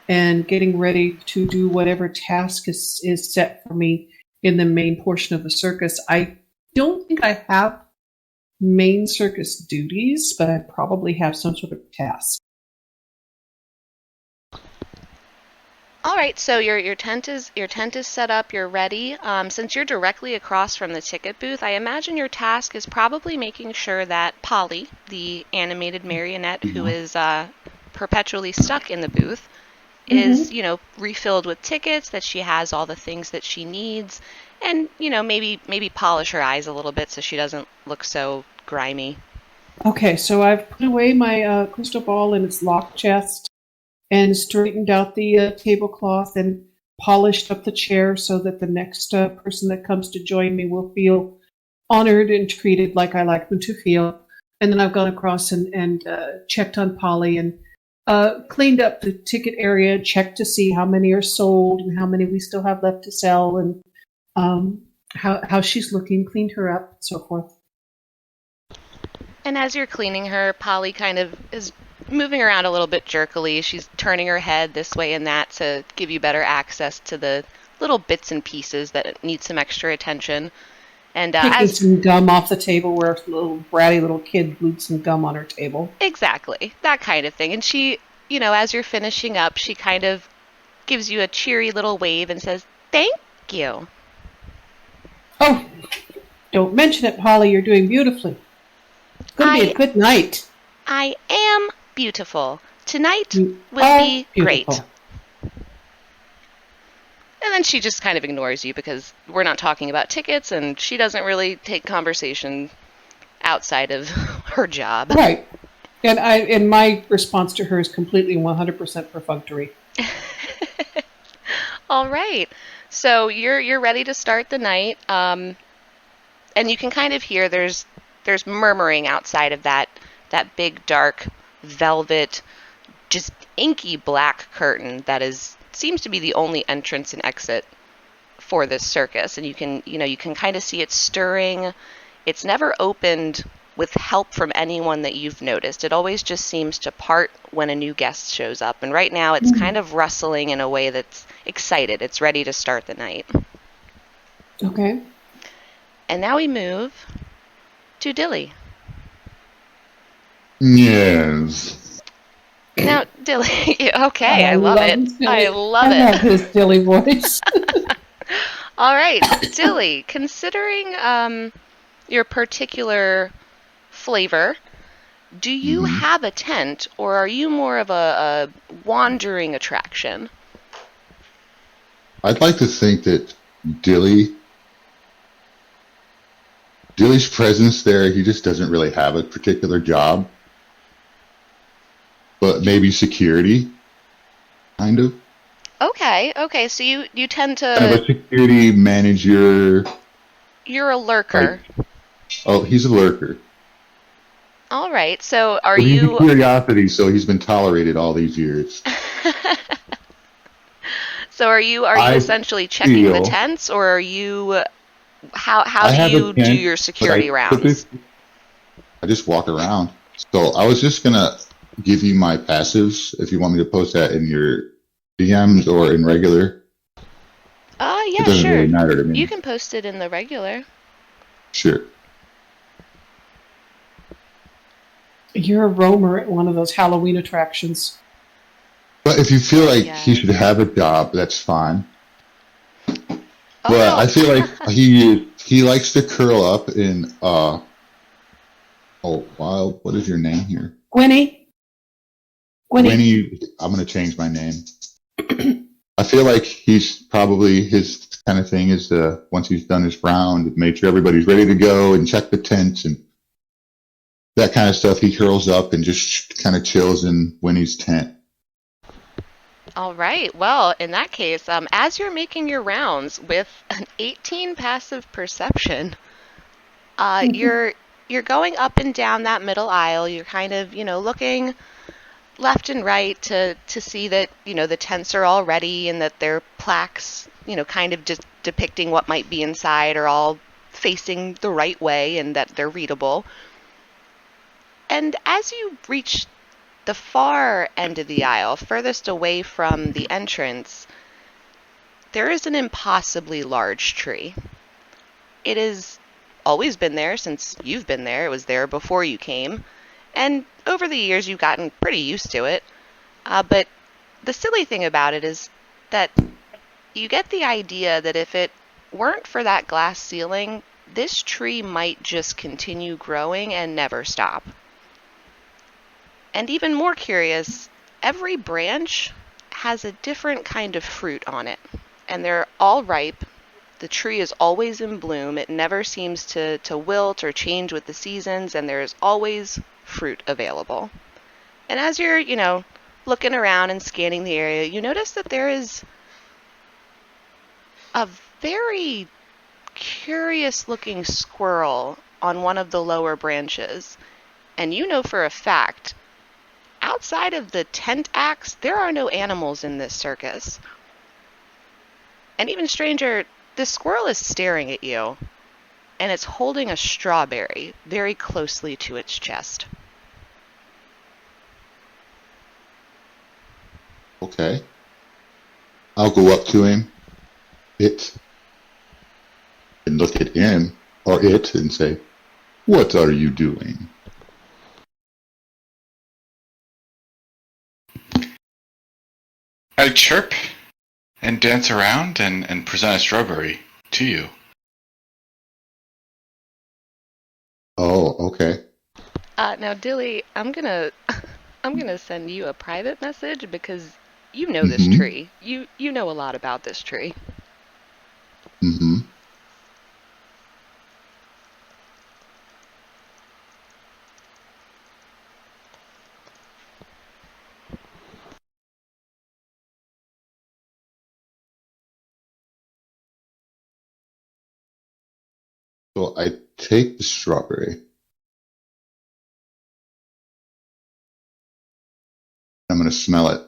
and getting ready to do whatever task is set for me in the main portion of the circus. I don't think I have main circus duties, but I probably have some sort of task. All right, so your tent is set up. You're ready. Since you're directly across from the ticket booth, I imagine your task is probably making sure that Polly, the animated marionette who is perpetually stuck in the booth, is refilled with tickets. That she has all the things that she needs, and maybe polish her eyes a little bit so she doesn't look so grimy. Okay, so I've put away my crystal ball in its locked chest, and straightened out the tablecloth and polished up the chair so that the next person that comes to join me will feel honored and treated like I like them to feel. And then I've gone across and checked on Polly and cleaned up the ticket area, checked to see how many are sold and how many we still have left to sell, and how she's looking, cleaned her up, and so forth. And as you're cleaning her, Polly kind of is moving around a little bit jerkily. She's turning her head this way and that to give you better access to the little bits and pieces that need some extra attention. And picking some gum off the table where a little bratty little kid glued some gum on her table. Exactly, that kind of thing. And she, as you're finishing up, she kind of gives you a cheery little wave and says, "Thank you." Oh, don't mention it, Polly. You're doing beautifully. It's going to be a good night. I am beautiful. Tonight will be great. And then she just kind of ignores you because we're not talking about tickets, and she doesn't really take conversation outside of her job. Right. And my response to her is completely 100% perfunctory. All right. So you're ready to start the night, and you can kind of hear there's murmuring outside of that big dark velvet, just inky black curtain that seems to be the only entrance and exit for this circus. And you can kind of see it stirring. It's never opened with help from anyone that you've noticed. It always just seems to part when a new guest shows up. And right now it's kind of rustling in a way that's excited. It's ready to start the night. Okay. And now we move to Dilly. Yes. Now, Dilly, okay, I love it. I love it. I love his Dilly voice. All right, Dilly, considering your particular flavor, do you have a tent, or are you more of a wandering attraction? I'd like to think that Dilly's presence there, he just doesn't really have a particular job. But maybe security, kind of. Okay, so you tend to... Kind of a security manager. You're a lurker. He's a lurker. All right, so are you... He's a curiosity, so he's been tolerated all these years. So are you essentially checking the tents, or are you... How do you do your security rounds? I just walk around. So I was just going to give you my passives if you want me to post that in your DMs or in regular. Yeah, it doesn't sure. Really matter to me. You can post it in the regular. Sure. You're a roamer at one of those Halloween attractions. But if you feel like he should have a job, that's fine. But I feel like he likes to curl up in what is your name here? Gwenny, I'm gonna change my name. I feel like he's probably his kind of thing is once he's done his round, made sure everybody's ready to go and check the tents and that kind of stuff. He curls up and just kind of chills in Winnie's tent. All right. Well, in that case, as you're making your rounds with an 18 passive perception, you're going up and down that middle aisle. You're kind of, looking left and right to see that, the tents are all ready and that their plaques, kind of just depicting what might be inside are all facing the right way and that they're readable. And as you reach the far end of the aisle, furthest away from the entrance, there is an impossibly large tree. It has always been there since you've been there. It was there before you came. And over the years, you've gotten pretty used to it. But the silly thing about it is that you get the idea that if it weren't for that glass ceiling, this tree might just continue growing and never stop. And even more curious, every branch has a different kind of fruit on it. And they're all ripe. The tree is always in bloom. It never seems to wilt or change with the seasons, and there is always fruit available. And as you're, looking around and scanning the area, you notice that there is a very curious-looking squirrel on one of the lower branches. And you know for a fact, outside of the tent acts, there are no animals in this circus. And even stranger, this squirrel is staring at you, and it's holding a strawberry very closely to its chest. Okay. I'll go up to him, and look at him, or it, and say, "What are you doing?" I chirp and dance around and present a strawberry to you. Oh, okay. Now, Dilly, I'm gonna send you a private message because you know this tree. You know a lot about this tree. Mm-hmm. So I take the strawberry. I'm going to smell it.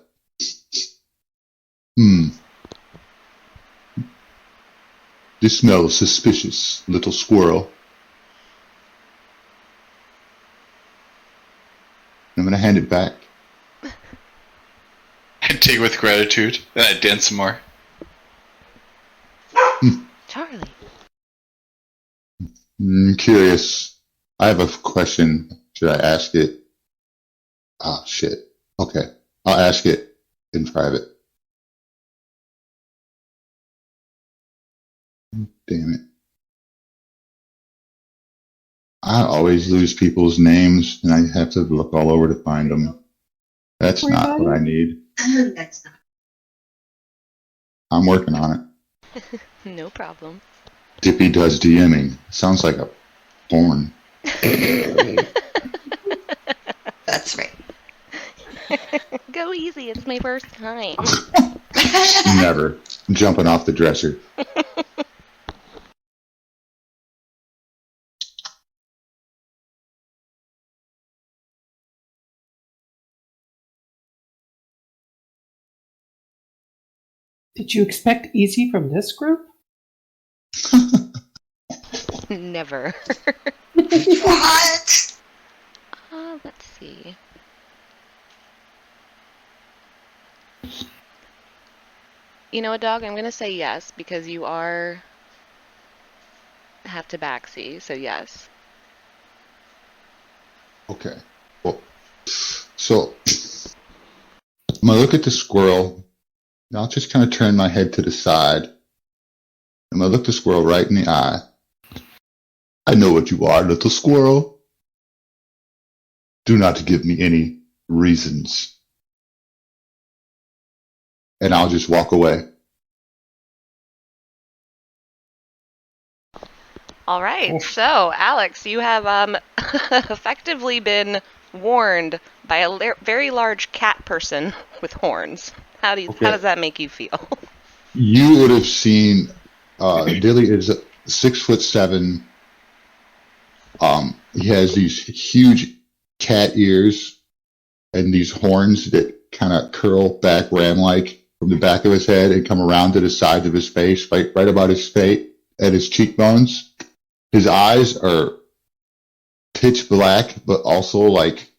This smells suspicious, little squirrel. I'm going to hand it back. I take it with gratitude, and I dance some more. Charlie. Curious. I have a question. Should I ask it? Ah, shit. Okay. I'll ask it in private. Damn it. I always lose people's names, and I have to look all over to find them. That's not what I need. That's not. I'm working on it. No problem. Dippy does DMing. Sounds like a porn. That's right. Go easy, it's my first time. Never. I'm jumping off the dresser. Did you expect easy from this group? Never. What? Let's see. You know what, dog? I'm going to say yes because you have to backseat, so yes. Okay. Well, so I'm going to look at the squirrel. And I'll just kind of turn my head to the side. I'm going to look the squirrel right in the eye. I know what you are, little squirrel. Do not give me any reasons. And I'll just walk away. All right. So, Alex, you have effectively been warned by a very large cat person with horns. How does that make you feel? You would have seen Dilly is 6'7". He has these huge cat ears and these horns that kind of curl back ram-like from the back of his head and come around to the sides of his face, right about his face and his cheekbones. His eyes are pitch black, but also like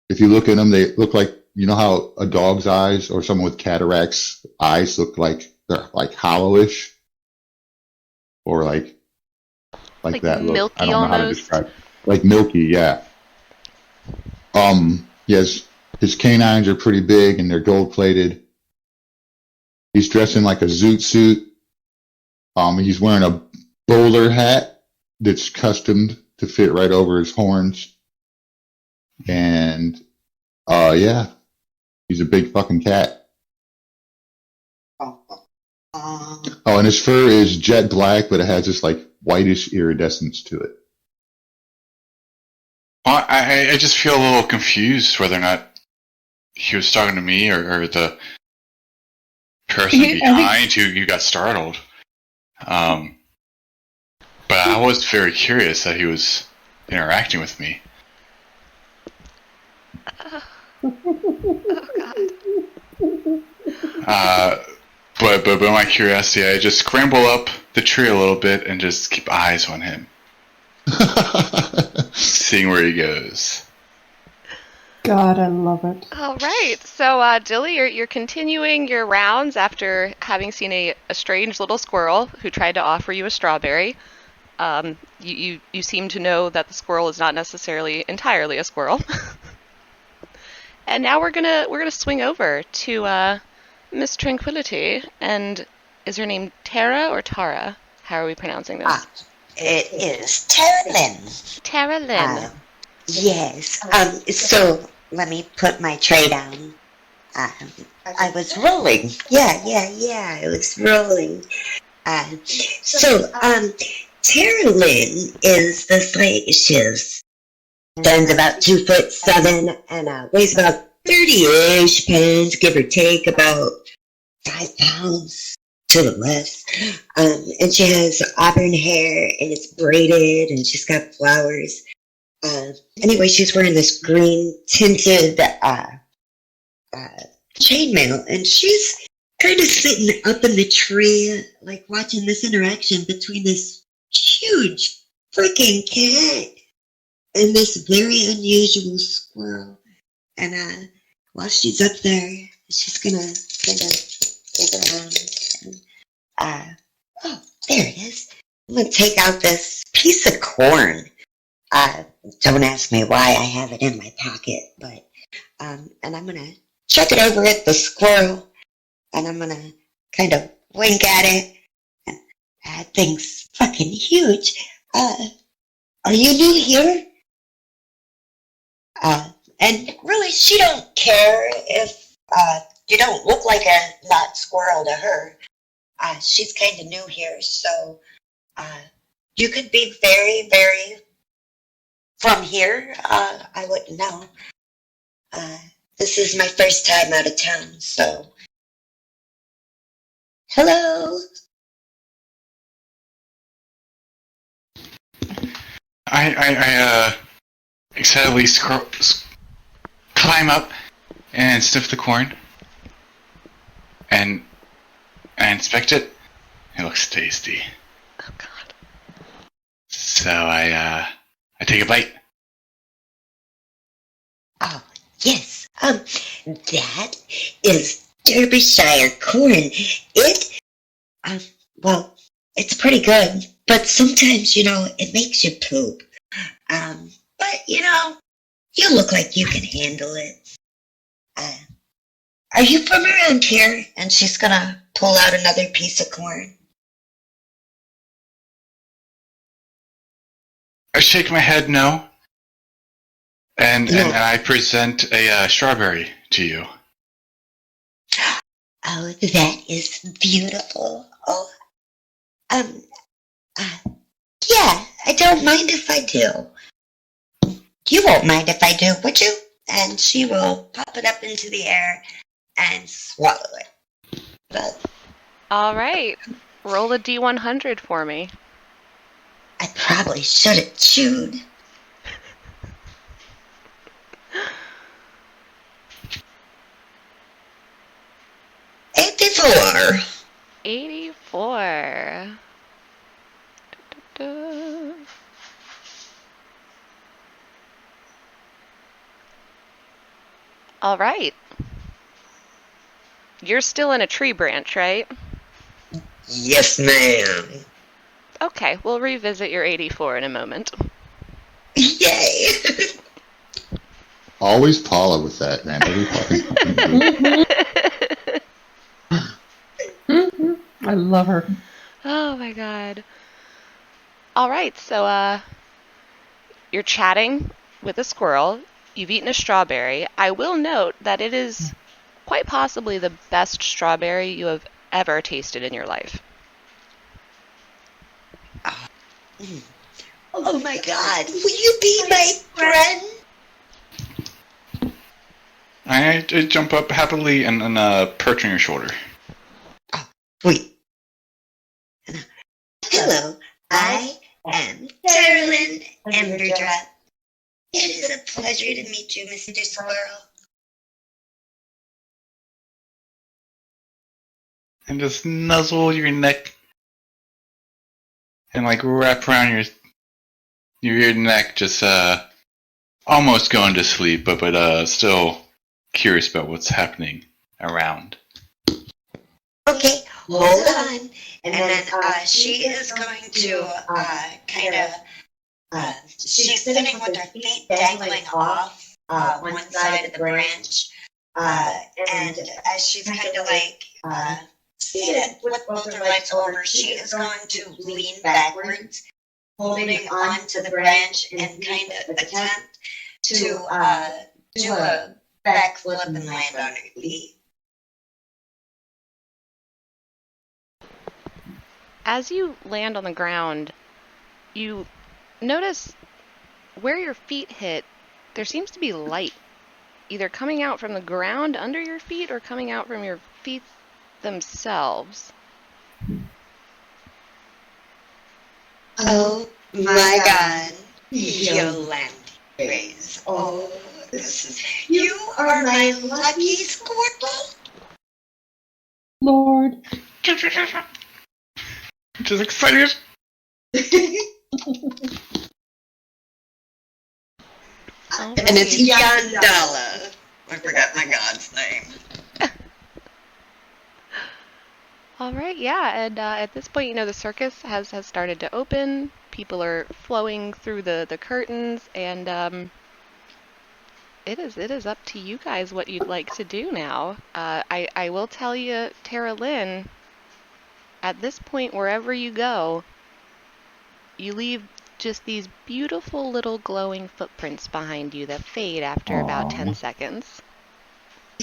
if you look at them, they look like, you know how a dog's eyes or someone with cataracts eyes look like they're like hollowish or like Like that look. I milky don't know how to almost? describe it. Like milky, yeah. Yes, his canines are pretty big and they're gold plated. He's dressed in like a zoot suit. He's wearing a bowler hat that's customed to fit right over his horns. And, yeah, he's a big fucking cat. Oh, and his fur is jet black, but it has this like whitish iridescence to it. Well, I just feel a little confused whether or not he was talking to me or the person behind who got startled. But I was very curious that he was interacting with me. But my curiosity, I just scramble up the tree a little bit and just keep eyes on him, seeing where he goes. God, I love it. All right. So, Dilly, you're continuing your rounds after having seen a strange little squirrel who tried to offer you a strawberry. You seem to know that the squirrel is not necessarily entirely a squirrel. And now we're gonna swing over to Miss Tranquility. And is her name Tara or Tara? How are we pronouncing this? It is Tara Lynn. Tara Lynn. Yes. So let me put my tray down. I was rolling. Yeah. I was rolling. Tara Lynn is this lady. She's stands about 2'7" and weighs about 30-ish pounds, give or take, about 5 pounds to the less. And she has auburn hair and it's braided and she's got flowers. Anyway, she's wearing this green tinted chainmail, and she's kind of sitting up in the tree, like watching this interaction between this huge freaking cat and this very unusual squirrel. And while she's up there, she's gonna kind of look around. And, oh, there it is. I'm gonna take out this piece of corn. Don't ask me why I have it in my pocket, but and I'm gonna chuck it over at the squirrel, and I'm gonna kind of wink at it. And that thing's fucking huge. Are you new here? And really, she don't care if you don't look like a not squirrel to her. She's kind of new here, so you could be very, very from here. I wouldn't know. This is my first time out of town, so hello. I excitedly climb up and sniff the corn, and I inspect it. It looks tasty. Oh God. So I take a bite. Oh yes, that is Derbyshire corn. It, well, it's pretty good, but sometimes it makes you poop. But you look like you can handle it. Are you from around here? And she's gonna pull out another piece of corn. I shake my head no, and I present a strawberry to you. Oh, that is beautiful. Oh, yeah, I don't mind if I do. You won't mind if I do, would you? And she will pop it up into the air and swallow it. But All right. Roll a D100 for me. I probably should have chewed. 84. 84. All right. You're still in a tree branch, right? Yes, ma'am. Okay, we'll revisit your 84 in a moment. Yay! Always Paula with that, man. Every fucking I love her. Oh my god. All right, so you're chatting with a squirrel. You've eaten a strawberry. I will note that it is quite possibly the best strawberry you have ever tasted in your life. Oh my God! Will you be my friend? I jump up happily and perch on your shoulder. Wait. Hello, I am Carolyn Emberdrop. It is a pleasure to meet you, Mr. Squirrel. And just nuzzle your neck and wrap around your neck, just almost going to sleep, but still curious about what's happening around. Okay, hold on. And then she is going to she's sitting with her feet dangling off one side of the branch. And as she's seated with both her legs over, she is going to lean backwards, holding on to the branch and kind of attempt to do a backflip and land on her feet. As you land on the ground, you notice where your feet hit, there seems to be light, either coming out from the ground under your feet or coming out from your feet themselves. Oh my God, Yolanda. Oh, you are my lucky squirtle. Lord. Just excited. And it's Yandala. I forgot my god's name. All right, yeah, and at this point, the circus has started to open. People are flowing through the curtains, and it is up to you guys what you'd like to do now. I will tell you, Tara Lynn, at this point, wherever you go, you leave just these beautiful little glowing footprints behind you that fade after about 10 seconds.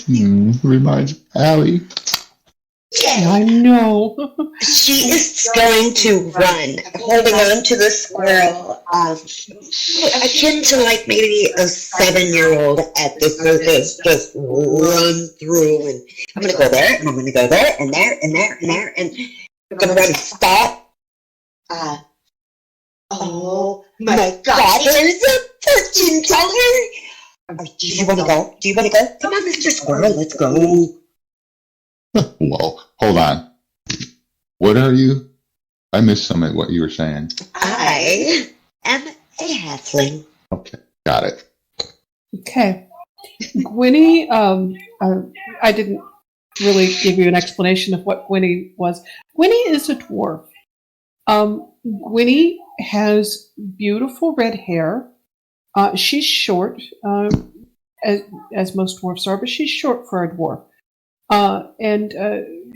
Reminds Allie. Yeah, I know. she is going to run, holding on to the squirrel, akin to maybe a 7-year-old at the circus, just run through, and I'm going to go there, and I'm going to go there, and there, and there, and there, and I'm going to run and stop. Oh my God, there's a fortune teller! Do you want to go? Do you want to go? Come on, Mr. Squirrel, let's go. Well, hold on. What are you? I missed some of what you were saying. I am a halfling. Okay, got it. Okay. Gwynny, I didn't really give you an explanation of what Gwynny was. Gwynny is a dwarf. Gwynny has beautiful red hair. She's short, as most dwarfs are, but she's short for a dwarf. And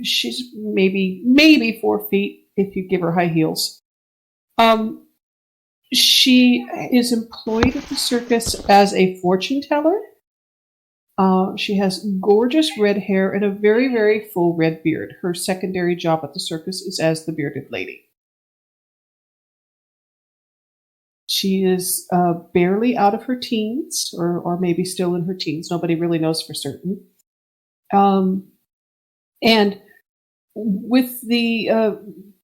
she's maybe 4 feet if you give her high heels. She is employed at the circus as a fortune teller. She has gorgeous red hair and a very, very full red beard. Her secondary job at the circus is as the bearded lady. She is barely out of her teens, or maybe still in her teens. Nobody really knows for certain. And with the,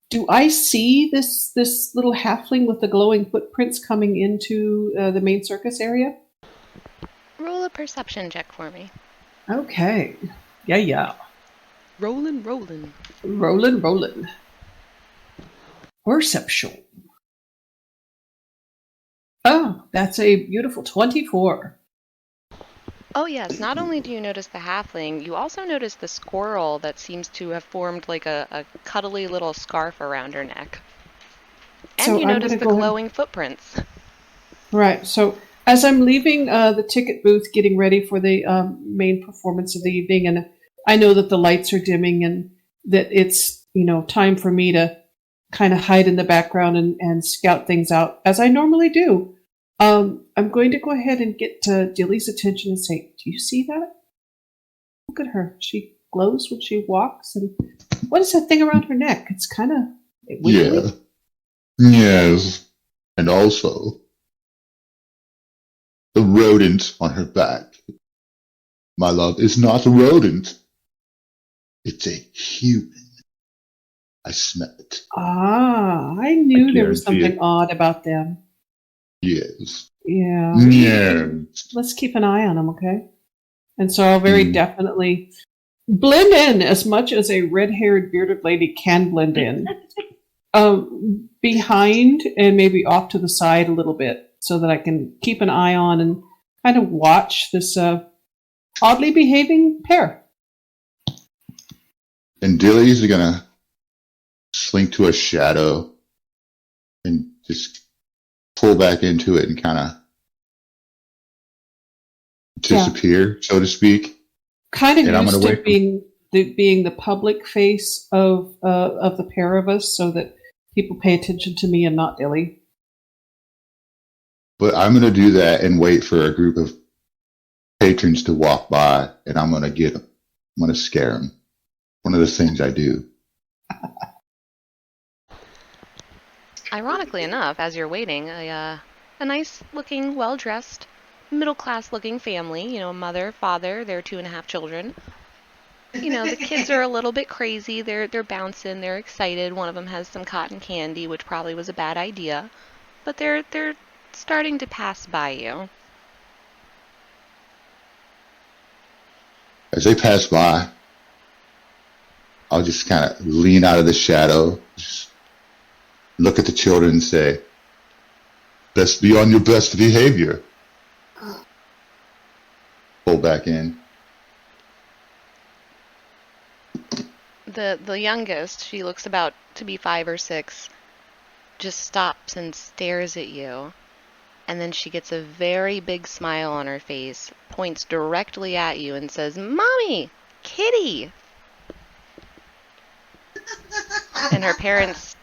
do I see this little halfling with the glowing footprints coming into the main circus area? Roll a perception check for me. Okay. Yeah. Rollin'. Rollin'. Perception. Oh, that's a beautiful 24. Oh yes, not only do you notice the halfling, you also notice the squirrel that seems to have formed like a cuddly little scarf around her neck. And So you I'm notice going to the go ahead. glowing footprints. Right. So as I'm leaving the ticket booth, getting ready for the main performance of the evening, and I know that the lights are dimming and that it's, time for me to kind of hide in the background and scout things out as I normally do. I'm going to go ahead and get Dilly's attention and say, "Do you see that? Look at her. She glows when she walks. And what is that thing around her neck? It's kind of wiggly." Yeah. Yes. And also, the rodent on her back. My love is not a rodent. It's a human. I smell it. Ah, I knew there was guarantee something it. odd about them. Yes. Yeah. Yes. Let's keep an eye on them, okay? And so I'll very definitely blend in as much as a red-haired, bearded lady can blend in. Behind and maybe off to the side a little bit so that I can keep an eye on and kind of watch this oddly behaving pair. And Dilly's gonna slink to a shadow and just pull back into it and kind of disappear, so to speak. Kind of And I'm used gonna to wait. being the public face of the pair of us, so that people pay attention to me and not Dilly. But I'm gonna do that and wait for a group of patrons to walk by, and I'm gonna get them. I'm gonna scare them. One of the things I do. Ironically enough, as you're waiting, a nice-looking, well-dressed, middle-class-looking family, a mother, father, their 2.5 children. The kids are a little bit crazy. They're bouncing, they're excited. One of them has some cotton candy, which probably was a bad idea. But they're starting to pass by you. As they pass by, I'll just kind of lean out of the shadow, just look at the children and say, "Best be on your best behavior." Pull back in. The youngest, she looks about to be 5 or 6, just stops and stares at you. And then she gets a very big smile on her face, points directly at you and says, "Mommy! Kitty!" And her parents,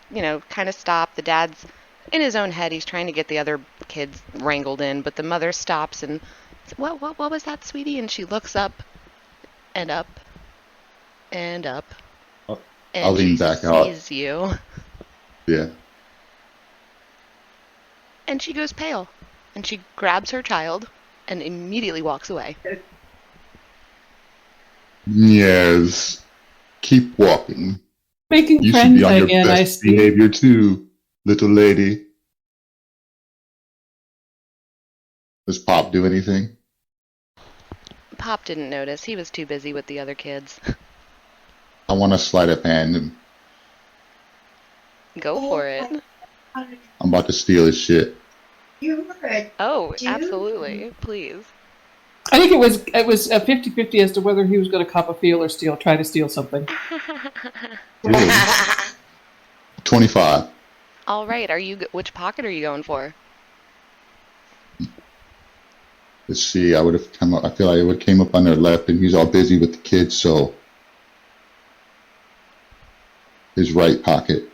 kind of stop. The dad's in his own head. He's trying to get the other kids wrangled in, but the mother stops and says, What was that, sweetie? And she looks up and up and up. And I'll lean she back out. sees you. Yeah. And she goes pale. And she grabs her child and immediately walks away. Yes. Keep walking. Making You should friends be on your again, I best see. behavior too, little lady. Does Pop do anything? Pop didn't notice. He was too busy with the other kids. I want to sleight of hand him. Go for it. I'm about to steal his shit. Oh, absolutely. Please. I think it was a 50-50 as to whether he was going to cop a feel or try to steal something. Really? 25. All right. Which pocket are you going for? Let's see. I would have come up. I feel like it would have came up on their left, and he's all busy with the kids, so his right pocket.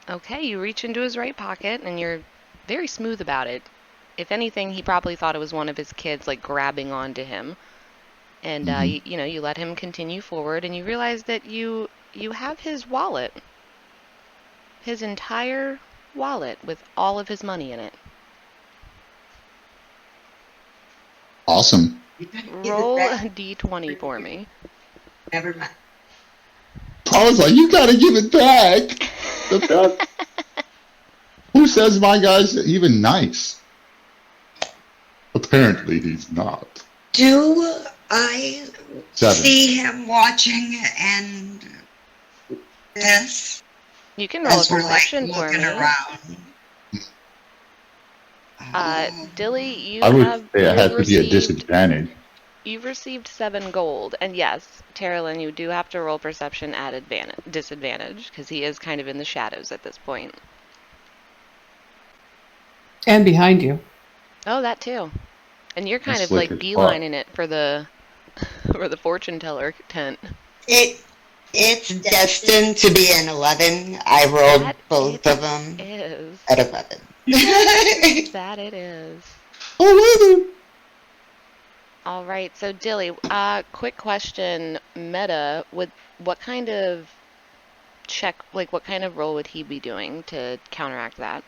Okay, you reach into his right pocket, and you're very smooth about it. If anything, he probably thought it was one of his kids, like, grabbing onto him. And, you let him continue forward, and you realize that you have his wallet. His entire wallet with all of his money in it. Awesome. Roll a d20 for me. Never mind. I was like, you gotta give it back. Who says my guy's even nice? Apparently he's not. Do I 7. see him watching and this You can roll a as we're like perception for looking me. around? Dilly, you I would have say I have to be at received disadvantage. you've received 7 gold, and yes, Terilyn, you do have to roll perception at disadvantage because he is kind of in the shadows at this point. And behind you. Oh, that too. And you're kind That's of like slick as beelining it for the fortune teller tent. It's destined to be an 11. I rolled That both of them is. at 11. That it is. 11. All right, so Dilly, quick question, meta, what kind of what kind of roll would he be doing to counteract that?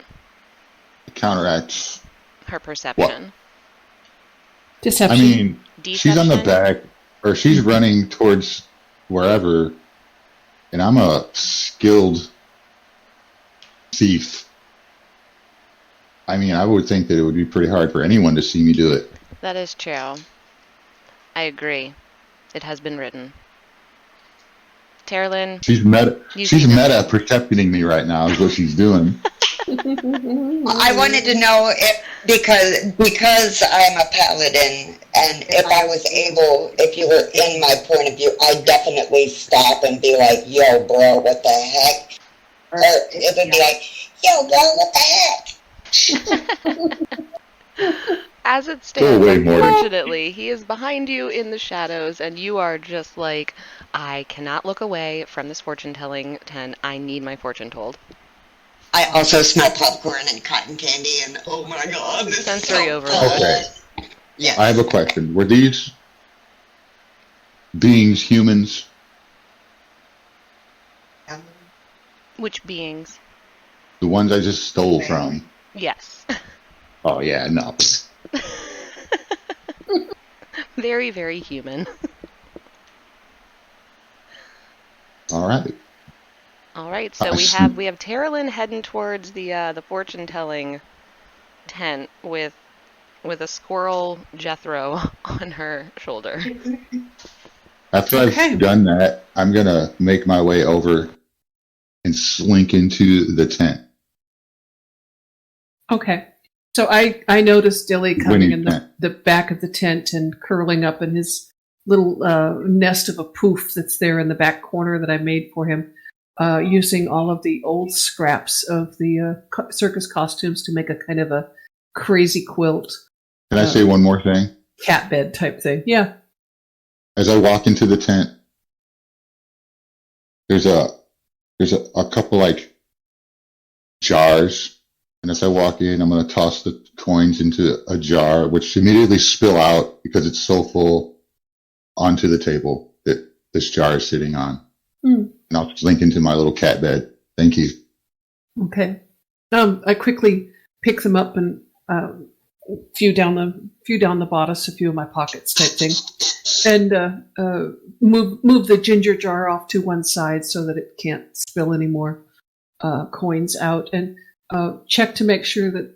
Counteracts. Her perception. Deception. I mean, she's on the Deception? back, or she's running towards wherever, and I'm a skilled thief. I mean, I would think that it would be pretty hard for anyone to see me do it. That is true. I agree. It has been written. Terilyn, She's meta. You She's see meta percepting me right now. Is what she's doing. I wanted to know if because I'm a paladin, and if you were in my point of view, I'd definitely stop and be like, "Yo, bro, what the heck?" Or it would be like, "Yo, bro, what the heck?" as it Go stands, away, Morty. unfortunately, he is behind you in the shadows, and you are just like, I cannot look away from this fortune-telling tent. I need my fortune told. I also smell popcorn and cotton candy, and oh my god, this Sensory is so overload. Okay. good. Yeah. I have a question. Were these beings humans? Which beings? The ones I just stole from? Yes. Oh yeah, no. Very, very human. All right. All right, so we have Terilyn heading towards the fortune-telling tent with a squirrel Jethro on her shoulder. After Okay. I've done that, I'm gonna make my way over and slink into the tent. Okay. So I noticed Dilly coming Winnie in tent. the back of the tent and curling up in his little nest of a poof that's there in the back corner that I made for him, using all of the old scraps of the circus costumes to make a kind of a crazy quilt, Can I say one more thing? cat bed type thing. Yeah. As I walk into the tent, there's a couple like jars, and as I walk in, I'm gonna toss the coins into a jar, which immediately spill out because it's so full onto the table that this jar is sitting on. Mm. And I'll slink into my little cat bed. Thank you. Okay. I quickly pick them up and few down the bodice, a few in my pockets type thing, and move the ginger jar off to one side so that it can't spill any more coins out, and check to make sure that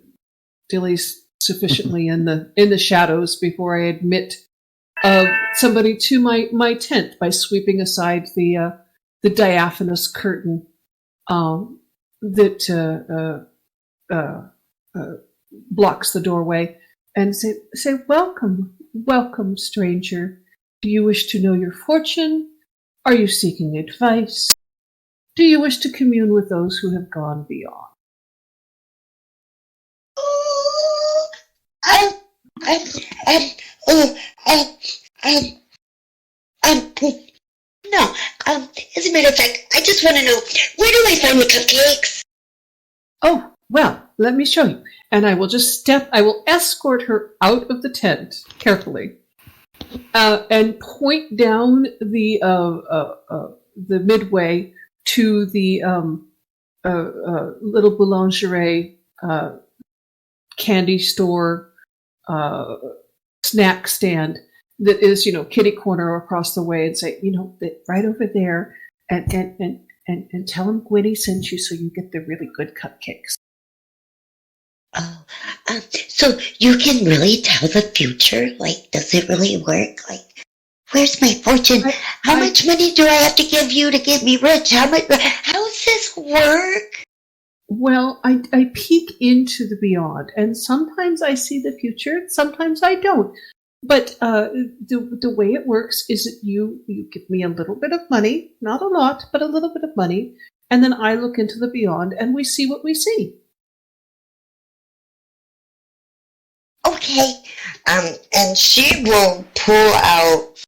Dilly's sufficiently in the shadows before I admit somebody to my tent by sweeping aside the diaphanous curtain that blocks the doorway, and say, welcome, stranger. Do you wish to know your fortune? Are you seeking advice? Do you wish to commune with those who have gone beyond? No, as a matter of fact, I just want to know, where do I find the cupcakes? Oh, well, let me show you. And I will escort her out of the tent carefully, and point down the midway to the little boulangerie candy store snack stand that is, kitty corner across the way, and say, right over there, and tell them Gwynny sent you so you get the really good cupcakes. Oh, so you can really tell the future? Like, does it really work? Like, where's my fortune? How much money do I have to give you to get me rich? How does this work? Well, I peek into the beyond, and sometimes I see the future, sometimes I don't. But the way it works is that you give me a little bit of money, not a lot, but a little bit of money, and then I look into the beyond, and we see what we see. Okay. And she will pull out,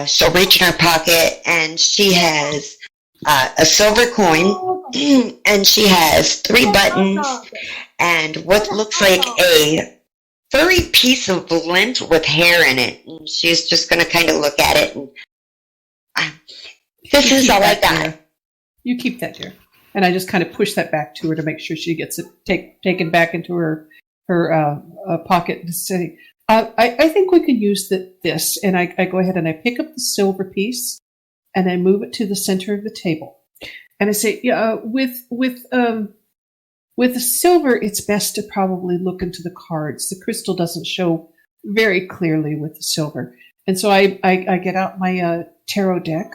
she'll reach in her pocket, and she has a silver coin, and she has 3 buttons, and what looks like a furry piece of lint with hair in it. And she's just going to kind of look at it, and this is all I got. Dear. You keep that, dear. And I just kind of push that back to her to make sure she gets it taken back into her pocket and say, I think we could use this. And I go ahead and I pick up the silver piece and I move it to the center of the table. And I say, yeah, with the silver, it's best to probably look into the cards. The crystal doesn't show very clearly with the silver. And so I get out my tarot deck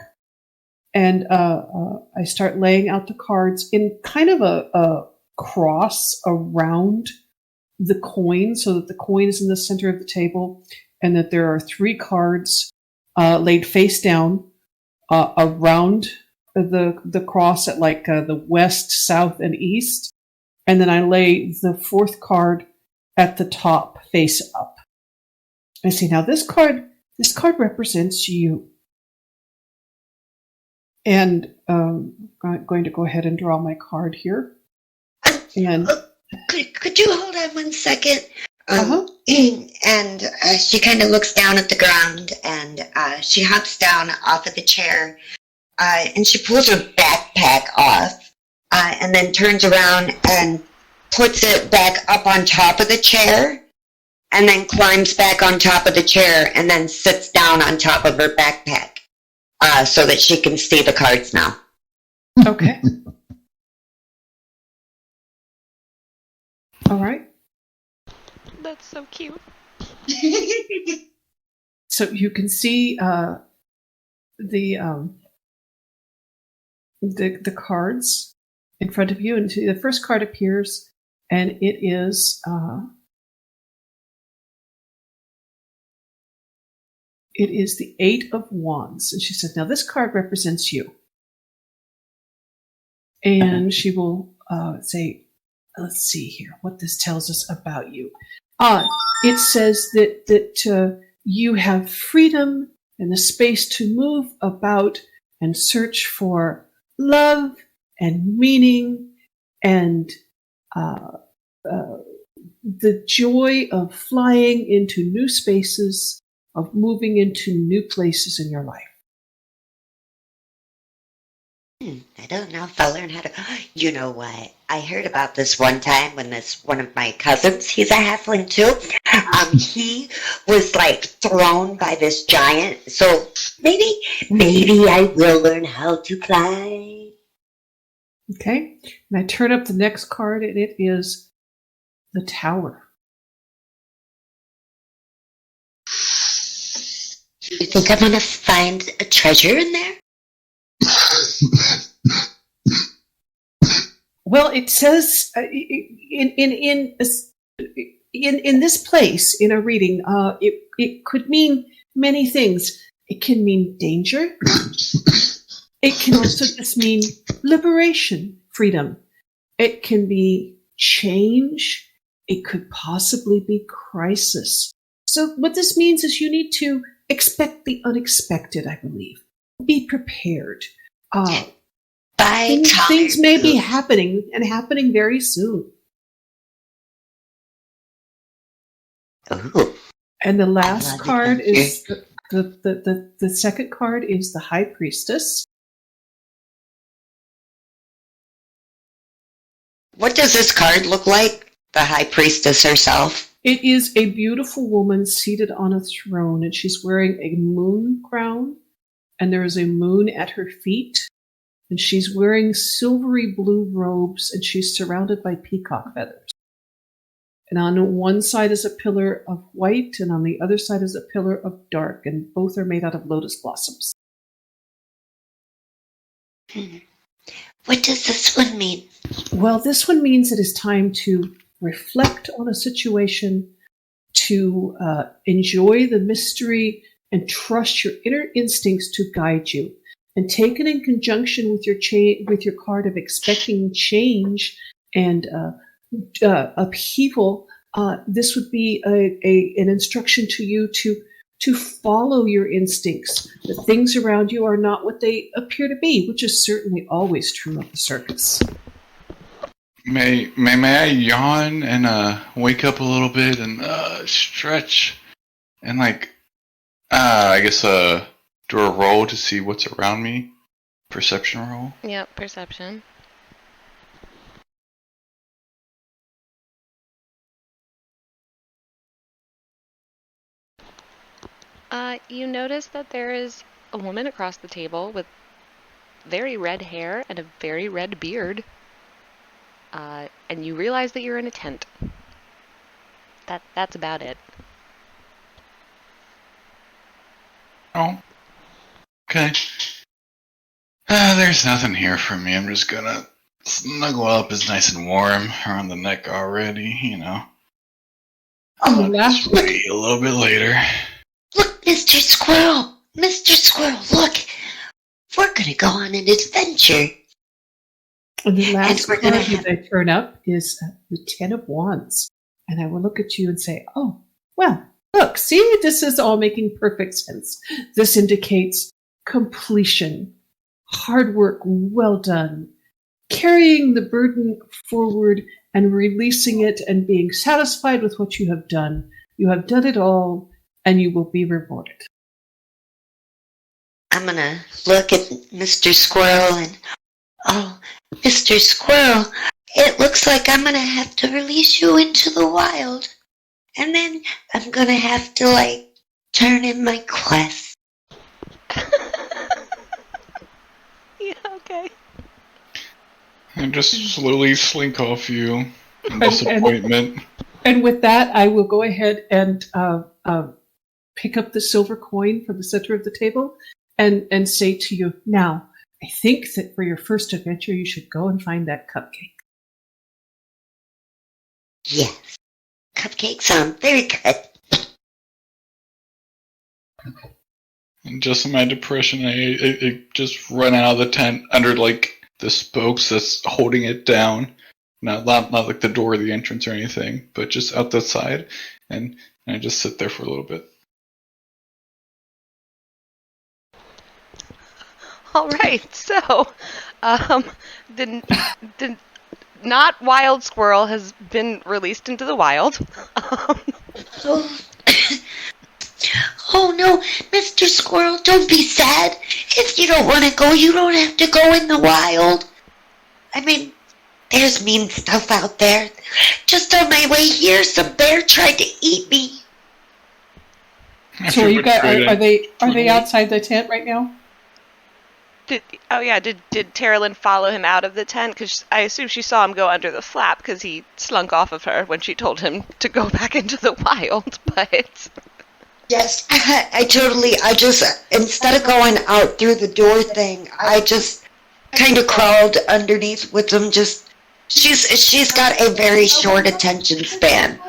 and I start laying out the cards in kind of a cross around the coin so that the coin is in the center of the table and that there are 3 cards laid face down around the cross at like the west, south, and east. And then I lay the 4th card at the top, face up. I say, now this card represents you. And I'm going to go ahead and draw my card here. And could you hold on 1 second? And she kind of looks down at the ground, and she hops down off of the chair, and she pulls her backpack off, and then turns around and puts it back up on top of the chair, and then climbs back on top of the chair, and then sits down on top of her backpack, so that she can see the cards now. Okay. All right. That's so cute. So you can see the cards in front of you, and the first card appears, and it is the 8 of Wands. And she said, now this card represents you. And she will say, let's see here what this tells us about you. It says that you have freedom and the space to move about and search for love and meaning and the joy of flying into new spaces, of moving into new places in your life. I don't know if I'll learn how to. You know what? I heard about this one time when one of my cousins, he's a halfling too. He was like thrown by this giant. So maybe I will learn how to fly. Okay, and I turn up the next card, and it is the Tower. You think I'm gonna find a treasure in there? Well, it says in this place in a reading, it could mean many things. It can mean danger. It can also just mean liberation, freedom. It can be change. It could possibly be crisis. So what this means is you need to expect the unexpected, I believe. Be prepared. Things may be happening and happening very soon. Ooh. And the last card is the second card is the High Priestess. What does this card look like? The High Priestess herself? It is a beautiful woman seated on a throne, and she's wearing a moon crown, and there is a moon at her feet, and she's wearing silvery blue robes, and she's surrounded by peacock feathers. And on one side is a pillar of white, and on the other side is a pillar of dark, and both are made out of lotus blossoms. What does this one mean? Well, this one means it is time to reflect on a situation, to enjoy the mystery, and trust your inner instincts to guide you. And taken in conjunction with your card of expecting change and upheaval, this would be an instruction to you to follow your instincts. The things around you are not what they appear to be, which is certainly always true of the circus. May I yawn and wake up a little bit and stretch and I guess do a roll to see what's around me. Perception roll. Yep, perception. You notice that there is a woman across the table with very red hair and a very red beard. And you realize that you're in a tent. That's about it. Oh. Okay. There's nothing here for me. I'm just gonna snuggle up. It's nice and warm around the neck already, you know. Oh, Just wait a little bit later. Look, Mr. Squirrel! Mr. Squirrel, look! We're gonna go on an adventure. And the last we're card gonna that I turn up is the Ten of Wands. And I will look at you and say, oh, well, look, see, this is all making perfect sense. This indicates completion, hard work, well done, carrying the burden forward and releasing it and being satisfied with what you have done. You have done it all, and you will be rewarded. I'm gonna look at Mr. Squirrel and, oh, Mr. Squirrel, it looks like I'm gonna have to release you into the wild. And then I'm gonna have to, turn in my quest. Yeah, okay. And just slowly slink off you in disappointment. And with that, I will go ahead and pick up the silver coin from the center of the table and say to you, now, I think that for your first adventure, you should go and find that cupcake. Yes. Cupcakes sound very good. And just in my depression, I just run out of the tent under the spokes that's holding it down. Not like the door or the entrance or anything, but just out the side, and I just sit there for a little bit. All right, so the not wild squirrel has been released into the wild. Oh. Oh no, Mr. Squirrel, don't be sad. If you don't want to go, you don't have to go in the wild. I mean, there's mean stuff out there. Just on my way here, some bear tried to eat me. So you guys, are they outside the tent right now? Did Terilyn follow him out of the tent? Because I assume she saw him go under the flap because he slunk off of her when she told him to go back into the wild, but... Yes, I just, instead of going out through the door thing, I just kind of crawled underneath with them. She's got a very short attention span.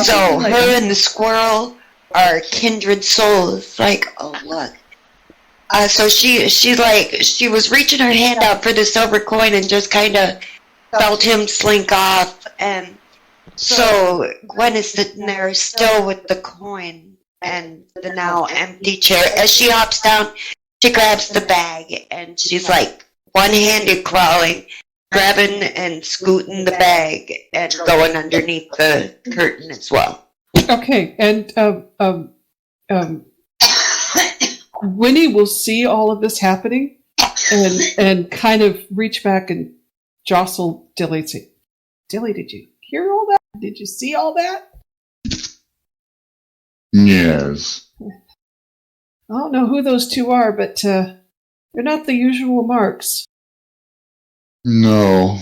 So her and the squirrel are kindred souls. Oh look. So she was reaching her hand out for the silver coin and just kind of felt him slink off. And so Gwen is sitting there still with the coin and the now empty chair. As she hops down, she grabs the bag and she's one-handed crawling, grabbing and scooting the bag and going underneath the curtain as well. Okay, and Winnie will see all of this happening and kind of reach back and jostle Dilly and say, Dilly, did you hear all that? Did you see all that? Yes. I don't know who those two are, but they're not the usual marks. No.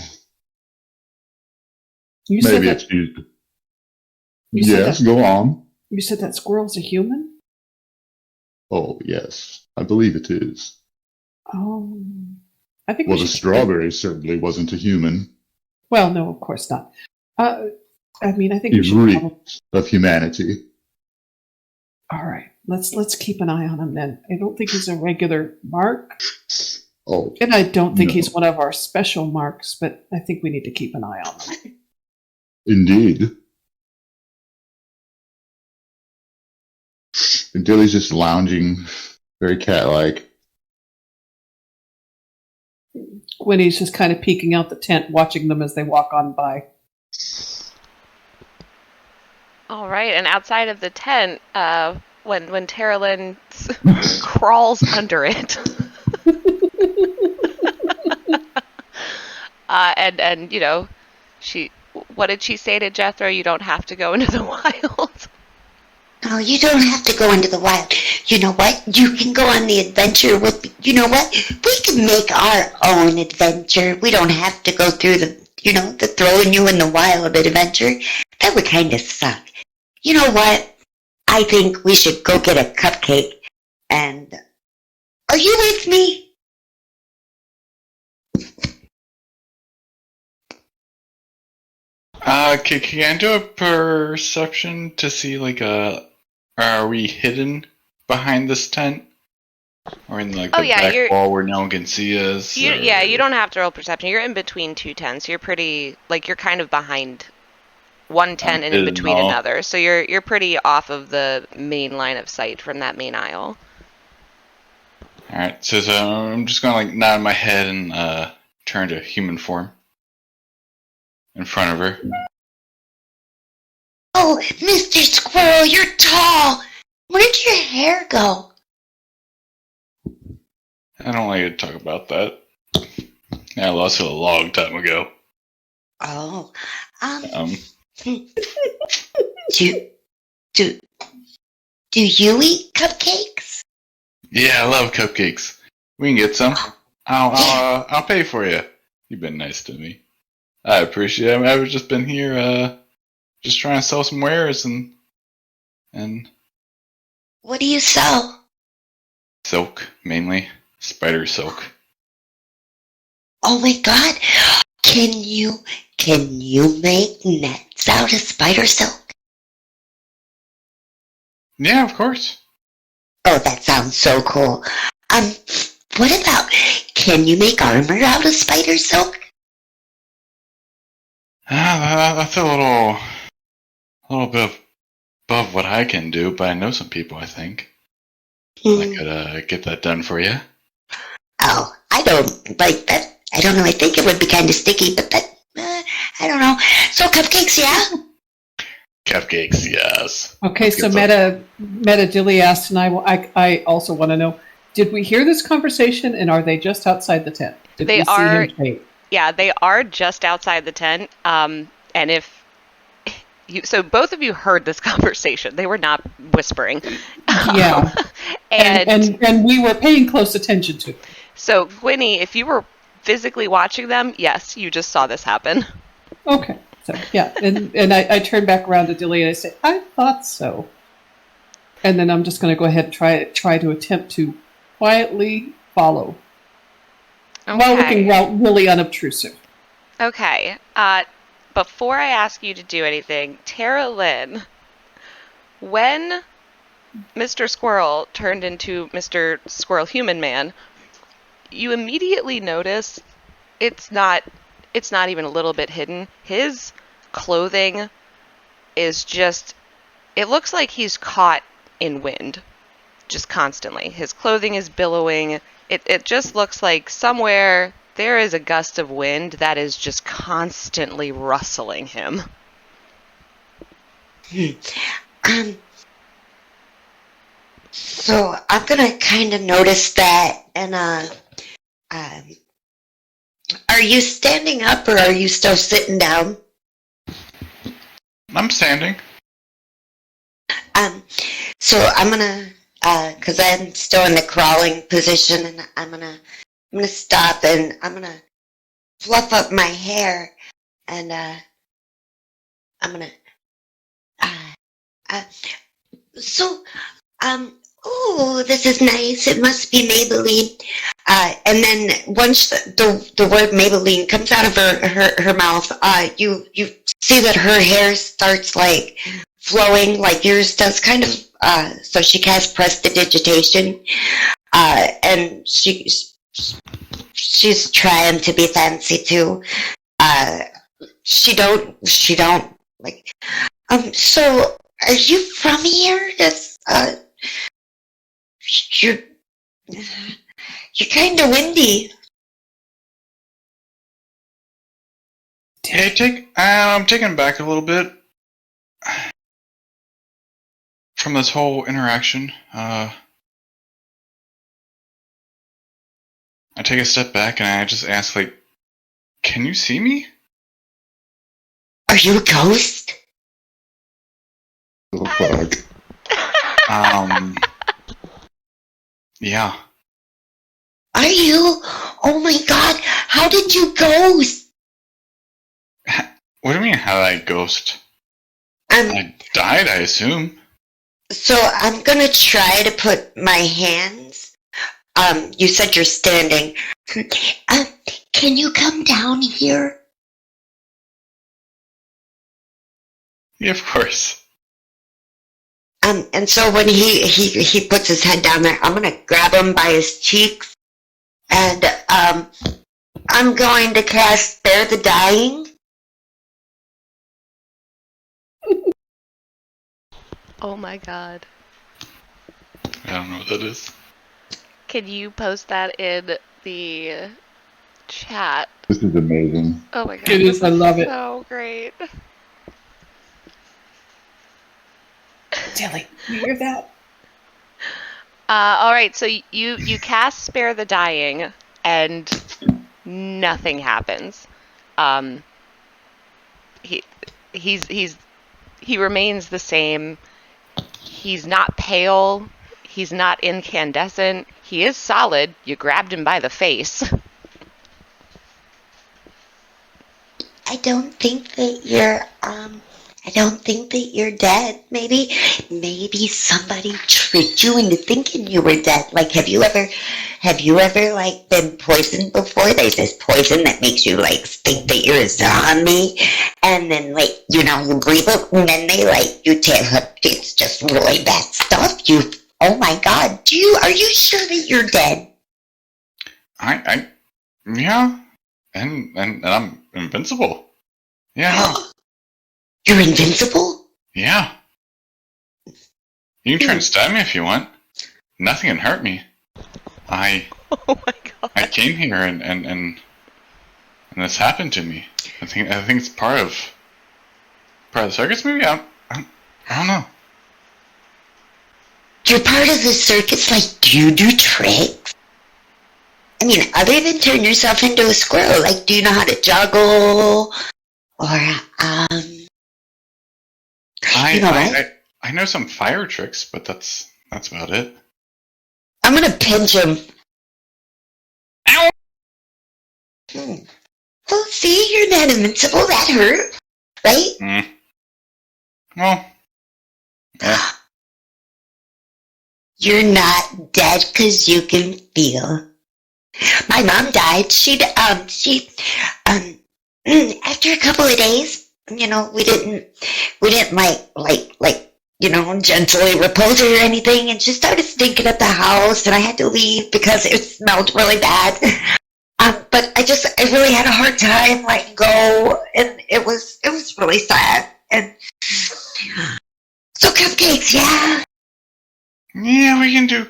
You Maybe said it's you. said Yes, that, go on. you said that squirrel's a human? Oh, yes. I believe it is. Oh. I think Well, we the should. strawberry certainly wasn't a human. Well, no, of course not. I mean, I think He we should. reeked of humanity. All right, let's keep an eye on him then. I don't think he's a regular mark, Oh, and I don't think No. he's one of our special marks. But I think we need to keep an eye on him. indeed. And Dilly's just lounging, very cat-like. Winnie's just kind of peeking out the tent, watching them as they walk on by. All right, and outside of the tent, when Tara Lynn crawls under it, and you know, what did she say to Jethro? You don't have to go into the wild. Oh, you don't have to go into the wild. You know what? You can go on the adventure with me. You know what? We can make our own adventure. We don't have to go through the throwing you in the wild adventure. That would kind of suck. You know what? I think we should go get a cupcake. And are you with me? Can I do a perception to see, like, are we hidden behind this tent? Or in, like, the back wall where no one can see us? Yeah, you don't have to roll perception. You're in between two tents. You're pretty, like, you're kind of behind one tent and in between another. So you're pretty off of the main line of sight from that main aisle. Alright, so I'm just gonna, like, nod my head and turn to human form in front of her. Oh, Mr. Squirrel, you're tall. Where'd your hair go? I don't like to talk about that. I lost it a long time ago. Oh, do you eat cupcakes? Yeah, I love cupcakes. We can get some. I'll pay for you. You've been nice to me. I appreciate it. I've just been here, just trying to sell some wares and What do you sell? silk, mainly spider silk. Oh my God! Can you make nets out of spider silk? Yeah, of course. Oh, that sounds so cool. What about, can you make armor out of spider silk? That's a little bit above what I can do, but I know some people, I think. I could get that done for you. Oh, I don't like that. I don't know. I think it would be kind of sticky, but I don't know. So cupcakes, yeah? Cupcakes, yes. Okay, so Meta Dilly asked, and I also want to know, did we hear this conversation, and are they just outside the tent? Did we see him take? Yeah, they are just outside the tent. And if so both of you heard this conversation. They were not whispering. Yeah. and we were paying close attention to it. So, Winnie, if you were physically watching them, yes, you just saw this happen. Okay. So, yeah. And I turned back around to Dilly and I said, I thought so. And then I'm just going to go ahead and try to attempt to quietly follow. Okay. While looking really unobtrusive. Okay. Before I ask you to do anything, Tara Lynn, when Mr. Squirrel turned into Mr. Squirrel Human Man, you immediately notice it's not even a little bit hidden. His clothing is just, it looks like he's caught in wind, just constantly. His clothing is billowing. It just looks like somewhere there is a gust of wind that is just constantly rustling him. So I'm gonna kind of notice that, and are you standing up or are you still sitting down? I'm standing. So I'm gonna, cause I'm still in the crawling position, and I'm gonna stop and I'm gonna fluff up my hair, and I'm gonna, Oh, this is nice. It must be Maybelline. And then once the word Maybelline comes out of her mouth, you see that her hair starts like flowing like yours does, kind of. So she casts prestidigitation, and she's trying to be fancy too. She don't like. So are you from here? That's You're kind of windy. Hey, I'm taken back a little bit from this whole interaction. I take a step back and I just ask, like, can you see me? Are you a ghost? Oh, fuck. Yeah. Are you? Oh my god, how did you ghost? What do you mean, how did I ghost? I died, I assume. So I'm gonna try to put my hands. You said you're standing. Can you come down here? Yeah, of course. And so when he puts his head down there, I'm gonna grab him by his cheeks, and I'm going to cast Spare the Dying. Oh my god. I don't know what that is. Can you post that in the chat? This is amazing. Oh my god. It is, I love it. So great. Dilly, you hear that? All right, so you cast Spare the Dying, and nothing happens. He remains the same. He's not pale. He's not incandescent. He is solid. You grabbed him by the face. I don't think that you're dead. Maybe somebody tricked you into thinking you were dead. Like, have you ever like been poisoned before? There's this poison that makes you like think that you're a zombie, and then like you breathe it, and then they like you it's just really bad stuff. Oh my god, are you sure that you're dead? Yeah, and I'm invincible. Yeah. You're invincible? Yeah. You can try and stab me if you want. Nothing can hurt me. Oh my god. I came here and this happened to me. I think it's part of the circus maybe? I don't know. You're part of the circus? Like, do you do tricks? I mean, other than turn yourself into a squirrel, like, do you know how to juggle? Or, I know some fire tricks, but that's about it. I'm gonna pinch him. Ow! Well, see, you're not invincible. That hurt, right? Well, yeah. You're not dead because you can feel. My mom died. After a couple of days, we didn't gently repose her or anything, and she started stinking at the house, and I had to leave because it smelled really bad. But I really had a hard time letting go, and it was really sad. And so cupcakes, yeah. Yeah, we can do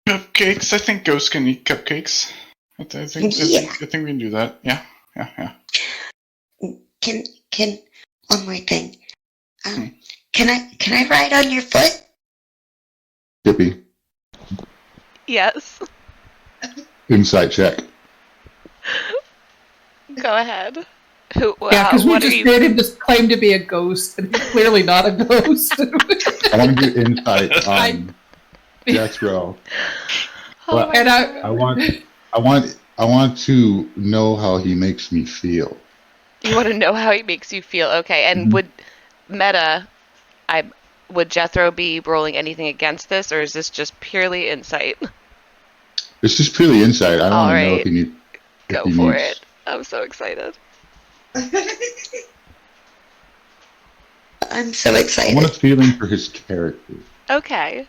cupcakes. I think ghosts can eat cupcakes. I think we can do that. Yeah. Can one more thing? Can I ride on your foot? Dippy, Yes. insight check. Go ahead. Yeah, because we just heard him just claim to be a ghost, and he's clearly not a ghost. I want to do insight on Jethro. And I want to know how he makes me feel. You want to know how he makes you feel? Okay, and would would Jethro be rolling anything against this, or is this just purely insight? It's just purely insight. I don't All want to know right. if he needs. Go for it. I'm so excited. I'm so I excited. want a feeling for his character. Okay.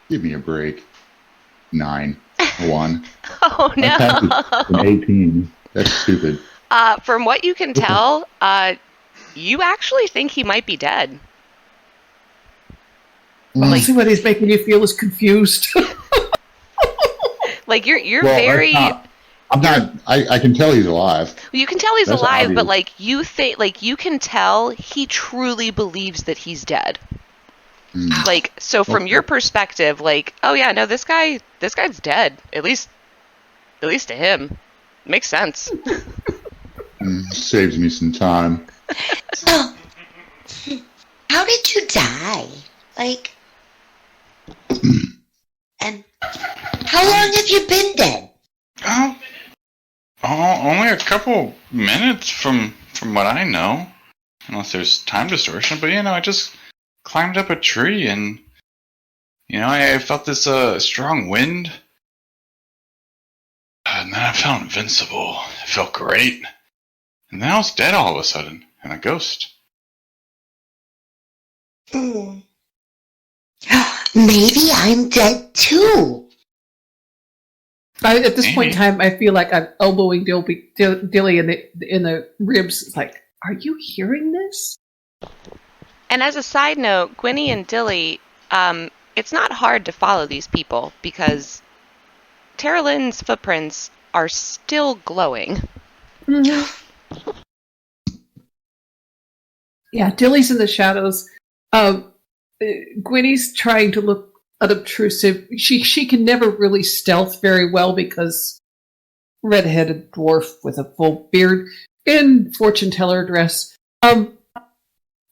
Give me a break. 9. 1. Oh My pass is an 18. That's stupid. From what you can tell, you actually think he might be dead. See what he's making you feel is confused. Like you're Well, very. I'm not. I can tell he's alive. You can tell he's That's alive, obvious. but like you can tell he truly believes that he's dead. Like, so from your perspective, like, oh yeah, no, this guy's dead. At least to him. Makes sense. Saves me some time. So, how did you die? Like, and how long have you been dead? Oh, only a couple minutes from what I know. Unless there's time distortion. But, I just climbed up a tree and, I felt this strong wind. And then I felt invincible. It felt great. And then I was dead all of a sudden. And a ghost. Maybe I'm dead too. At this point in time, I feel like I'm elbowing Dilly in the ribs. It's like, are you hearing this? And as a side note, Gwynny and Dilly, it's not hard to follow these people because Tara Lynn's footprints are still glowing. Mm-hmm. Yeah, Dilly's in the shadows. Gwynny's trying to look unobtrusive. She can never really stealth very well because red-headed dwarf with a full beard in fortune teller dress.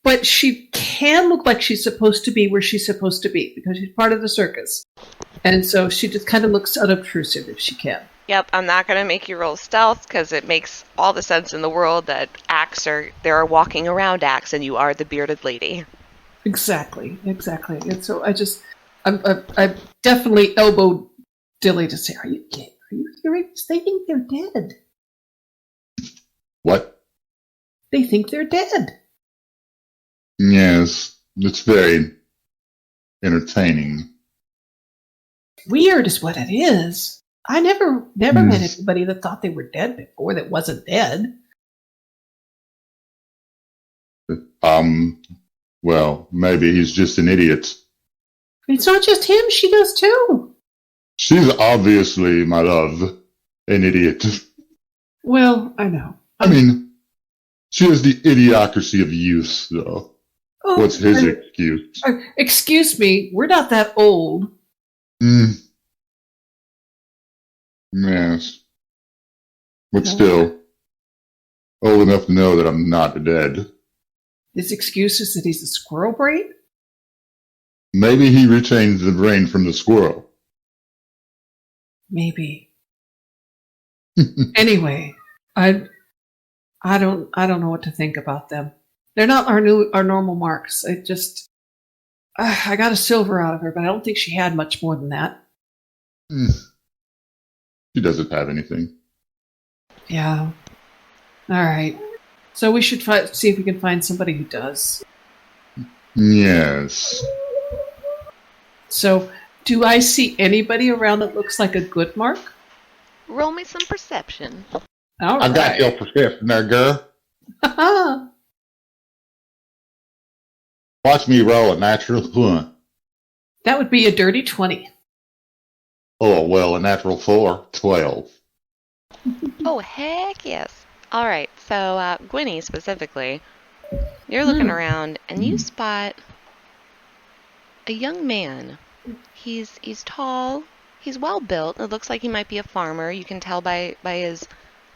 But she can look like she's supposed to be where she's supposed to be because she's part of the circus. And so she just kind of looks unobtrusive if she can. Yep, I'm not going to make you roll stealth because it makes all the sense in the world that there are walking around acts and you are the bearded lady. Exactly. And so I definitely elbowed Dilly to say, are you hearing this? They think they're dead. What? They think they're dead. Yes, it's very entertaining. Weird is what it is. I never met anybody that thought they were dead before that wasn't dead. Well, maybe he's just an idiot. It's not just him, she does too. She's obviously, my love, an idiot. Well, I know. I mean, she has the idiocracy of youth, though. Oh, What's his excuse? Excuse me, we're not that old. Yes. But still, old enough to know that I'm not dead. His excuse is that he's a squirrel brain? Maybe he retains the brain from the squirrel. Maybe. Anyway, I don't know what to think about them. They're not our normal marks. I got a silver out of her, but I don't think she had much more than that. She doesn't have anything. Yeah. All right. So we should see if we can find somebody who does. Yes. So, do I see anybody around that looks like a good mark? Roll me some perception. All right. I got your perception there, girl. Watch me roll a natural 1. That would be a dirty 20. Oh, well, a natural 4, 12. Oh, heck yes. All right, so Gwynny specifically, you're looking around and you spot a young man. He's tall. He's well built. It looks like he might be a farmer. You can tell by his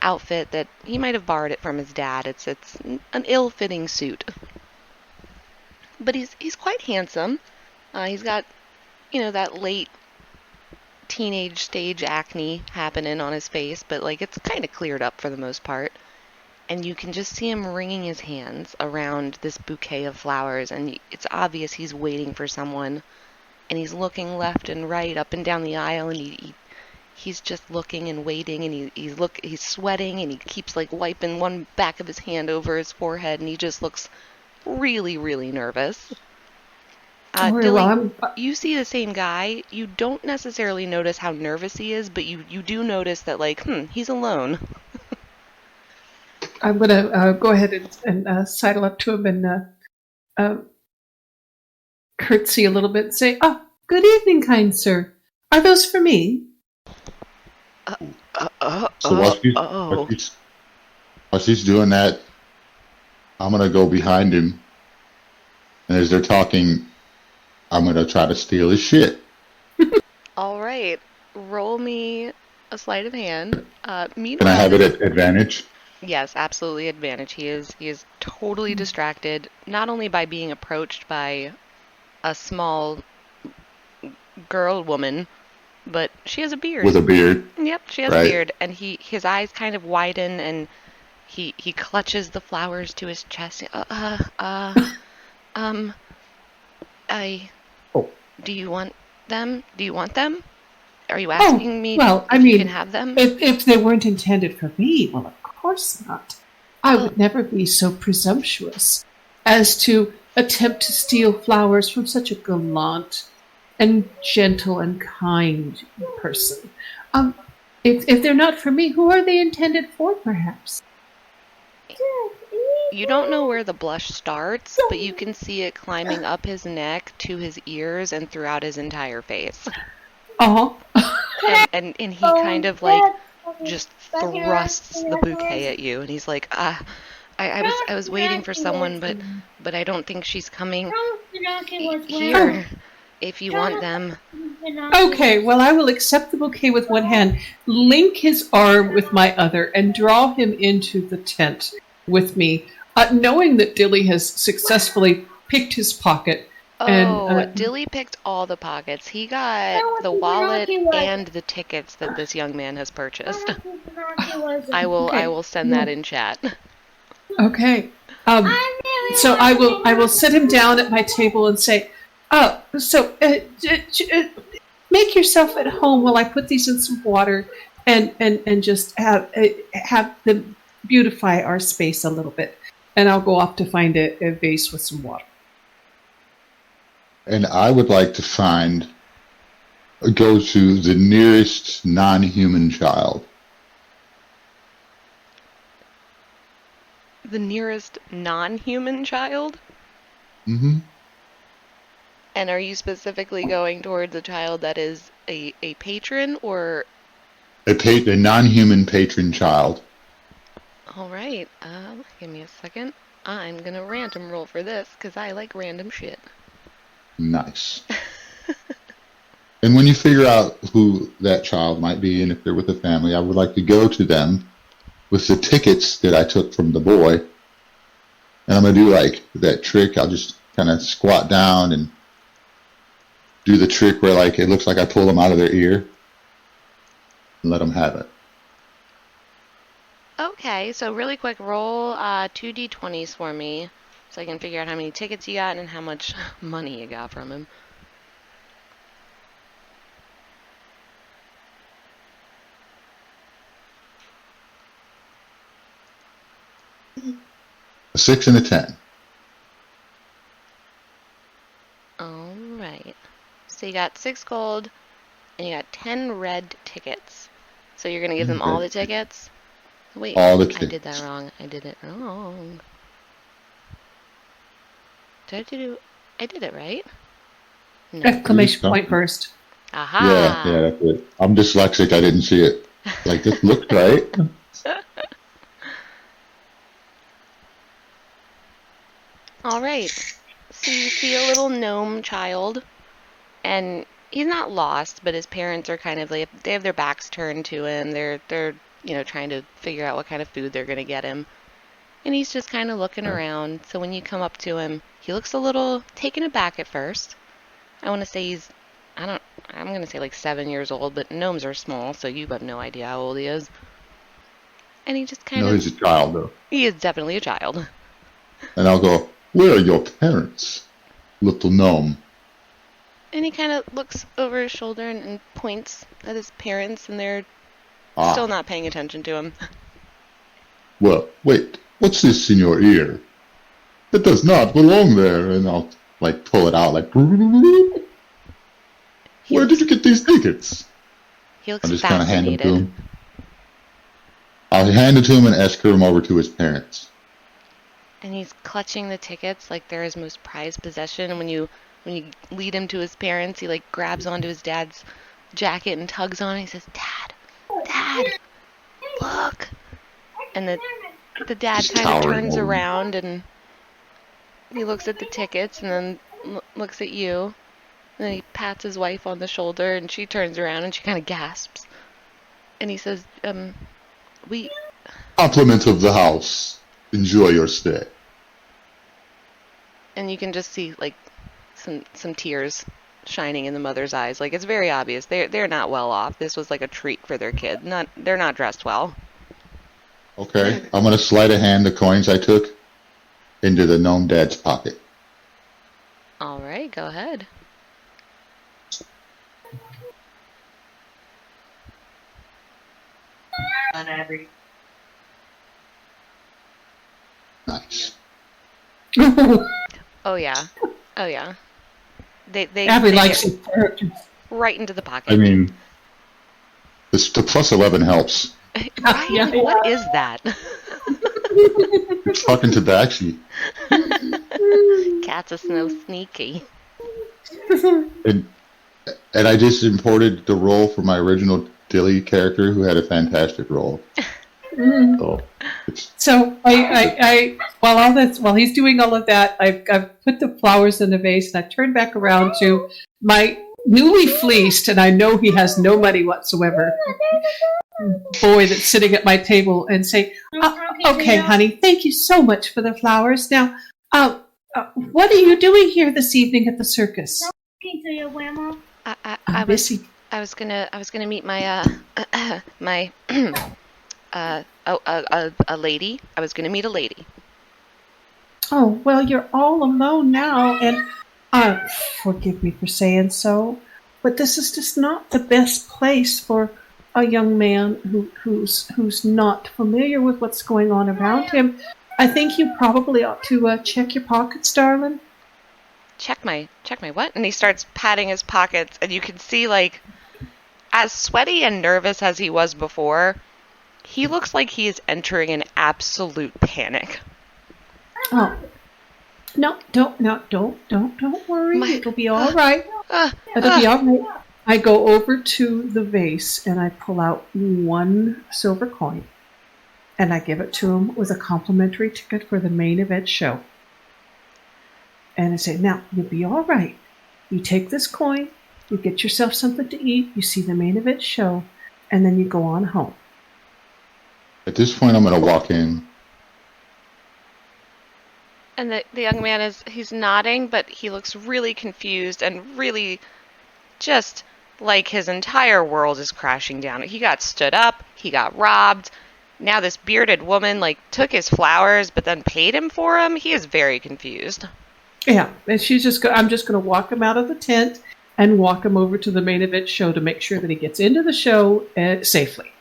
outfit that he might have borrowed it from his dad. It's an ill-fitting suit. But he's quite handsome. He's got, that late teenage stage acne happening on his face, but like it's kind of cleared up for the most part. And you can just see him wringing his hands around this bouquet of flowers, and it's obvious he's waiting for someone. And he's looking left and right, up and down the aisle, and he's just looking and waiting, and he's sweating, and he keeps like wiping one back of his hand over his forehead, and he just looks really, really nervous. Dilly, you see the same guy. You don't necessarily notice how nervous he is, but you do notice that, like, he's alone. I'm going to go ahead and sidle up to him and curtsy a little bit and say, "Oh, good evening, kind sir. Are those for me?" So while she's doing that, I'm going to go behind him. And as they're talking, I'm going to try to steal his shit. All right. Roll me a sleight of hand. Can I have it at advantage? Yes, absolutely advantage. He is totally distracted, not only by being approached by a small woman, but she has a beard. With a beard. Yep, she has a beard, and his eyes kind of widen, and he clutches the flowers to his chest. Do you want them? Do you want them? Are you asking me if you can have them? If they weren't intended for me, well, of course not. I would never be so presumptuous as to attempt to steal flowers from such a gallant and gentle and kind person. If they're not for me, who are they intended for, perhaps? You don't know where the blush starts, but you can see it climbing up his neck to his ears and throughout his entire face. And he kind of like just thrusts the bouquet at you, and he's like, I was waiting for someone, but I don't think she's coming here. If you want them. Okay, well, I will accept the bouquet with one hand, link his arm with my other, and draw him into the tent with me, knowing that Dilly has successfully picked his pocket. Dilly picked all the pockets. He got the wallet and the tickets that this young man has purchased. I will send that in chat. Okay. So I will sit him down at my table and say, make yourself at home while I put these in some water and just have them beautify our space a little bit. And I'll go off to find a vase with some water. And I would like to go to the nearest non-human child. The nearest non-human child? Mm-hmm. And are you specifically going towards a child that is a patron or... A non-human patron child. All right. Give me a second. I'm going to random roll for this because I like random shit. Nice. And when you figure out who that child might be and if they're with a family, I would like to go to them with the tickets that I took from the boy. And I'm going to do like that trick. I'll just kind of squat down and do the trick where like it looks like I pull them out of their ear and let them have it. Okay, so really quick, roll 2d20s for me so I can figure out how many tickets you got and how much money you got from him. A 6 and a 10. All right. So you got 6 gold and you got 10 red tickets. So you're going to give them all the tickets? Wait, all the tickets. I did that wrong. I did it wrong. I did it right? No. Exclamation point first. Aha! Yeah, that's it. I'm dyslexic. I didn't see it. Like, this looked right. All right. So you see a little gnome child, and he's not lost, but his parents are kind of like, they have their backs turned to him. They're trying to figure out what kind of food they're going to get him. And he's just kind of looking around. So when you come up to him, he looks a little taken aback at first. I want to say he's I'm gonna say like 7 years old, but gnomes are small, so you have no idea how old he is. And he just kind No, of... he's a child, though. He is definitely a child. And I'll go, where are your parents, little gnome? And he kind of looks over his shoulder and points at his parents, and they're Ah, still not paying attention to him. well, wait, what's this in your ear? It does not belong there. And I'll, like, pull it out, like, where did you get these tickets? He looks I'll just kind of hand them to fascinated. him. I'll hand it to him and escort him over to his parents. And he's clutching the tickets like they're his most prized possession. And when you lead him to his parents, he like grabs onto his dad's jacket and tugs on it. He says, Dad, look. And the dad He's kind of towering turns over him. around and he looks at the tickets and then looks at you. And then he pats his wife on the shoulder and she turns around and she kind of gasps. And he says, we... Compliment of the house. Enjoy your stay. And you can just see like some tears shining in the mother's eyes. Like it's very obvious they're not well off. This was like a treat for their kid. They're not dressed well. Okay, I'm going to slide a hand the coins I took into the gnome dad's pocket. All right, go ahead. On average. Nice. Oh yeah. They Abby they likes get his characters. right into the pocket. I mean, the plus 11 helps. Ryan, yeah. what is that? It's fucking tabaxi. Cats are so sneaky. And I just imported the role for my original Dilly character who had a fantastic role. So, So while he's doing all of that, I've put the flowers in the vase and I turn back around to my newly fleeced, and I know he has no money whatsoever, boy that's sitting at my table and say, okay, honey, thank you so much for the flowers. Now, what are you doing here this evening at the circus? Talking to your grandma. I was gonna meet my my a lady. I was gonna meet a lady. Oh, well, you're all alone now, and forgive me for saying so, but this is just not the best place for a young man who's not familiar with what's going on around him. I think you probably ought to check your pockets, darling. Check my what? And he starts patting his pockets, and you can see like, as sweaty and nervous as he was before, he looks like he is entering an absolute panic. Oh, no, don't worry. It'll be all right. It'll be all right. I go over to the vase and I pull out one silver coin, and I give it to him with a complimentary ticket for the main event show. And I say, now, you'll be all right. You take this coin, you get yourself something to eat, you see the main event show, and then you go on home. at this point, I'm going to walk in. And the young man he's nodding, but he looks really confused and really just like his entire world is crashing down. He got stood up, he got robbed. Now this bearded woman like took his flowers but then paid him for them. He is very confused. Yeah, and I'm just going to walk him out of the tent and walk him over to the main event show to make sure that he gets into the show safely.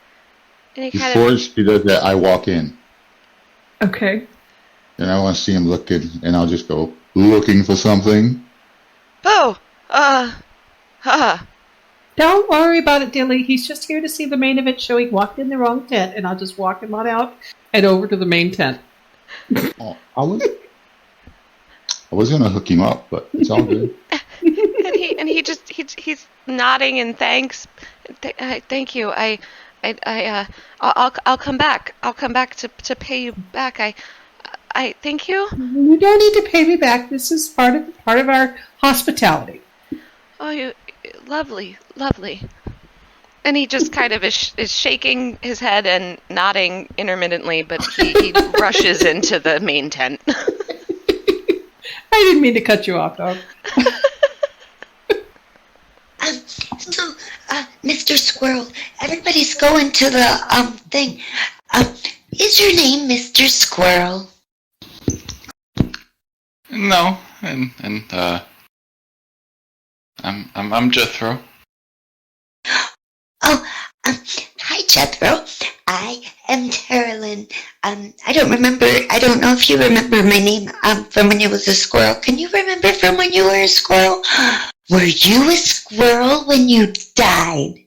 And he Before he does that, I walk in. Okay. And I want to see him looking, and I'll just go, looking for something. Don't worry about it, Dilly. He's just here to see the main event show. He walked in the wrong tent, and I'll just walk him on out and over to the main tent. Oh, I was going to hook him up, but it's all good. he's nodding in thanks. Thank you. I'll come back. I'll come back to pay you back. I thank you. You don't need to pay me back. This is part of our hospitality. Oh, you lovely. And he just kind of is shaking his head and nodding intermittently, but he rushes into the main tent. I didn't mean to cut you off, dog. Mr. Squirrel, everybody's going to the thing. Is your name Mr. Squirrel? No, I'm Jethro. Oh, hi Jethro. I am Carolyn. I don't know if you remember my name from when you was a squirrel. Can you remember from when you were a squirrel? Were you a squirrel when you died?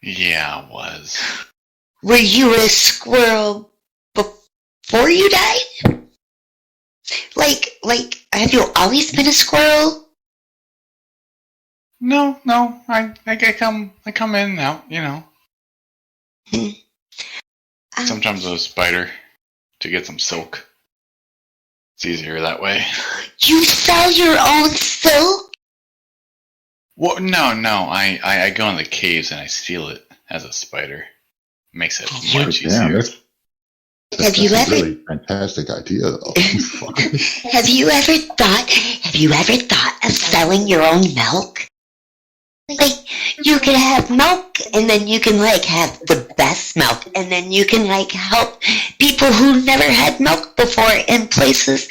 Yeah, I was. Were you a squirrel before you died? Like, have you always been a squirrel? No, I come in and out, you know. Sometimes a spider to get some silk. It's easier that way. You sell your own silk? Well, no, I go in the caves and I steal it as a spider. Makes it much easier. Have you ever? Really fantastic idea, though. Have you ever thought of selling your own milk? Like, you could have milk, and then you can, like, have the best milk, and then you can, like, help people who never had milk before in places,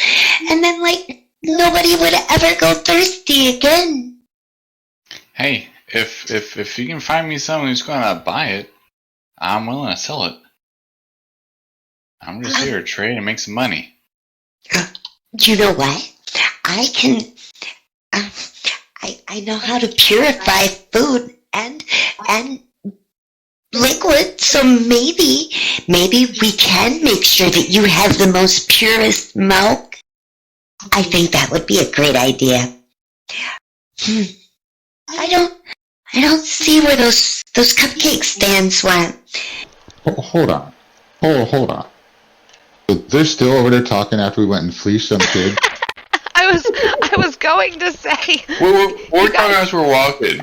and then, like, nobody would ever go thirsty again. Hey, if you can find me someone who's gonna buy it, I'm willing to sell it. I'm just here to trade and make some money. You know what? I can. I know how to purify food and liquid, so maybe we can make sure that you have the most purest milk. I think that would be a great idea. I don't see where those cupcake stands went. Hold on. Hold on. They're still over there talking after we went and fleeced some kid. I was going to say. We're talking as we're walking.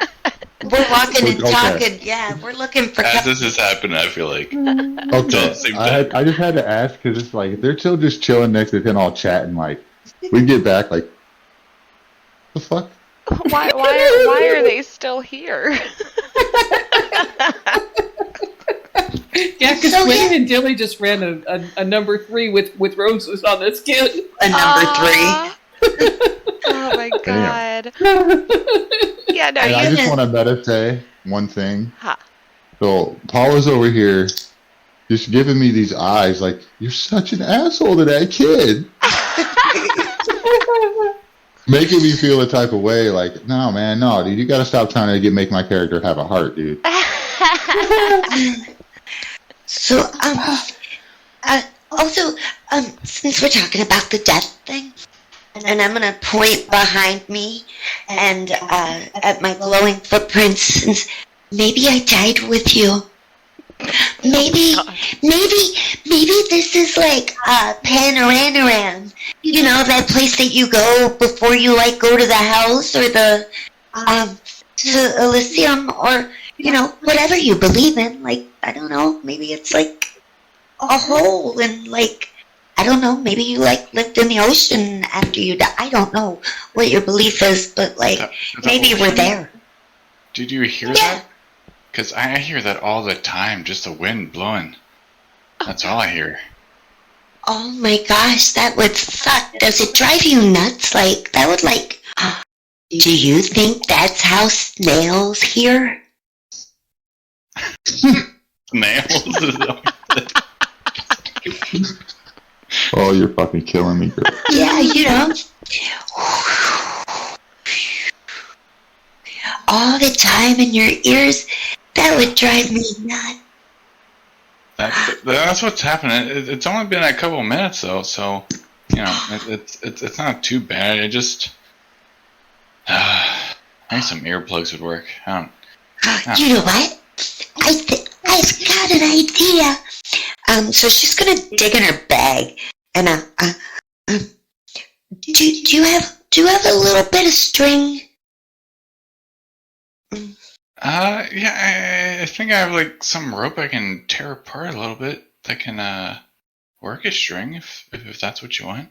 We're walking and talking. Yeah, we're looking for. As this is happening, I feel like. Okay. I just had to ask because it's like they're still just chilling next to him, all chatting. Like we get back, like the fuck. Why are they still here? Yeah, because Lynn and Dilly just ran a number 3 with roses on the skin. A number 3. Oh my god. Yeah, no, and I just want to meta say one thing. Huh. So Paula's over here just giving me these eyes like, you're such an asshole to that kid. Making me feel a type of way like, no, man, no, dude, you got to stop trying to make my character have a heart, dude. So, also, since we're talking about the death thing, and I'm gonna point behind me and at my glowing footprints, since maybe I died with you. Maybe this is like Panorama. You know, that place that you go before you like go to the house or the to Elysium or whatever you believe in. Like, I don't know, maybe it's like a hole and like, I don't know, maybe you like lived in the ocean after you died. I don't know what your belief is, but like maybe we're there. Did you hear that? Because I hear that all the time, just the wind blowing. That's all I hear. Oh my gosh, that would suck. Does it drive you nuts? Like, that would like... Do you think that's how snails hear? Snails? Oh, you're fucking killing me, girl. Yeah, all the time in your ears, that would drive me nuts. That's what's happening. It's only been a couple of minutes though, so it's not too bad. It just I think some earplugs would work. You know what? I've got an idea. So she's gonna dig in her bag and do you have a little bit of string? Yeah, I think I have like some rope I can tear apart a little bit that can work as string if that's what you want.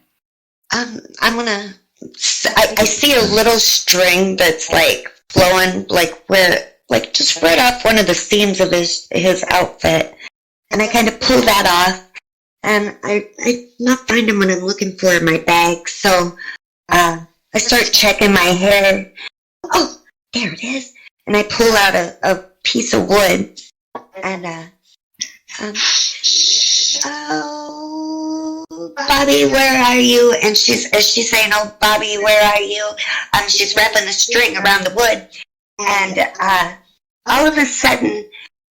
I'm gonna. I see a little string that's like flowing, like where like just right off one of the seams of his outfit, and I kind of pull that off, and I'm not finding what I'm looking for in my bag, so I start checking my hair. Oh, there it is, and I pull out a piece of wood, and oh, Bobby, where are you? And she's saying, oh, Bobby, where are you? She's wrapping the string around the wood, and all of a sudden,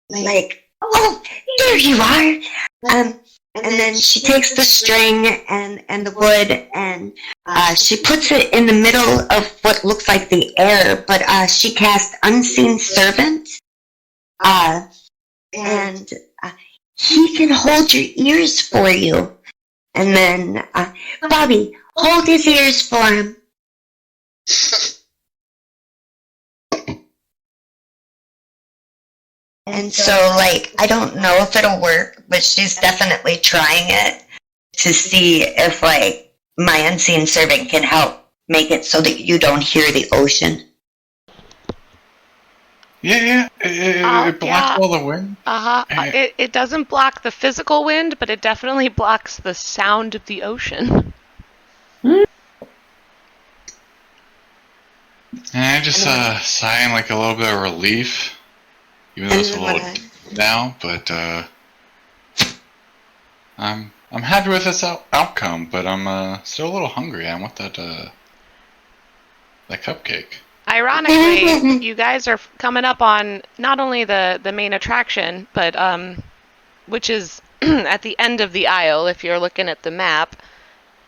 like, oh, there you are. And then she takes the string and the wood, and she puts it in the middle of what looks like the air, but she casts Unseen Servant, and he can hold your ears for you. And then, Bobby, hold his ears for him. And so, like, I don't know if it'll work, but she's definitely trying it to see if, like, my unseen servant can help make it so that you don't hear the ocean. Yeah. It blocks all the wind. It doesn't block the physical wind, but it definitely blocks the sound of the ocean. And I just sigh in like a little bit of relief, even though it's a little now. But I'm happy with this outcome. But I'm still a little hungry. I want that cupcake. Ironically, you guys are coming up on not only the main attraction, but which is at the end of the aisle. If you're looking at the map,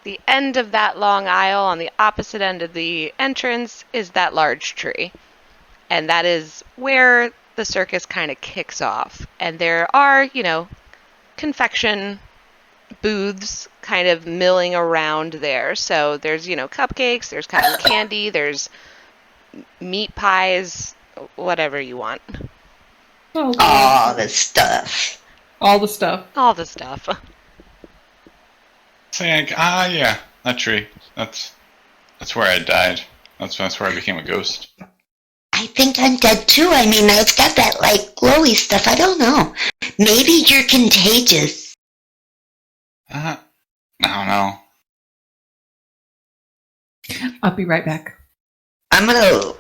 the end of that long aisle on the opposite end of the entrance is that large tree, and that is where the circus kind of kicks off. And there are, confection booths kind of milling around there. So there's, cupcakes, there's cotton candy, there's meat pies, whatever you want. All the stuff. All the stuff. All the stuff. Saying, yeah, that tree. That's where I died. That's where I became a ghost. I think I'm dead too. I mean, it's got that, like, glowy stuff. I don't know. Maybe you're contagious. I don't know. I'll be right back. I'm gonna,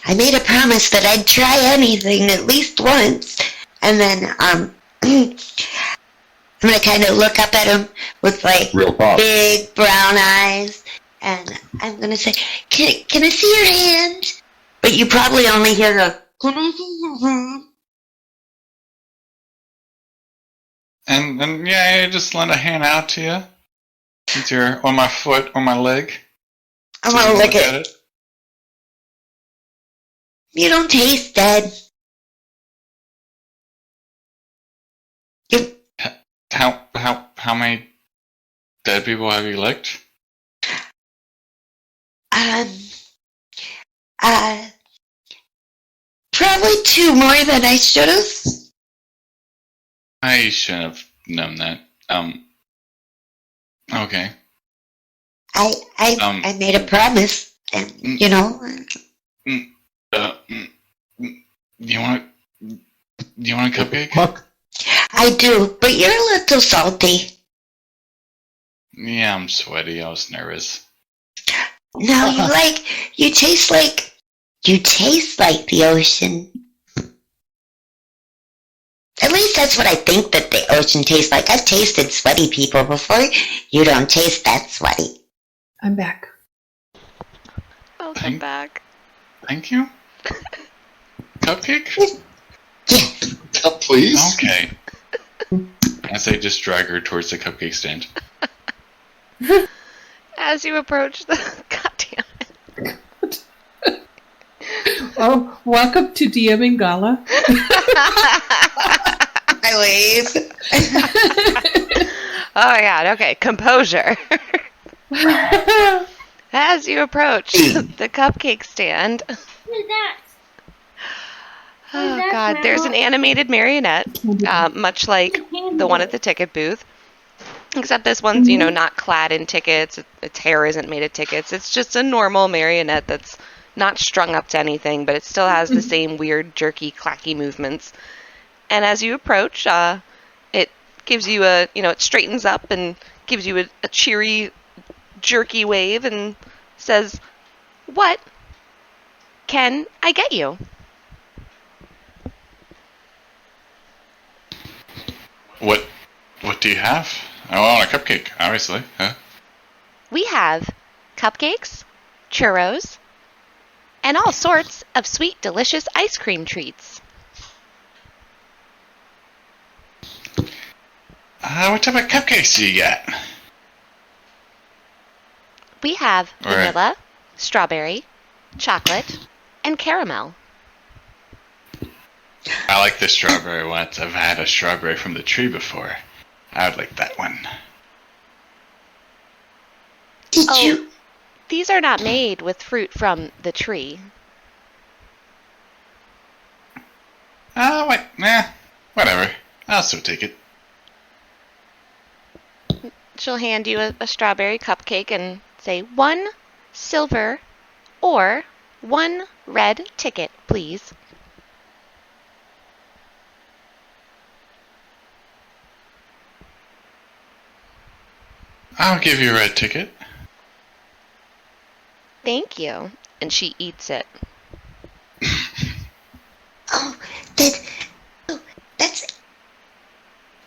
I made a promise that I'd try anything at least once, and then, I'm gonna kind of look up at him with, like, big brown eyes, and I'm gonna say, can I see your hand? But you probably only hear the, can I see your hand? And yeah, I just lend a hand out to you. Since you're on my foot, on my leg. I want to look at it. You don't taste dead. How many dead people have you licked? Probably 2 more than I should have. I should have known that. Okay. I made a promise, and you know. Do you want a cupcake? I do, but you're a little salty. Yeah, I'm sweaty. I was nervous. No, you taste like the ocean. At least that's what I think that the ocean tastes like. I've tasted sweaty people before. You don't taste that sweaty. I'm back. Welcome back. Thank you. Cupcake? Yes. Please. Okay. As I just drag her towards the cupcake stand. As you approach the... God damn it. Oh, welcome to DMing Gala. I wave. Oh my god, okay, composure. As you approach the cupcake stand... Who's that? Oh god, there's an animated marionette, much like the one at the ticket booth. Except this one's, not clad in tickets. Its hair isn't made of tickets. It's just a normal marionette that's not strung up to anything, but it still has the same weird, jerky, clacky movements. And as you approach, it gives you it straightens up and gives you a cheery, jerky wave and says, "What can I get you?" What do you have? I want a cupcake, obviously. Huh? We have cupcakes, churros, and all sorts of sweet, delicious ice cream treats. What type of cupcakes do you get? We have All right. vanilla, strawberry, chocolate, and caramel. I like the strawberry ones. I've had a strawberry from the tree before. I would like that one. Did you? These are not made with fruit from the tree. Whatever. I'll still take it. She'll hand you a strawberry cupcake and say, 1 silver or 1 red ticket, please. I'll give you a red ticket. Thank you. And she eats it. Oh, that's.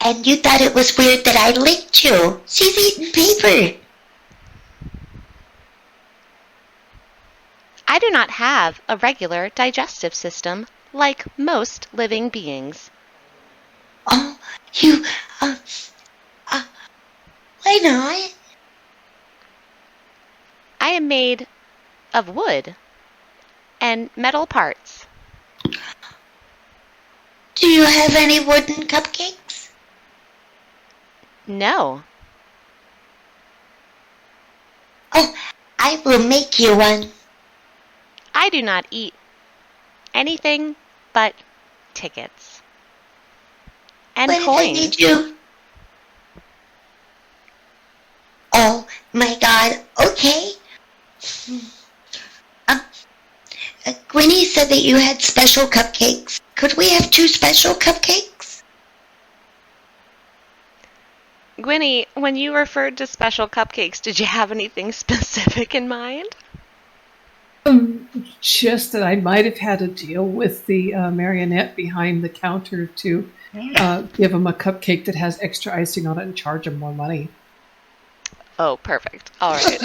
And you thought it was weird that I licked you. She's eating paper. I do not have a regular digestive system like most living beings. Oh, you. Why not? I am made of wood and metal parts. Do you have any wooden cupcakes? No. Oh, I will make you one. I do not eat anything but tickets and What coins. if I need you? Oh my God. Okay. Gwynnie said that you had special cupcakes. Could we have 2 special cupcakes? Gwynnie, when you referred to special cupcakes, did you have anything specific in mind? Just that I might have had a deal with the marionette behind the counter to give him a cupcake that has extra icing on it and charge him more money. Oh, perfect. All right.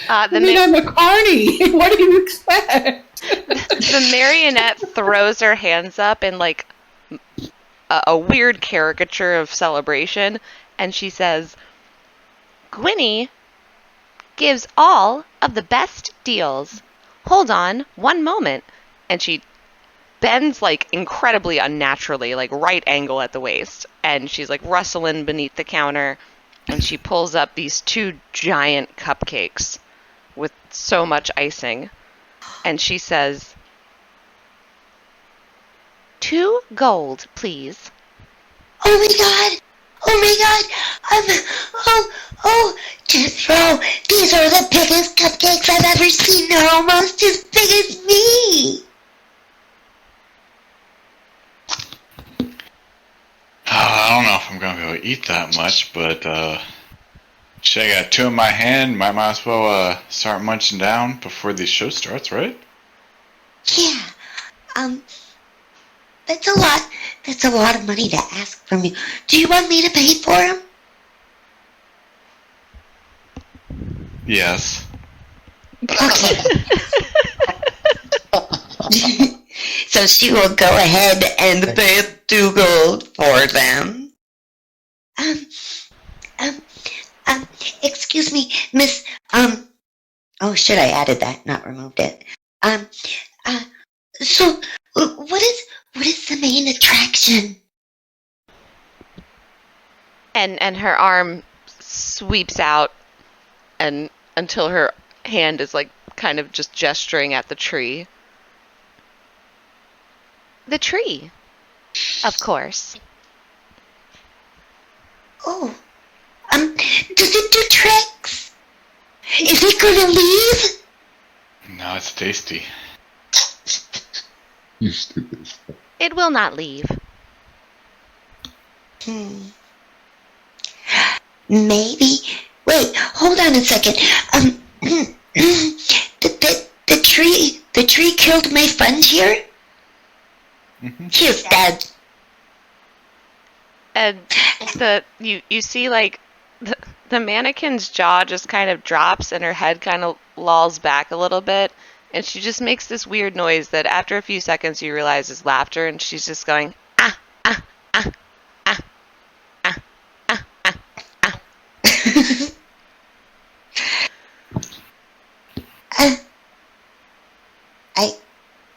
I'm a carny. What do you expect? The marionette throws her hands up in like a weird caricature of celebration, and she says, "Gwynnie gives all of the best deals. Hold on one moment." And she bends like incredibly unnaturally, like right angle at the waist, and she's like rustling beneath the counter, and she pulls up these 2 giant cupcakes with so much icing, and she says, 2 gold, please. Oh my God! Oh my God! Jethro, these are the biggest cupcakes I've ever seen. They're almost as big as me. I don't know if I'm going to be able to eat that much, but shit, I got 2 in my hand. Might as well start munching down before the show starts, right? Yeah. That's a lot. That's a lot of money to ask from you. Do you want me to pay for them? Yes. Okay. So she will go ahead and pay 2 gold for them. Excuse me, Miss, oh shit, I added that, not removed it. So, what is the main attraction? And her arm sweeps out and until her hand is like kind of just gesturing at the tree. The tree, of course. Oh, does it do tricks? Is it gonna leave? No, it's tasty. You stupid. It will not leave. Maybe. Wait, hold on a second. The tree killed my friend here? Mm-hmm. He's dead. And you see like the mannequin's jaw just kind of drops and her head kind of lolls back a little bit, and she just makes this weird noise that after a few seconds you realize is laughter, and she's just going ah ah ah ah ah ah ah ah.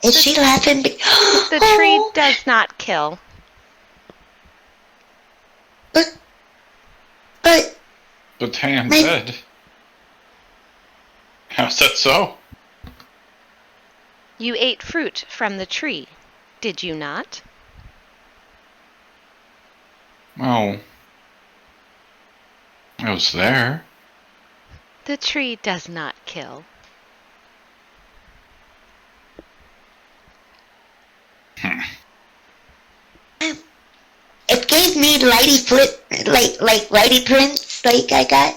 Is she laughing? The tree does not kill. But But hey, I'm dead. How's that so? You ate fruit from the tree, did you not? Well, I was there. The tree does not kill. it gave me lighty flip, like lighty prints. Like I got.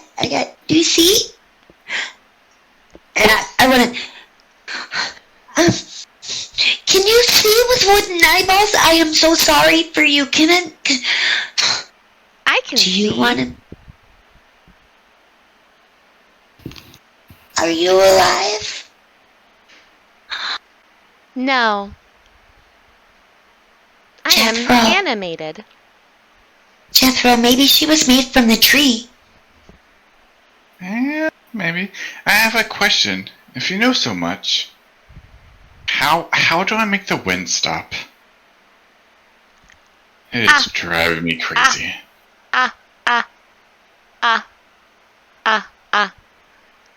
Do you see? And I wanna. Can you see with wooden eyeballs? I am so sorry for you. I can see. Do you want to? Are you alive? No. I am Jethro. animated. Jethro, maybe she was made from the tree. Yeah, maybe. I have a question. If you know so much, how do I make the wind stop? It's driving me crazy.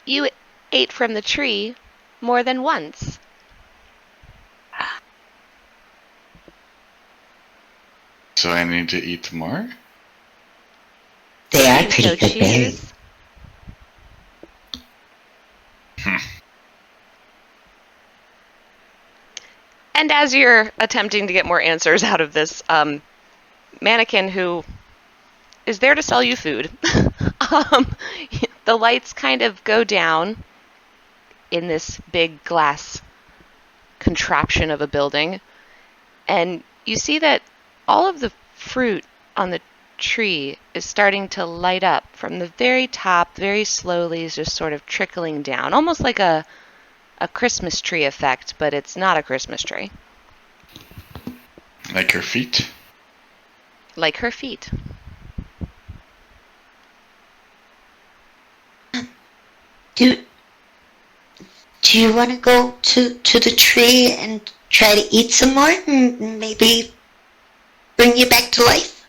You ate from the tree more than once. So I need to eat more? They are You pretty so good berries. choose. And as you're attempting to get more answers out of this mannequin who is there to sell you food, the lights kind of go down in this big glass contraption of a building, and you see that all of the fruit on the tree is starting to light up from the very top, very slowly, is just sort of trickling down, almost like a Christmas tree effect, but it's not a Christmas tree. Like her feet? Like her feet. Do you want to go to the tree and try to eat some more and maybe bring you back to life?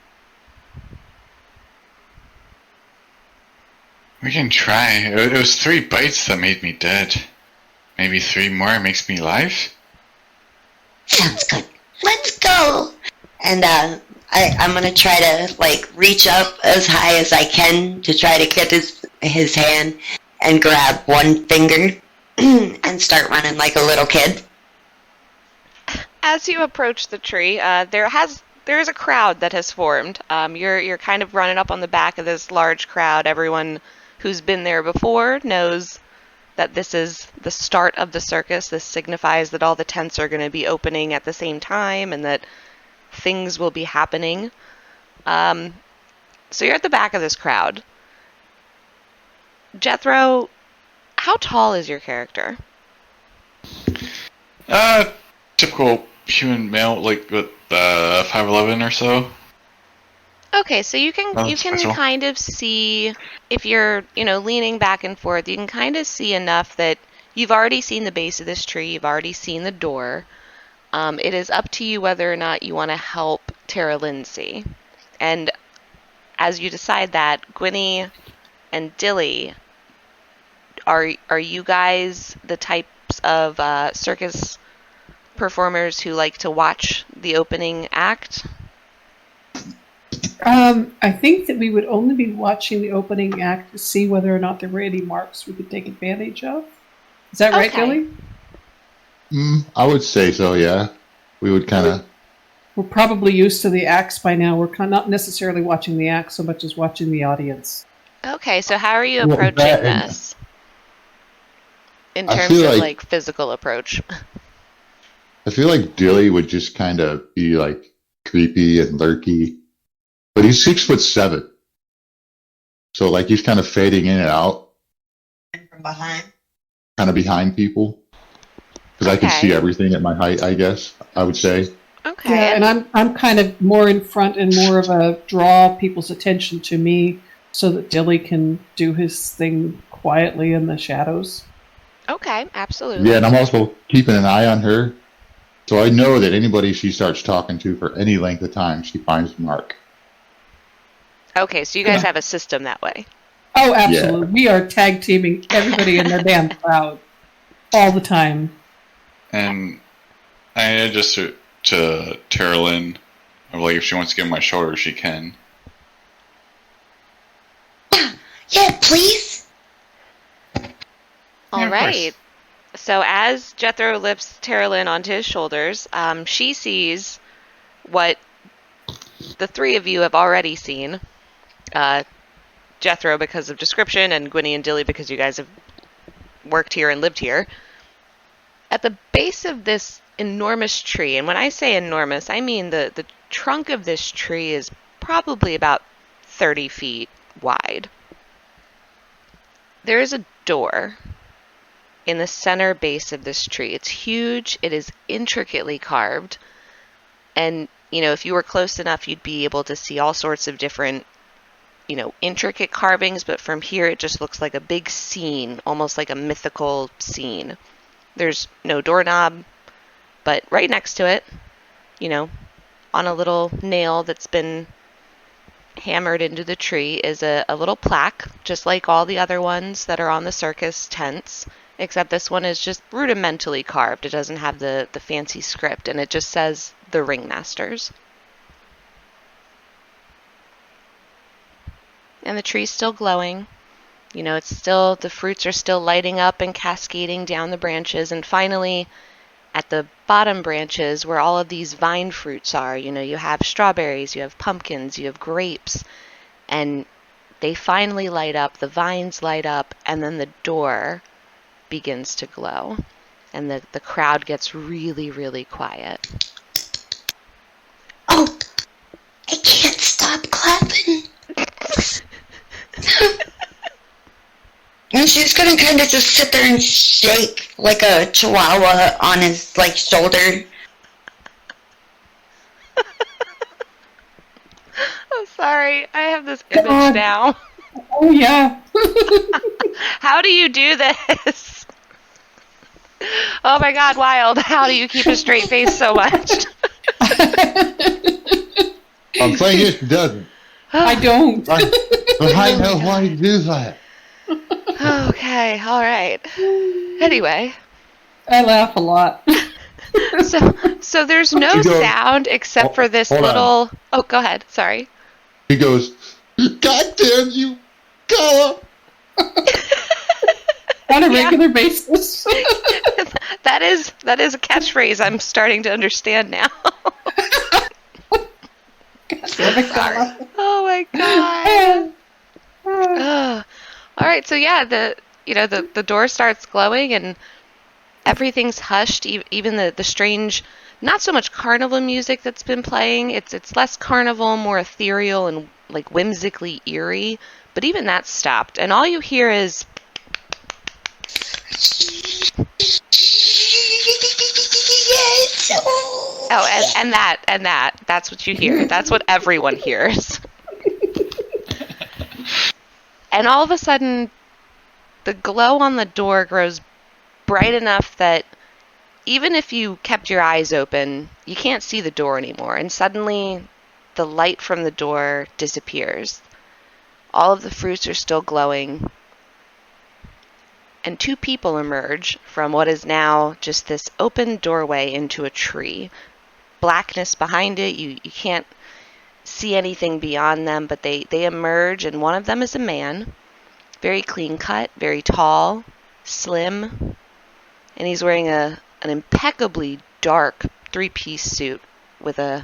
We can try. It was 3 bites that made me dead. Maybe 3 more makes me alive? Sounds good. Let's go. And I'm gonna try to reach up as high as I can to try to get his hand and grab one finger and start running like a little kid. As you approach the tree, there is a crowd that has formed. You're kind of running up on the back of this large crowd. Everyone who's been there before knows that this is the start of the circus. This signifies that all the tents are going to be opening at the same time and that things will be happening. So you're at the back of this crowd. Jethro, how tall is your character? Typical human male, like 5'11" or so. Okay, so you can special. kind of see, if you're leaning back and forth, you can kind of see enough that you've already seen the base of this tree, you've already seen the door. It is up to you whether or not you want to help Tara Lynn see. And as you decide that, Gwynny and Dilly, are you guys the types of circus performers who like to watch the opening act? I think that we would only be watching the opening act to see whether or not there were any marks we could take advantage of. Is that right, Okay. Billy? I would say so, yeah. We would kind of... We're probably used to the acts by now. We're not necessarily watching the act so much as watching the audience. Okay, so how are you approaching this? In terms of, like, physical approach. I feel like Dilly would just kind of be, like, creepy and lurky. But he's 6'7". So, like, he's kind of fading in and out. From behind? Kind of behind people. Because I can see everything at my height, I guess, I would say. Okay. Yeah, and I'm kind of more in front and more of a draw people's attention to me so that Dilly can do his thing quietly in the shadows. Okay, absolutely. Yeah, and I'm also keeping an eye on her. So I know that anybody she starts talking to for any length of time, she finds the mark. Okay, so you guys have a system that way. Oh, absolutely. Yeah. We are tag teaming everybody in their damn crowd all the time. And I just to Lynn, like if she wants to get on my shoulder, she can. Yeah, please. All right. So as Jethro lifts Lynn onto his shoulders, she sees what the three of you have already seen. Jethro because of description, and Gwynny and Dilly because you guys have worked here and lived here. At the base of this enormous tree, and when I say enormous, I mean the trunk of this tree is probably about 30 feet wide. There is a door in the center base of this tree. It's huge. It is intricately carved. And, you know, if you were close enough, you'd be able to see all sorts of different, you know, intricate carvings. But from here, it just looks like a big scene, almost like a mythical scene. There's no doorknob, but right next to it, you know, on a little nail that's been hammered into the tree is a little plaque, just like all the other ones that are on the circus tents, except this one is just rudimentally carved. It doesn't have the fancy script, and it just says the Ringmasters. And the tree's still glowing. You know, it's still, the fruits are still lighting up and cascading down the branches, and finally, at the bottom branches where all of these vine fruits are, you know, you have strawberries, you have pumpkins, you have grapes, and they finally light up, the vines light up, and then the door begins to glow, and the crowd gets really, really quiet. Oh, I can't stop clapping. And she's gonna kind of just sit there and shake like a chihuahua on his, like, shoulder. I'm sorry, I have this image now. Oh, yeah. How do you do this? Oh my god, Wild, how do you keep a straight face so much? I'm saying it doesn't. I don't. But I know why you do that. Okay, all right. Anyway. I laugh a lot. So there's no sound except for this little... Oh, go ahead. Sorry. He goes, God damn you, Gala! On a regular basis. That is a catchphrase I'm starting to understand now. Sorry. Oh my god. All right, so yeah, the door starts glowing and everything's hushed. Even the strange, not so much carnival music that's been playing. It's less carnival, more ethereal and like whimsically eerie. But even that stopped, and all you hear is. Oh, and that's what you hear. That's what everyone hears. And all of a sudden, the glow on the door grows bright enough that even if you kept your eyes open, you can't see the door anymore. And suddenly, the light from the door disappears. All of the fruits are still glowing. And two people emerge from what is now just this open doorway into a tree. Blackness behind it. You can't see anything beyond them, but they emerge, and one of them is a man, very clean cut, very tall, slim, and he's wearing an impeccably dark 3-piece suit with a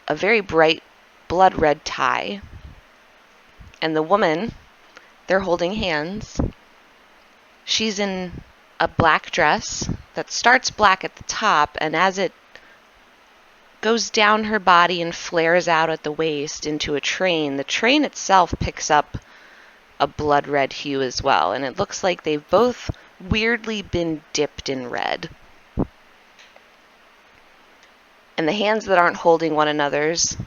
very bright blood red tie. And the woman, they're holding hands. She's in a black dress that starts black at the top, and as it goes down her body and flares out at the waist into a train, the train itself picks up a blood red hue as well, and it looks like they've both weirdly been dipped in red. And the hands that aren't holding one another's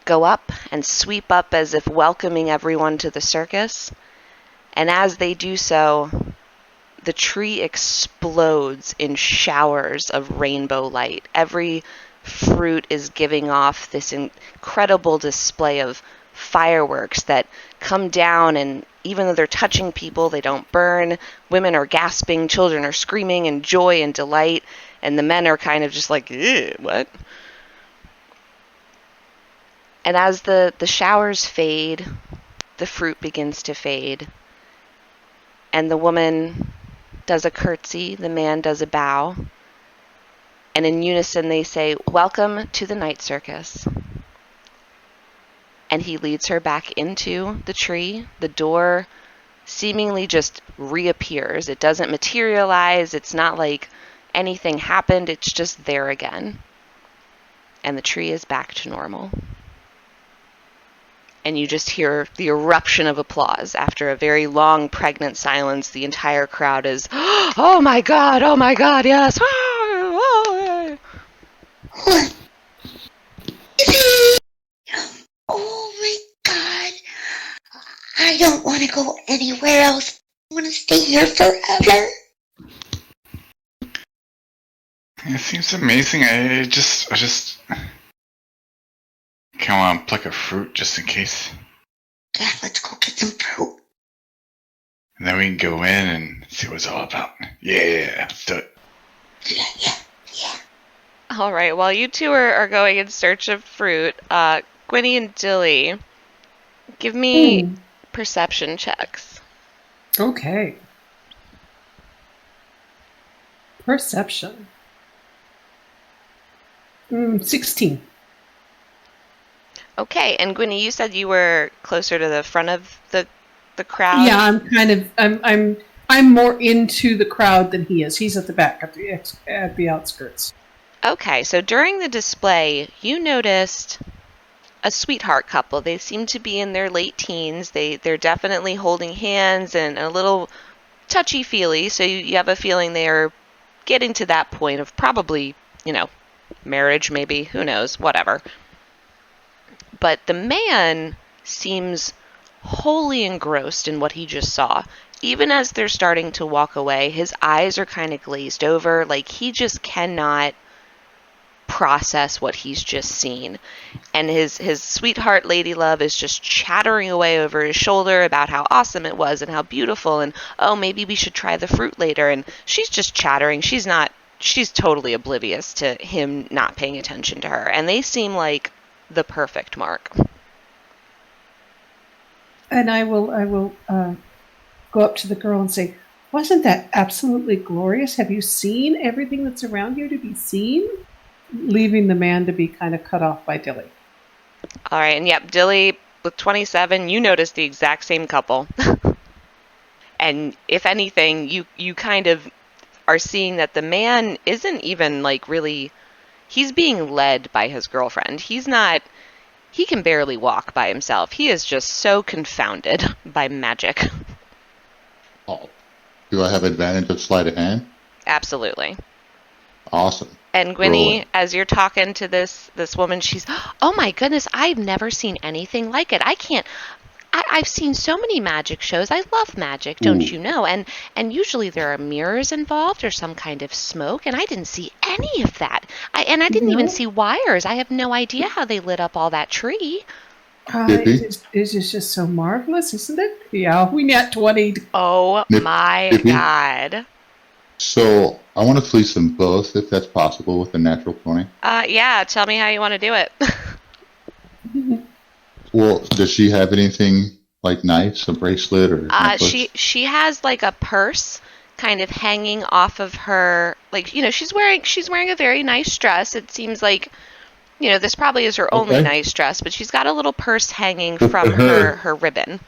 go up and sweep up as if welcoming everyone to the circus. And as they do so, the tree explodes in showers of rainbow light. Every fruit is giving off this incredible display of fireworks that come down, and even though they're touching people, they don't burn. Women are gasping, children are screaming in joy and delight, and the men are kind of just like, ew, what? And as the showers fade, the fruit begins to fade. And the woman does a curtsy, the man does a bow. And in unison they say, "Welcome to the night circus." And he leads her back into the tree. The door seemingly just reappears. It doesn't materialize. It's not like anything happened. It's just there again. And the tree is back to normal. And you just hear the eruption of applause. After a very long, pregnant silence, the entire crowd is, oh my God, yes. What? Oh my God. I don't want to go anywhere else. I want to stay here forever. It seems amazing. I just come on, pluck a fruit just in case. Yeah, let's go get some fruit. And then we can go in and see what it's all about. Yeah, let's do it. Yeah. All right, while you two are going in search of fruit, Gwynny and Dilly, give me perception checks. Okay. Perception. 16. Okay, and Gwynny, you said you were closer to the front of the crowd. Yeah, I'm more into the crowd than he is. He's at the back, at the outskirts. Okay, so during the display, you noticed a sweetheart couple. They seem to be in their late teens. They're definitely holding hands and a little touchy-feely, so you have a feeling they're getting to that point of probably, marriage maybe, who knows, whatever. But the man seems wholly engrossed in what he just saw. Even as they're starting to walk away, his eyes are kind of glazed over, like he just cannot process what he's just seen. And his sweetheart lady love is just chattering away over his shoulder about how awesome it was and how beautiful, and oh, maybe we should try the fruit later. And she's just chattering. She's totally oblivious to him not paying attention to her. And they seem like the perfect mark. And I will go up to the girl and say, "Wasn't that absolutely glorious? Have you seen everything that's around here to be seen?" Leaving the man to be kind of cut off by Dilly. All right, and yep, Dilly with 27, you noticed the exact same couple. And if anything, you kind of are seeing that the man isn't even really, he's being led by his girlfriend. He can barely walk by himself. He is just so confounded by magic. Oh, do I have advantage of sleight of hand? Absolutely. Awesome. And Gwynny, as you're talking to this woman, she's, oh my goodness, I've never seen anything like it. I've seen so many magic shows. I love magic, don't you know? And usually there are mirrors involved or some kind of smoke, and I didn't see any of that. I didn't even see wires. I have no idea how they lit up all that tree. It is just so marvelous, isn't it? Yeah, we net 20. Oh my Dippy? God. So I want to fleece them both, if that's possible, with a natural 20. Yeah, tell me how you want to do it. Well, does she have anything like nice, a bracelet or necklace? She has like a purse kind of hanging off of her, like, she's wearing a very nice dress. It seems like, this probably is her only nice dress, but she's got a little purse hanging from her ribbon.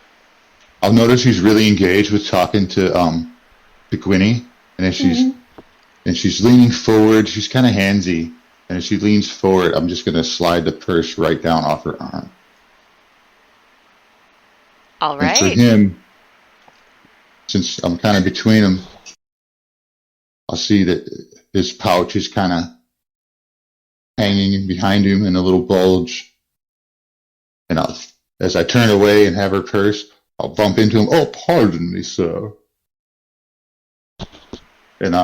I'll notice she's really engaged with talking to Gwynny, and as she's leaning forward, she's kind of handsy, and as she leans forward, I'm just gonna slide the purse right down off her arm. All right. And for him, since I'm kind of between them, I'll see that his pouch is kind of hanging behind him in a little bulge. And as I turn away and have her purse, I'll bump into him. Oh, pardon me, sir. And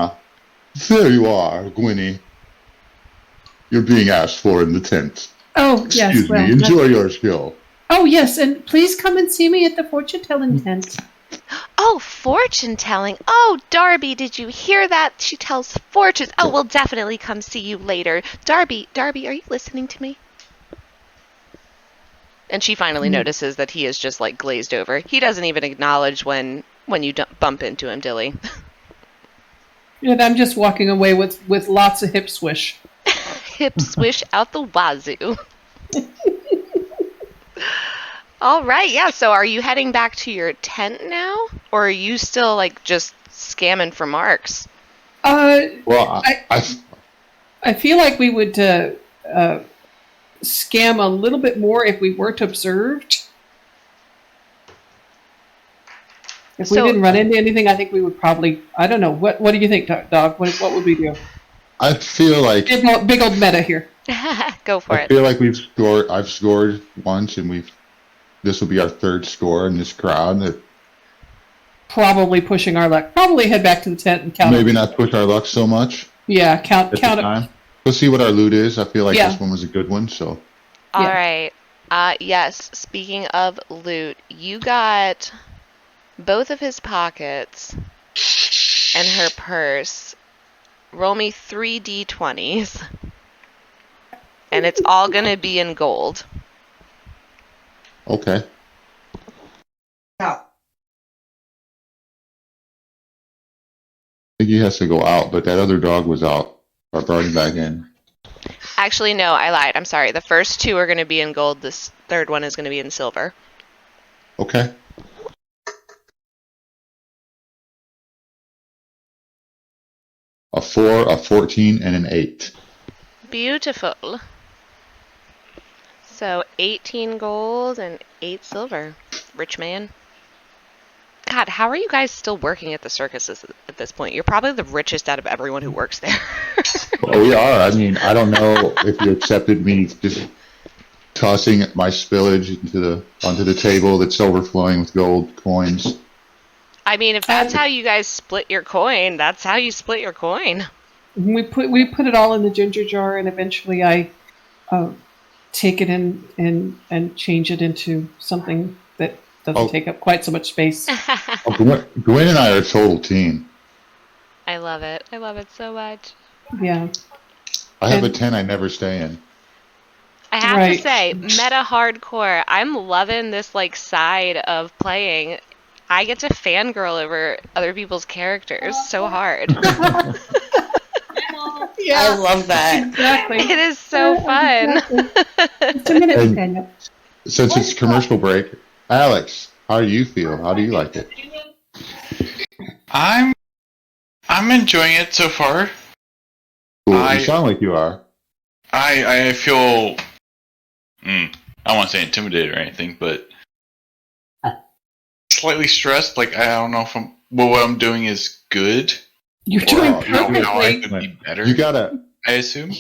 there you are, Gwynny. You're being asked for in the tent. Oh, yes. Excuse me. Enjoy your skill. Oh, yes, and please come and see me at the fortune-telling tent. Oh, fortune-telling. Oh, Darby, did you hear that? She tells fortunes. Oh, we'll definitely come see you later. Darby, are you listening to me? And she finally notices that he is just, like, glazed over. He doesn't even acknowledge when you bump into him, Dilly. And I'm just walking away with lots of hip swish. Hip swish out the wazoo. All right, yeah. So are you heading back to your tent now? Or are you still, like, just scamming for marks? Well, I feel like we would scam a little bit more if we weren't observed. If we didn't run into anything, I think we would probably, I don't know. What do you think, Dog? What would we do? I feel like big old meta here. Go for it. I feel like I've scored once, and this will be our third score in this crowd. Probably pushing our luck. Probably head back to the tent and count. Maybe not push our luck so much. Yeah, count it. Let's see what our loot is. I feel like this one was a good one. So. All right. Yes. Speaking of loot, you got both of his pockets and her purse. Roll me 3 d20s, and it's all gonna be in gold. Okay. Out. I think he has to go out, but that other dog was out. I brought him back in. Actually, no, I lied. I'm sorry. The first 2 are going to be in gold. This third one is going to be in silver. Okay. A 4, a 14, and an 8. Beautiful. So 18 gold and 8 silver. Rich man. God, how are you guys still working at the circus at this point? You're probably the richest out of everyone who works there. Oh, we are. I mean, I don't know if you accepted me just tossing my spillage onto the table that's overflowing with gold coins. I mean, if that's how you guys split your coin, that's how you split your coin. We put it all in the ginger jar, and eventually I take it in and change it into something that doesn't take up quite so much space. Gwen and I are a total team. I love it. I love it so much. Yeah. I have a tent I never stay in. I have to say, meta hardcore. I'm loving this like side of playing. I get to fangirl over other people's characters so hard. Yeah, I love that. Exactly. It is so fun. Just a minute, Daniel. Since it's commercial break, Alex, how do you feel? How do you like it? I'm enjoying it so far. Cool. You sound like you are. I feel I don't want to say intimidated or anything, but slightly stressed. Like, I don't know if what I'm doing is good. You're doing perfectly. How I could be better. I assume.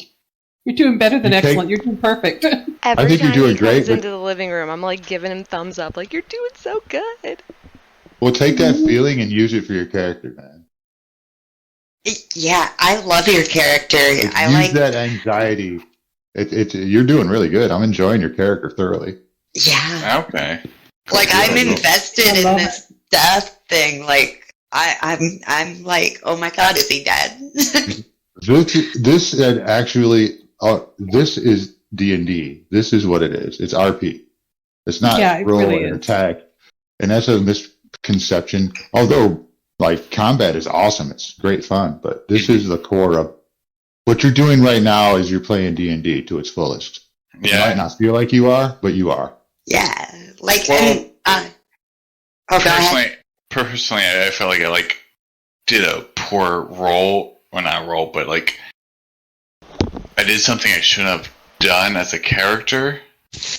You're doing better than excellent. You're doing perfect. Every time he comes into the living room, I'm like giving him thumbs up. Like, you're doing so good. Well, take that feeling and use it for your character, man. Yeah, I love your character. Use that anxiety. You're doing really good. I'm enjoying your character thoroughly. Yeah. Okay. Like, I'm invested in this death thing. Like, I'm like, oh my god, is he dead? This actually, this is D&D. This is what it is. It's RP. It's not it roll really and is. attack. And that's a misconception. Although, like, combat is awesome. It's great fun. But this is the core of what you're doing right now is you're playing D&D to its fullest. You might not feel like you are, but you are. Yeah. Like, Well, go ahead. Personally, I felt like I did a poor roll. Well, not roll, but I did something I shouldn't have done as a character,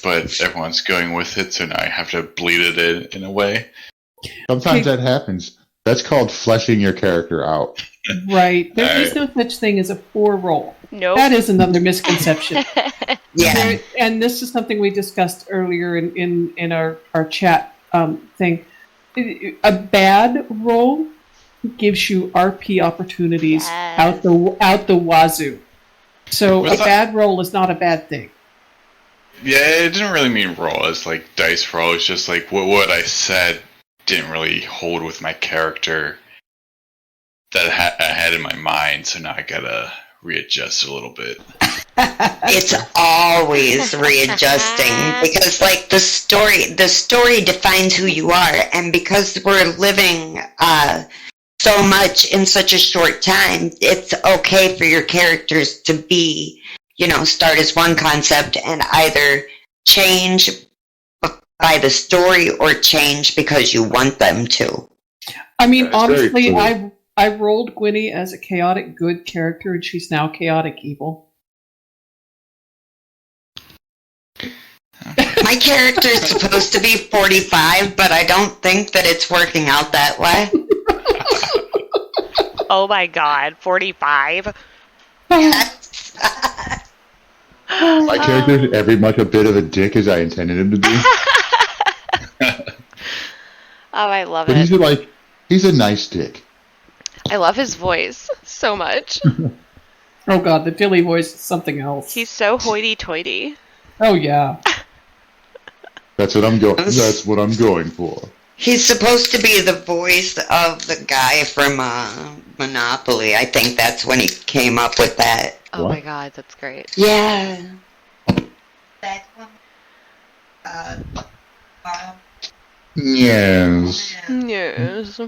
but everyone's going with it, so now I have to bleed it in a way. Sometimes that happens. That's called fleshing your character out. Right. There is no such thing as a poor roll. Nope. That is another misconception. Yeah. And this is something we discussed earlier in our chat thing. A bad roll gives you RP opportunities out the wazoo. So a bad roll is not a bad thing. Yeah, it didn't really mean roll as dice roll. It's just what I said didn't really hold with my character that I had in my mind. So now I gotta readjust a little bit. It's always readjusting because the story defines who you are, and because we're living so much in such a short time, it's okay for your characters to be, start as one concept and either change by the story or change because you want them to. I mean, honestly, I rolled Gwynny as a chaotic good character, and she's now chaotic evil. My character is supposed to be 45, but I don't think that it's working out that way. Oh my god, 45? My character is every much a bit of a dick as I intended him to be. Oh, I love But it. he's a nice dick. I love his voice so much. Oh god, the Dilly voice is something else. He's so hoity-toity. Oh yeah. That's what I'm going for. He's supposed to be the voice of the guy from Monopoly. I think that's when he came up with that. Oh What? my god, that's great. Yeah. Yes. Yes.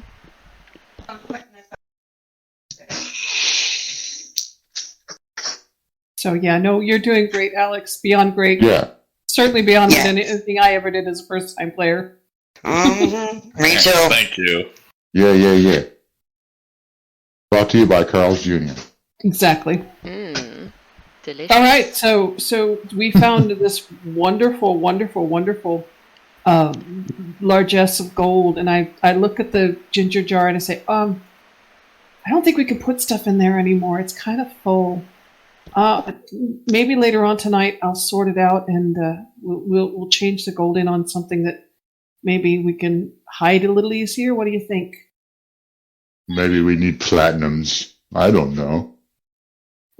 So yeah, no, you're doing great, Alex. Beyond great. Yeah. Certainly beyond Yes. anything I ever did as a first-time player. Mm-hmm. Me too. Thank you. Yeah. Brought to you by Carl's Jr. Exactly. Delicious. All right, so we found this wonderful largesse of gold, and I look at the ginger jar and I say, I don't think we can put stuff in there anymore. It's kind of full. Maybe later on tonight I'll sort it out, and we'll change the gold in on something that maybe we can hide a little easier. What do you think? Maybe we need platinums. I don't know.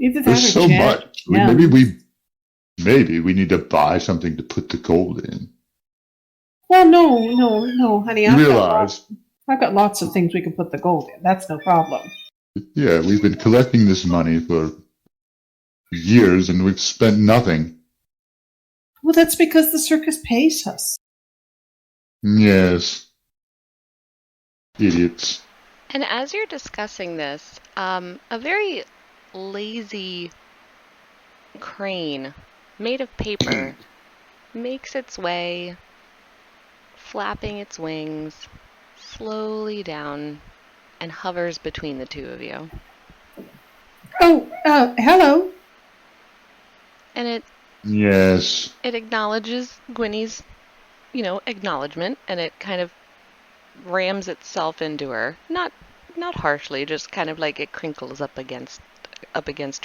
Either that There's or so jet. much. Yeah. Maybe we need to buy something to put the gold in. Well, no, honey. You realize? I've got lots of things we can put the gold in. That's no problem. Yeah, we've been collecting this money for years and we've spent nothing. Well, that's because the circus pays us. Yes. Idiots. And as you're discussing this, a very lazy crane made of paper makes its way, flapping its wings, slowly down and hovers between the two of you. Oh, hello. And Yes. it acknowledges Gwynny's, acknowledgement, and it kind of rams itself into her. Not harshly, just kind of like it crinkles up against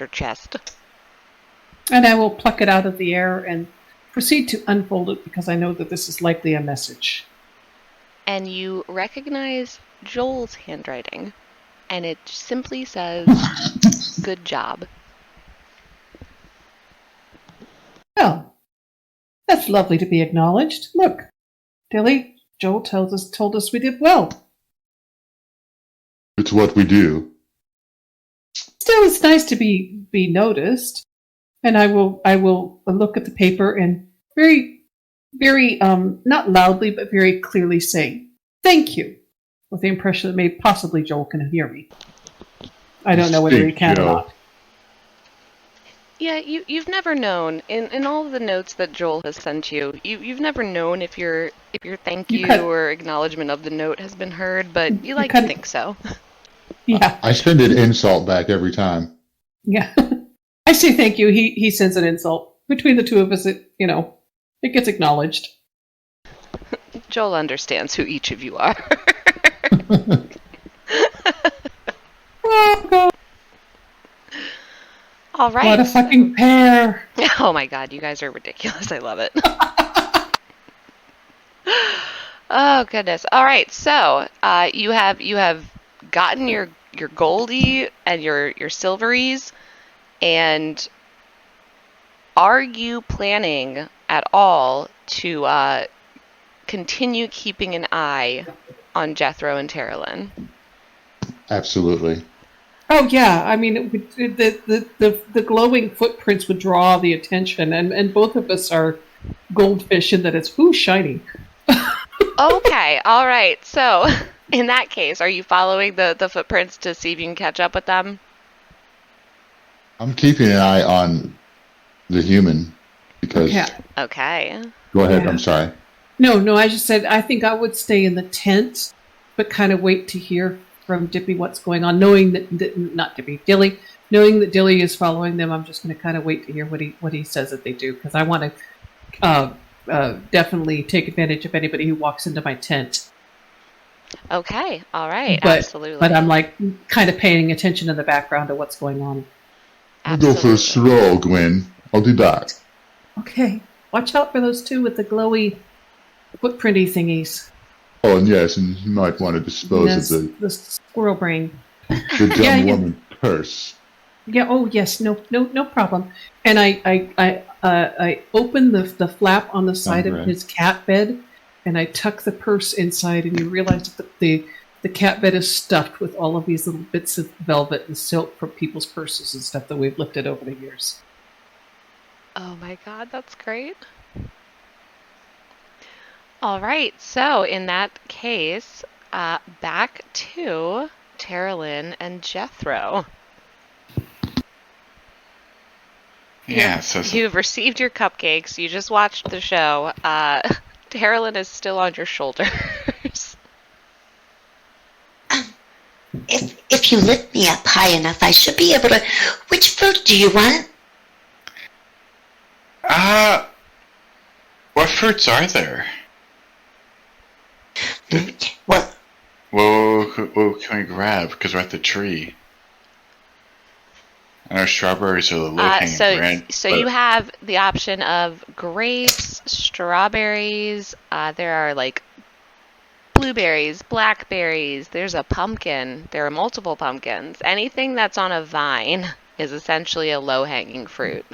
her chest. And I will pluck it out of the air and proceed to unfold it because I know that this is likely a message. And you recognize Joel's handwriting, and it simply says, "Good job." Well, that's lovely to be acknowledged. Look, Dilly, Joel told us we did well. It's what we do. Still, it's nice to be noticed. And I will look at the paper and very, very, not loudly, but very clearly say, "Thank you," with the impression that maybe possibly Joel can hear me. I don't know whether he can or not. Yeah, you've never known in all of the notes that Joel has sent you. You've never known if your thank you or acknowledgement of the note has been heard, but you like to think so. Yeah, I send an insult back every time. Yeah, I say thank you. He sends an insult. Between the two of us, it gets acknowledged. Joel understands who each of you are. Oh God. All right. What a fucking pair. Oh my God, you guys are ridiculous. I love it. Oh goodness. All right. So, you have gotten your goldie and your silveries, and are you planning at all to continue keeping an eye on Jethro and Terralyn? Absolutely. Oh yeah, I mean, the glowing footprints would draw the attention, and both of us are goldfish in that it's shiny. Okay, all right. So, in that case, are you following the footprints to see if you can catch up with them? I'm keeping an eye on the human because. Yeah. Okay. Go ahead. Yeah. I'm sorry. No. I just said I think I would stay in the tent, but kind of wait to hear from Dippy what's going on, knowing that not Dippy, Dilly, knowing that Dilly is following them. I'm just going to kind of wait to hear what he says that they do, because I want to definitely take advantage of anybody who walks into my tent. Okay, all right, absolutely. But I'm like kind of paying attention in the background to what's going on. I'll go for a stroll, Gwen. I'll be back. Okay, watch out for those two with the glowy footprinty thingies. Oh, and yes, and you might want to dispose of the squirrel brain. The dumb woman curse. Yeah. Oh, yes. No problem. And I open the flap on the side of his cat bed, and I tuck the purse inside, and you realize that the cat bed is stuffed with all of these little bits of velvet and silk from people's purses and stuff that we've lifted over the years. Oh my God, that's great. All right, so in that case, back to Terralyn and Jethro. Yeah, You've received your cupcakes. You just watched the show. Terralyn is still on your shoulders. If you lift me up high enough, I should be able to. Which fruit do you want? What fruits are there? Well, What can we grab? Because we're at the tree. I know strawberries are the low-hanging fruit. So you have the option of grapes, strawberries. There are like blueberries, blackberries. There's a pumpkin. There are multiple pumpkins. Anything that's on a vine is essentially a low-hanging fruit.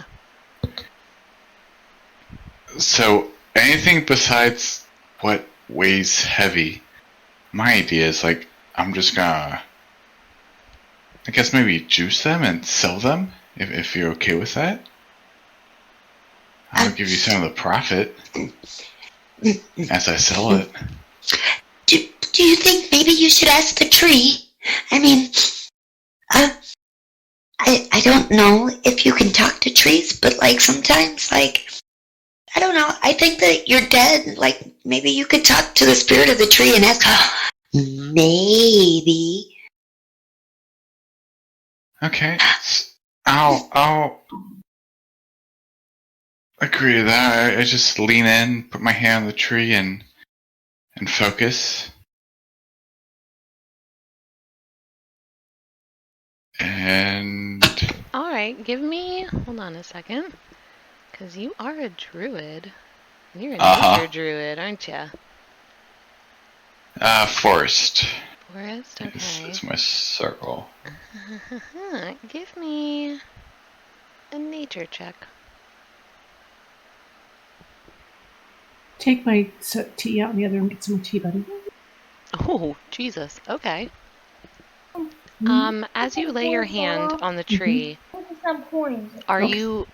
So anything besides what weighs heavy. My idea is like I'm just gonna, I guess maybe juice them and sell them if you're okay with that. I'll give you some of the profit as I sell it. Do you think maybe you should ask the tree? I mean, I don't know if you can talk to trees, but like sometimes, like, I don't know. I think that you're dead. Like, maybe you could talk to the spirit of the tree and ask, maybe. Okay. I'll agree to that. I just lean in, put my hand on the tree, and focus. And All right, hold on a second, because you are a druid. You're a nature druid, aren't you? forest. Forest, okay. It's my circle. Give me a nature check. Take my tea out in the other room and get some more tea, buddy. Oh, Jesus. Okay. As you lay your hand on the tree, are you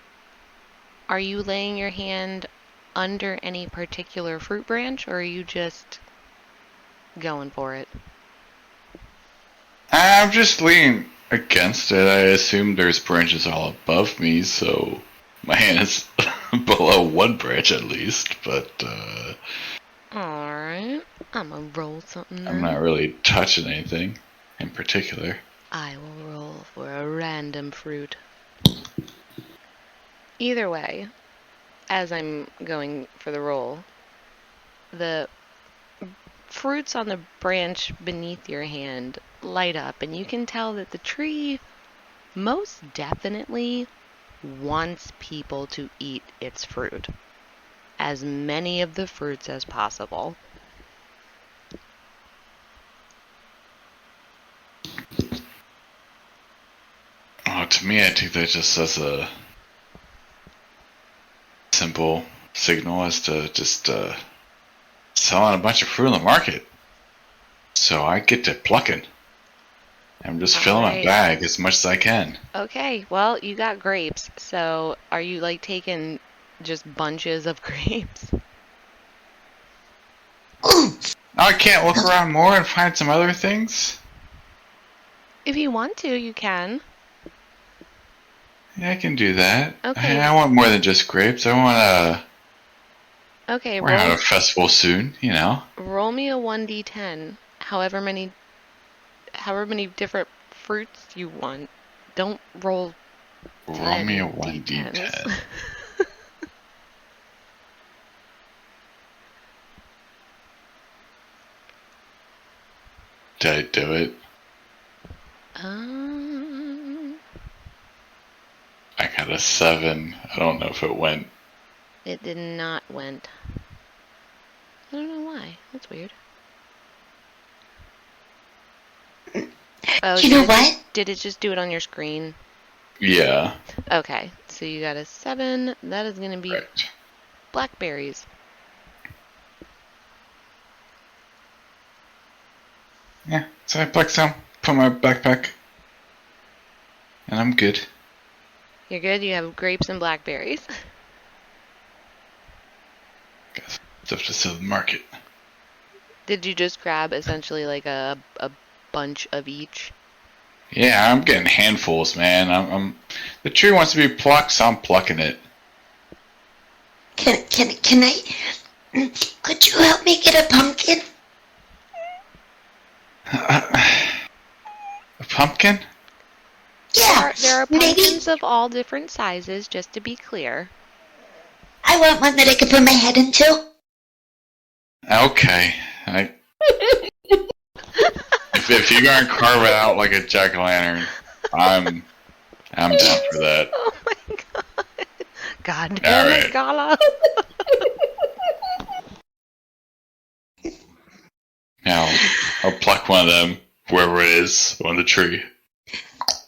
Are you laying your hand under any particular fruit branch, or are you just going for it? I'm just leaning against it. I assume there's branches all above me, so my hand is below one branch at least, but Alright. I'm gonna roll something I'm then. not really touching anything in particular. I will roll for a random fruit. Either way, as I'm going for the roll, the fruits on the branch beneath your hand light up, and you can tell that the tree most definitely wants people to eat its fruit. As many of the fruits as possible. Oh, to me, I take that just as a simple signal as to just selling a bunch of fruit on the market. So I get to plucking. I'm just filling my bag as much as I can. Okay, well, you got grapes, so are you like taking just bunches of grapes? I can't look around more and find some other things? If you want to, you can. Yeah, I can do that. Okay. I want more than just grapes. I want Okay, we're having a festival soon, you know. roll me a 1d10. However many different fruits you want. Don't roll. Roll me a 1d10s. 1d10. Did I do it? I got a 7. I don't know if it went. It did not went. I don't know why. That's weird. Oh, You know what? Did it just do it on your screen? Yeah. Okay, so you got a 7. That is going to be Right. blackberries. Yeah, so I plucked some, put in my backpack, and I'm good. You're good? You have grapes and blackberries. Got stuff to sell at the market. Did you just grab essentially like a bunch of each? Yeah, I'm getting handfuls, man. I'm the tree wants to be plucked, so I'm plucking it. Can I? Could you help me get a pumpkin? A pumpkin? Yeah, There are maybe. pumpkins of all different sizes, just to be clear. I want one that I can put my head into. Okay. If you're gonna carve it out like a jack-o'-lantern, I'm down for that. Oh my god. God damn it, Alright. Gala. Now, I'll pluck one of them, wherever it is, on the tree.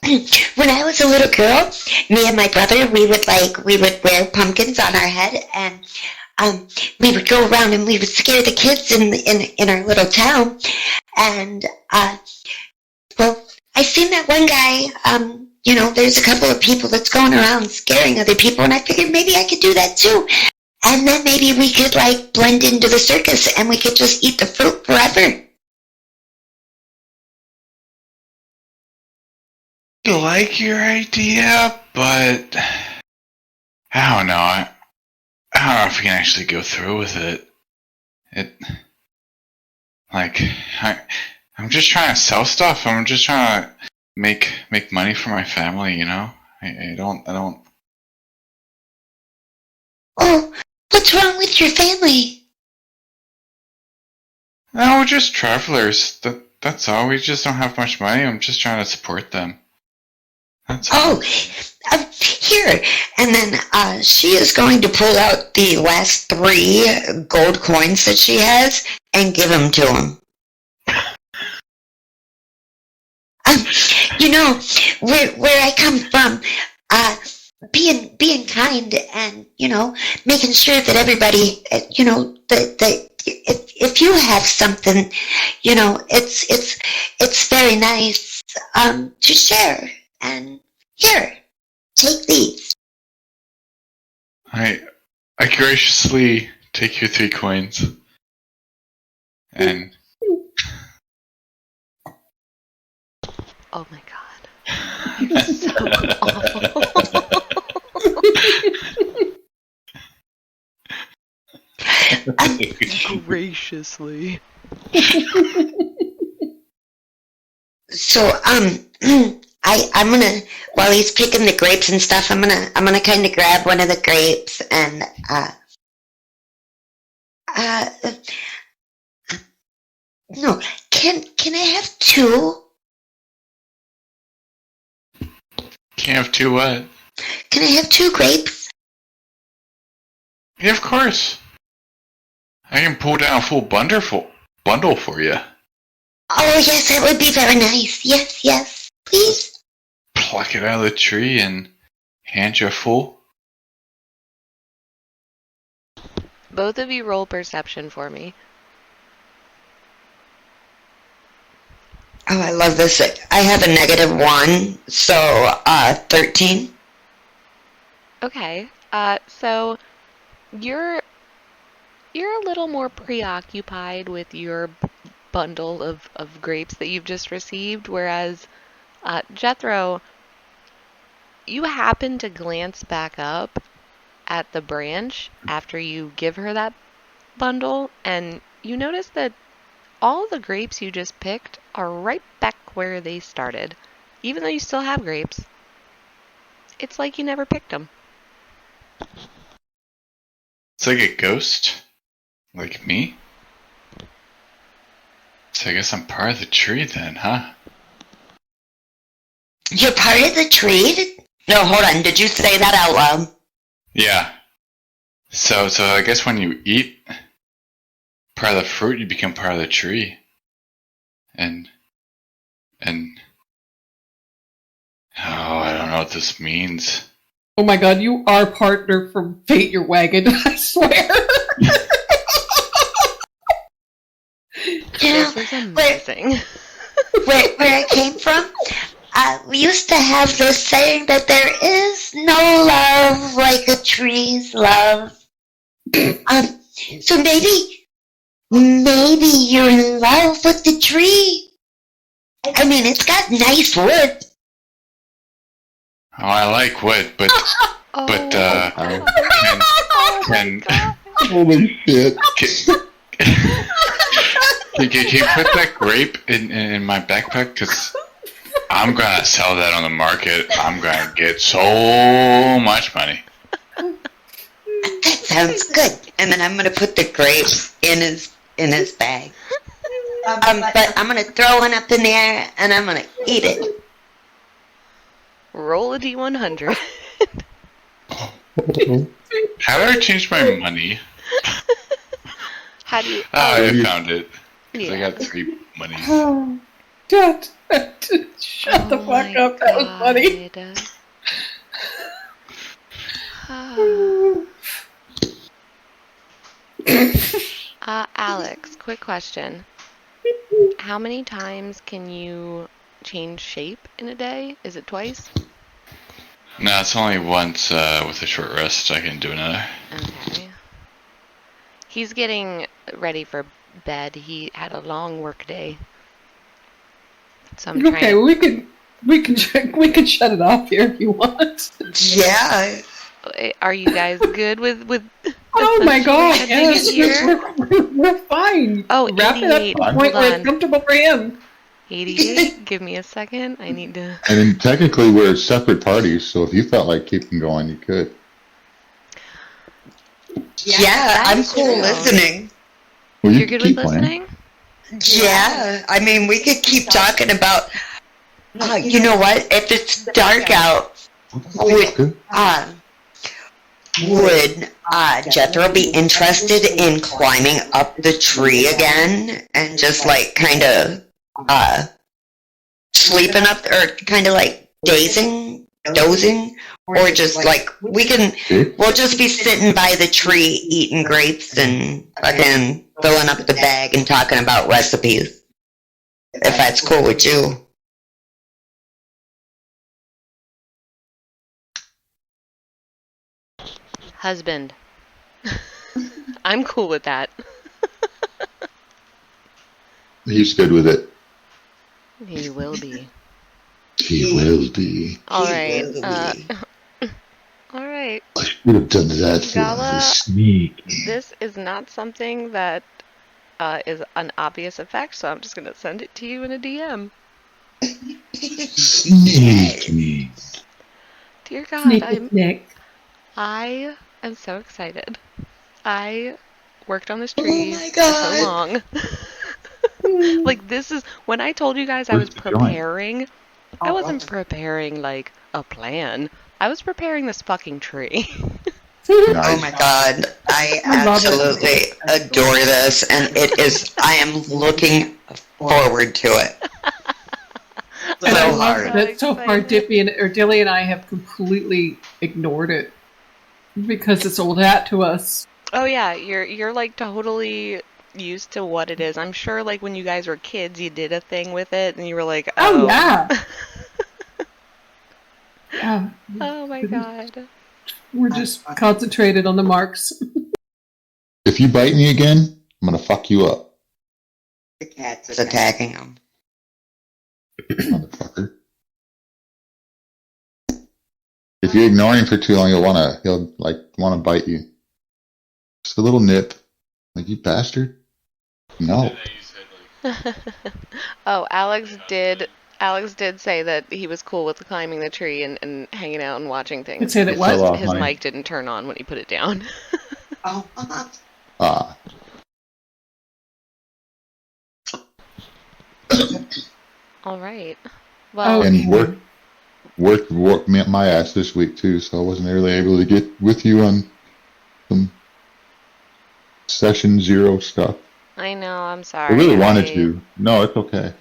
When I was a little girl, me and my brother, we would wear pumpkins on our head, and we would go around and we would scare the kids in our little town. And well, I seen that one guy. There's a couple of people that's going around scaring other people, and I figured maybe I could do that too. And then maybe we could blend into the circus, and we could just eat the fruit forever. I like your idea, but I don't know. I don't know if we can actually go through with it. I'm just trying to sell stuff. I'm just trying to make money for my family, you know? I don't. Oh, what's wrong with your family? No, we're just travelers. That's all. We just don't have much money. I'm just trying to support them. That's all. Oh, here. And then she is going to pull out the last 3 gold coins that she has and give them to him. Where I come from, being kind and, making sure that everybody, that if you have something, it's very nice to share. And here, take these. I graciously take your 3 coins. And Oh my god. You're so awful. Graciously. So, I'm gonna, while he's picking the grapes and stuff, I'm gonna kind of grab one of the grapes and, no, can I have 2? can't have 2 what? Can I have 2 grapes? Yeah, of course. I can pull down a full bundle for you. Oh, yes, that would be very nice. Yes, please. Pluck it out of the tree and hand you a full. Both of you roll perception for me. Oh, I love this. I have a -1, so, 13. Okay. So you're a little more preoccupied with your bundle of grapes that you've just received, whereas Jethro, you happen to glance back up at the branch after you give her that bundle, and you notice that all the grapes you just picked are right back where they started, even though you still have grapes. It's like you never picked them. It's like a ghost. Like me. So I guess I'm part of the tree then, huh? You're part of the tree? No, hold on. Did you say that out loud? Yeah. So I guess when you eat part of the fruit, you become part of the tree. And I don't know what this means. Oh my god, you are partner from Fate Your Wagon, I swear. Yeah, This is amazing. where I came from, we used to have this saying that there is no love like a tree's love. So maybe you're in love with the tree. I mean, it's got nice wood. Oh, I like wood, but can Holy shit. Can you put that grape in my backpack? Because I'm gonna sell that on the market. I'm gonna get so much money. That sounds good. And then I'm gonna put the grapes in his bag. But I'm gonna throw one up in the air and I'm gonna eat it. Roll a D100. How do I change my money? How do you... I found it. 'Cause Yeah. I got 3 money. Oh, shut the fuck up. That was funny. Alex, quick question. How many times can you change shape in a day? Is it twice? No, it's only once with a short rest. I can do another. Okay. He's getting ready for bed. He had a long work day. So I'm Okay, trying we can shut it off here if you want. Yeah. to... Are you guys good with Oh my god, essentially ending yes, it here? we're fine. Oh, Wrap it up 88. to the point where Hold it's on. comfortable for him. 88? Give me a second. I need to... I mean, technically we're separate parties, so if you felt like keeping going, you could. Yeah, I'm That's cool true. listening. Well, you You're could good with keep playing. listening? Yeah, I mean, we could keep talking about, you know what, if it's dark out, would Jethro be interested in climbing up the tree again and just like kind of sleeping up or kind of like dozing, or just like we'll just be sitting by the tree eating grapes and fucking filling up the bag and talking about recipes, if that's cool with you. husband. I'm cool with that. He's good with it. He will be. He will be. All He right. will be. All right. I would have done that for Gala, the sneak. this is not something that is an obvious effect, so I'm just going to send it to you in a DM. Sneak me. Dear God, Sneak Nick. I am so excited. I worked on this tree my for God. so long. Like, this is when I told you guys I was Where's the joint? preparing. I wasn't preparing like a plan. I was preparing this fucking tree. Oh my God, I I love it. absolutely adore this, and I am looking forward to it. And I So love hard. that so far Dilly and I have completely ignored it because it's old hat to us. Oh yeah, you're like totally used to what it is. I'm sure like when you guys were kids, you did a thing with it, and you were like, Oh oh yeah. Yeah. oh my God. We're just concentrated on the marks. If you bite me again, I'm gonna fuck you up, The cat's attacking him. motherfucker. If you ignore him for too long, he'll wanna bite you. Just a little nip. Like, you bastard. No. Oh, Alex did say that he was cool with climbing the tree and hanging out and watching I'd things. say that It fell what? off, His honey. mic didn't turn on when he put it down. Oh, Ah. All right. Well, Oh, And worked my ass this week too, so I wasn't really able to get with you on some session 0 stuff. I know, I'm I sorry. really wanted to. No, it's okay.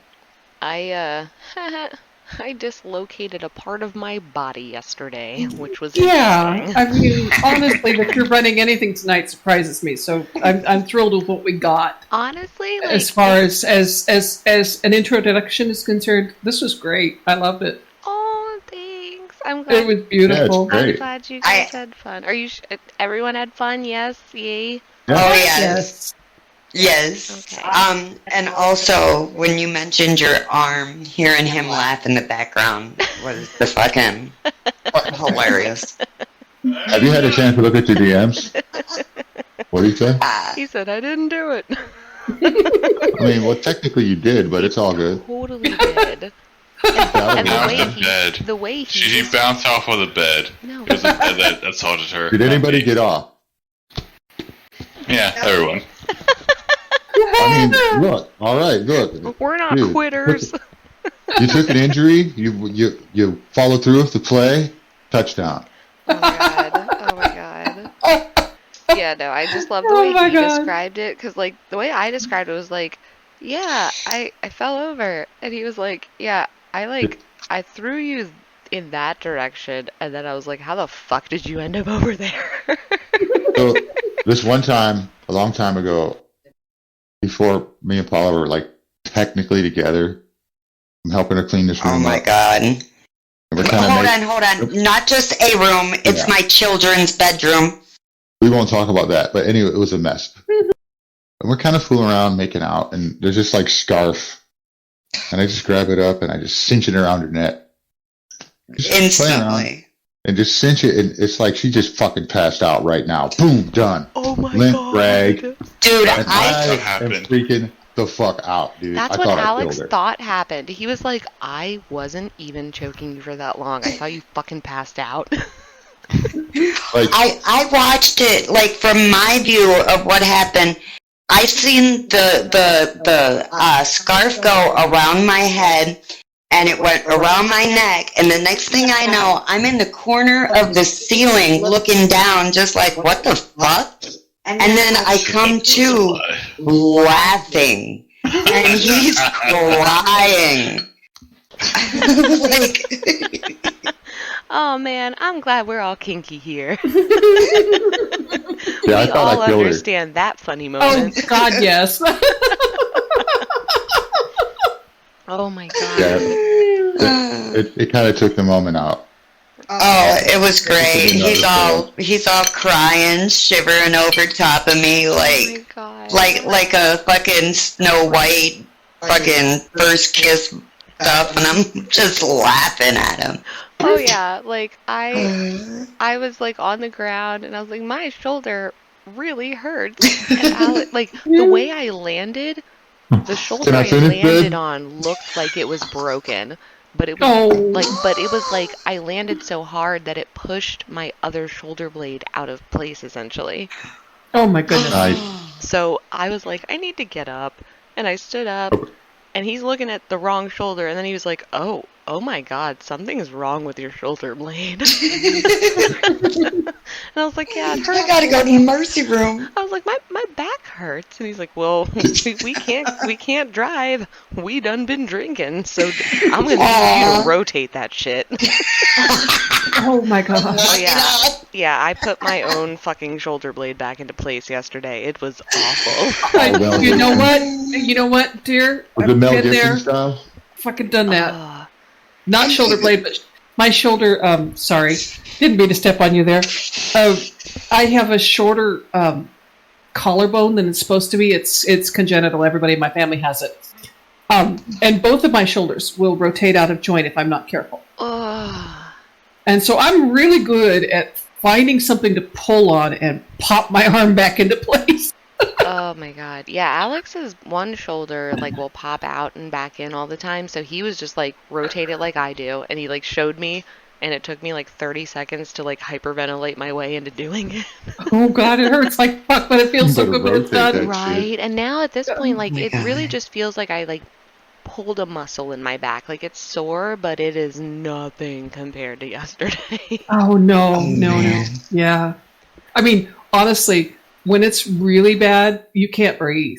I dislocated a part of my body yesterday, which was yeah. interesting. I mean, honestly, that you're running anything tonight surprises me. So I'm thrilled with what we got. Honestly, like, As far as an introduction is concerned, this was great. I loved it. oh, thanks. I'm It glad. was beautiful. Yeah, I'm great. glad you guys had fun. Are you? Everyone had fun? Yes. Yay. oh Yes. yes. Okay. And also, when you mentioned your arm, hearing him laugh in the background was the fucking hilarious. Have you had a chance to look at your DMs? What do you say? He said I didn't do it. I mean, well, technically you did, but it's all good. Totally did. And the Now way it's in bed. the way She he bounced off of the bed. no. It was the bed that assaulted her. Did anybody get off? Yeah, everyone. I mean, look. All right, look. We're not Dude, quitters. You took an injury. You followed through with the play. Touchdown. Oh my god. Oh my god. Yeah, no, I just love the Oh way my he God. described it, because, like, the way I described it was like, yeah, I fell over. And he was like, yeah, I threw you in that direction. And then I was like, how the fuck did you end up over there? So this one time, a long time ago, before me and Paula were like technically together, I'm helping her clean this room Oh my up. God. And we're kind Hold on. Not just a room, it's Yeah. my children's bedroom. We won't talk about that, but anyway, it was a mess. And we're kind of fooling around, making out, and there's this like scarf, and I just grab it up and I just cinch it around her neck. Just playing around Instantly. and just cinch it, and it's like she just fucking passed out right now. Boom, done. Oh my Lint god. rag. Dude, And I I am happened. freaking the fuck out, dude. That's I what thought I Alex killed her. thought happened. He was like, I wasn't even choking you for that long. I thought you fucking passed out. Like, I watched it like from my view of what happened. I seen the scarf go around my head, and it went around my neck. And the next thing I know, I'm in the corner of the ceiling, looking down, just like, what the fuck? And then I come to laughing, and he's crying. Like. Oh man, I'm glad we're all kinky here. yeah, We I thought all I killed her. understand that funny Oh moment. God, yes. Oh my god. Yeah, it kind of took the moment out. Oh, it was great. He's all crying, shivering over top of me, Oh like my god. like a fucking Snow White, fucking first kiss stuff, and I'm just laughing at him. Oh yeah, like I was like on the ground and I was like, my shoulder really hurts. And like the way I landed, the shoulder Can I I finish, landed babe? on looked like it was broken. But it was Oh. but it was like I landed so hard that it pushed my other shoulder blade out of place essentially. Oh my goodness. Nice. So I was like, I need to get up. And I stood up and he's looking at the wrong shoulder and then he was like, oh my god, something's wrong with your shoulder blade. And I was like, yeah, it hurts. I gotta go to the emergency room. I was like, my back hurts. And he's like, well, we can't drive. We done been drinking, so I'm gonna need you to rotate that shit. Oh my god. Oh yeah, I put my own fucking shoulder blade back into place yesterday. It was awful. well, You know what, dear? Was it I've Mel been Gibson there. style? Fucking done that. Not shoulder blade, but my shoulder. Sorry, didn't mean to step on you there. I have a shorter collarbone than it's supposed to be. It's congenital. Everybody in my family has it. And both of my shoulders will rotate out of joint if I'm not careful. And so I'm really good at finding something to pull on and pop my arm back into place. Oh my god. Yeah, Alex's one shoulder like will pop out and back in all the time, so he was just like rotate it like I do, and he like showed me, and it took me like 30 seconds to like hyperventilate my way into doing it. Oh god, it hurts like fuck, but it feels so good when it's rotate done. that Right, and now at this point, like my it God. really just feels like I like pulled a muscle in my back. Like it's sore, but it is nothing compared to yesterday. Oh no. Man. Yeah. I mean, honestly, when it's really bad, you can't breathe.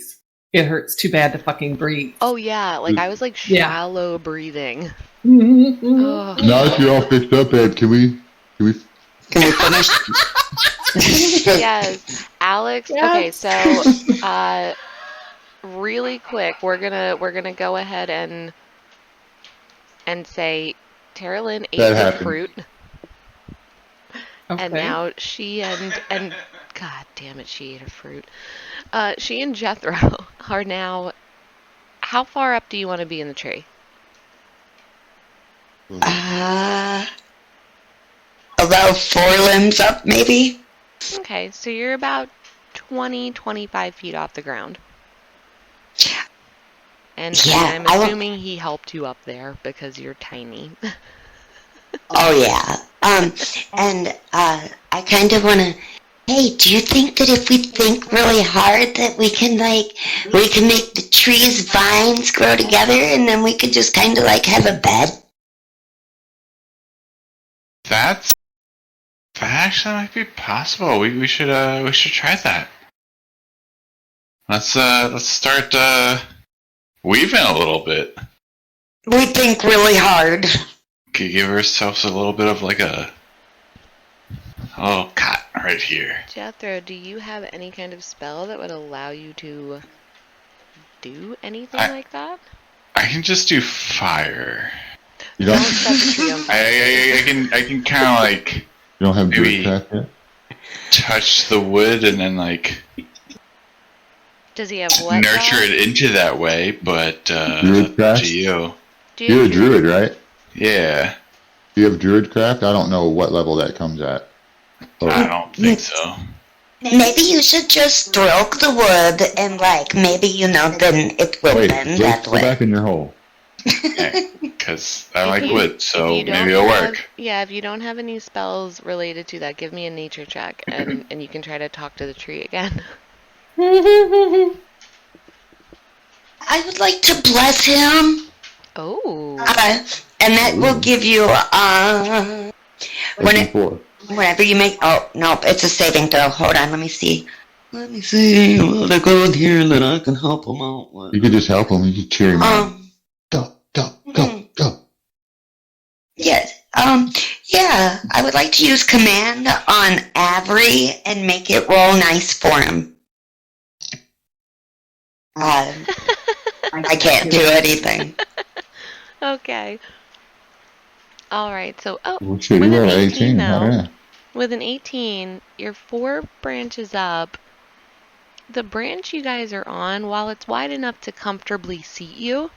It hurts too bad to fucking breathe. Oh yeah, like I was like Yeah. shallow breathing. Mhm. Ugh. Now that you're all fixed up, Ed, can we? Can we finish? Yes, Alex. Yes. Okay, so really quick, we're gonna go ahead and say Tara Lynn ate That the happened. fruit, Okay. and now she and God damn it, she ate her fruit. She and Jethro are now. How far up do you want to be in the tree? About 4 limbs up, maybe. Okay, so you're about 25 feet off the ground. And Yeah, I'm I wa- assuming he helped you up there because you're tiny. Oh yeah. And I kind of want to. Hey, do you think that if we think really hard that we can make the trees' vines grow together, and then we could just kind of like have a bed? That actually might be possible. We should try that. Let's start weaving a little bit. We think really hard. Give ourselves a little bit of like a cot right here. Jethro, do you have any kind of spell that would allow you to do anything like that? I can just do fire. You Don't don't. set the tree on fire. I can kind of like You don't have Maybe- druid craft yet. touch the wood and then like Does he have what? nurture now? it into that way. But Druid up craft? to you. Do you You're a have druid, right? Yeah, Do you have druid craft? I don't know what level that comes at. I don't think so. Maybe you should just stroke the wood and like maybe then it will Wait, bend go that way. back in your hole. Because I If like you- wood, so if you don't maybe it'll have- work. Yeah, if you don't have any spells related to that, give me a nature check, and you can try to talk to the tree again. I would like to bless him. Oh. And that will give you when it, Four. whenever you make. Oh no, it's a saving throw. Hold on, let me see. Let me see. Well, they go in here and then I can help them out. You could just help him. You could cheer him on. Go, go, go, go. Yes. Yeah. I would like to use command on Avery and make it roll nice for him. I can't do anything. Okay. All right, so Well, shit, with you an rolled 18 18. Oh, though, yeah. with an 18, you're 4 branches up. The branch you guys are on, while it's wide enough to comfortably seat you,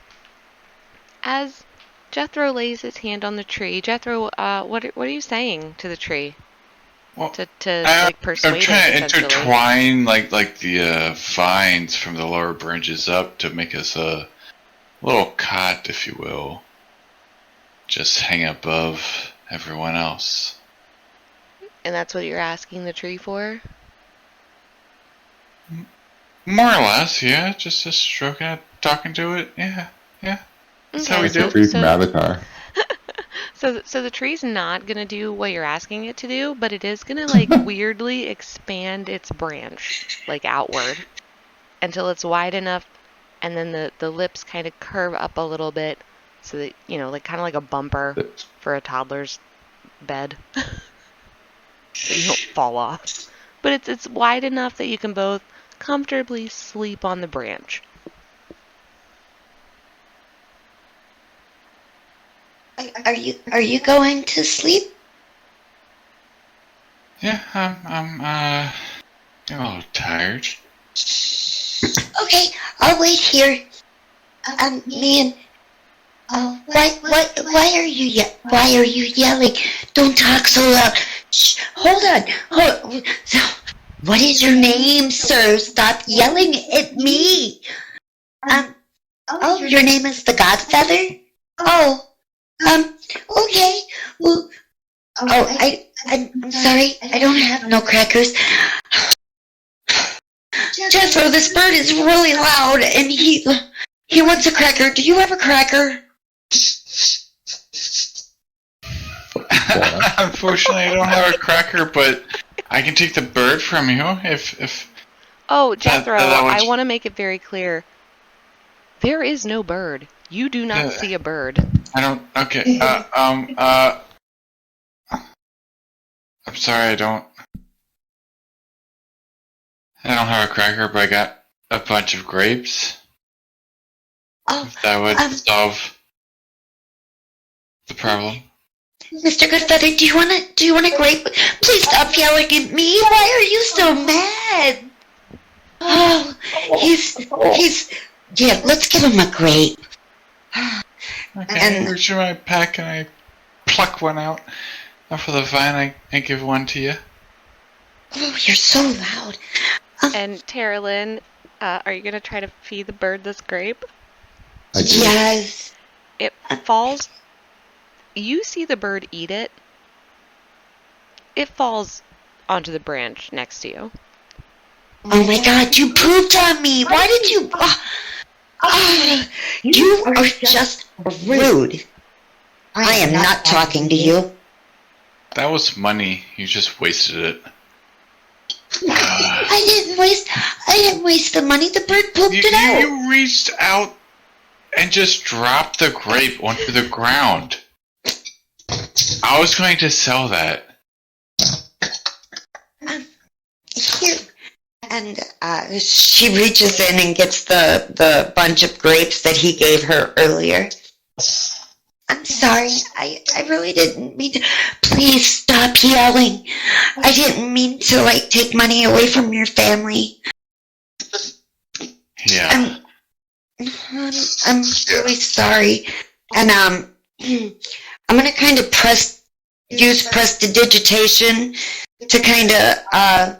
as Jethro lays his hand on the tree, Jethro, what are you saying to the tree? Well, To I'm persuade trying it, to essentially. intertwine like the vines from the lower branches up to make us a little cot, if you will. Just hang above everyone else. And that's what you're asking the tree for? More or less, yeah. Just stroking it, talking to it. Yeah. That's how we That's do the it. tree from Avatar. So the tree's not gonna do what you're asking it to do, but it is gonna weirdly expand its branch outward until it's wide enough, and then the lips kind of curve up a little bit, so that kind of like a bumper for a toddler's bed, so you don't fall off. But it's wide enough that you can both comfortably sleep on the branch. Are you going to sleep? Yeah, I'm a little tired. Okay, I'll wait here. Man, why are you yelling? Don't talk so loud. Shh, hold on. What is your name, sir? Stop yelling at me. Your name is the Godfather? Okay. Well, I'm sorry. I don't have no crackers. Jethro, this bird is really loud, and he wants a cracker. Do you have a cracker? Unfortunately, I don't have a cracker, but I can take the bird from you if. Oh, Jethro, I want to make it very clear. There is no bird. You do not see a bird. I don't. Okay. I'm sorry. I don't have a cracker, but I got a bunch of grapes. If that would solve the problem. Mr. Goodfeather, do you want a grape? Please stop yelling at me. Why are you so mad? Oh, yeah, let's give him a grape. Okay, reach in my pack and I pluck one out off of the vine. I give one to you. Oh, you're so loud. And Tara Lynn, are you going to try to feed the bird this grape? Yes. It falls. You see the bird eat it. It falls onto the branch next to you. Oh my God, you pooped on me. Why did you... you are just rude. I am not talking to you. That was money. You just wasted it. I didn't waste the money. The bird pooped it out. You reached out and just dropped the grape onto the ground. I was going to sell that. Here. And she reaches in and gets the bunch of grapes that he gave her earlier. I'm sorry. I really didn't mean to. Please stop yelling. I didn't mean to take money away from your family. Yeah. I'm really sorry. And I'm gonna kind of use prestidigitation to kind of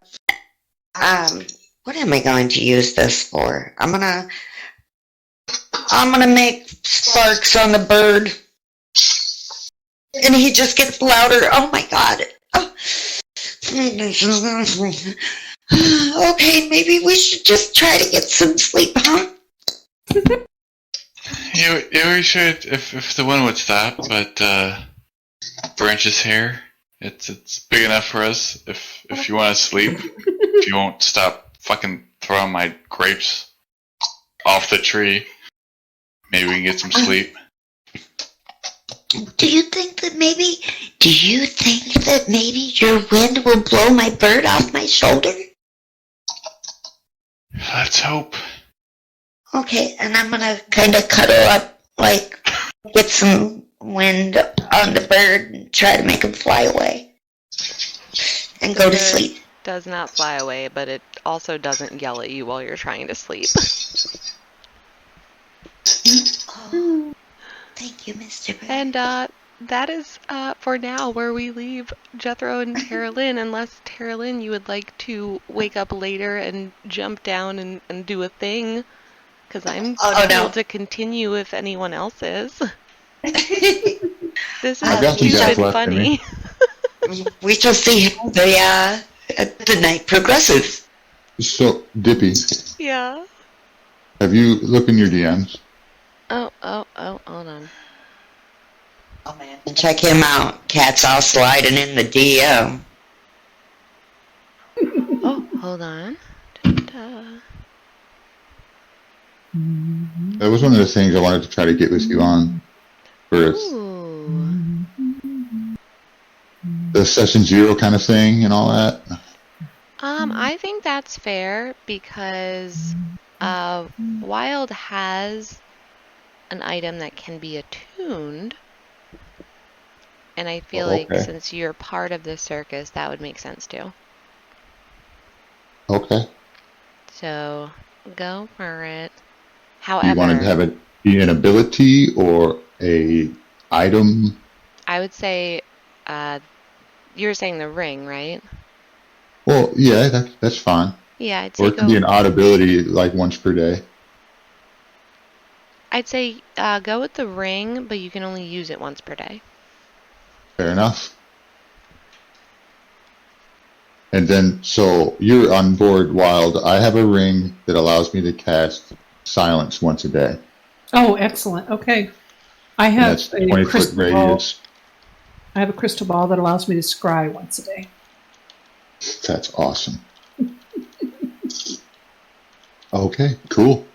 what am I going to use this for? I'm gonna make sparks on the bird. And he just gets louder. Oh my God. Oh. Okay, maybe we should just try to get some sleep, huh? Yeah, we should if the wind would stop, but branches here. It's big enough for us if you want to sleep. If you won't stop fucking throwing my grapes off the tree, maybe we can get some sleep. Do you think that maybe your wind will blow my bird off my shoulder? Let's hope. Okay, and I'm gonna kind of cuddle up, get some wind on the bird and try to make him fly away and go to sleep. Does not fly away, but it also doesn't yell at you while you're trying to sleep. Oh, thank you, Mr. Bird. And that is for now where we leave Jethro and Tara Lynn, unless Tara Lynn, you would like to wake up later and jump down and do a thing, because I'm able to continue if anyone else is. This has been funny. We shall see how the night progresses. So, Dippy. Yeah. Have you looked in your DMs? Oh, hold on. Oh, man. And check him out. Cat's all sliding in the DM. Oh, hold on. Da-da. That was one of the things I wanted to try to get with you on for the session 0 kind of thing and all that. I think that's fair because Wild has an item that can be attuned, and I feel like since you're part of the circus, that would make sense too. Okay. So go for it. However, you want to have it be an ability or a item? I would say you're saying the ring, right? Well, yeah, that's fine. Yeah, I'd say or it can be an odd ability like once per day. I'd say go with the ring, but you can only use it once per day. Fair enough. And then, so you're on board, Wild. I have a ring that allows me to cast Silence once a day. Oh, excellent. Okay. I have that's 20-foot radius. I have a crystal ball that allows me to scry once a day. That's awesome. Okay, cool.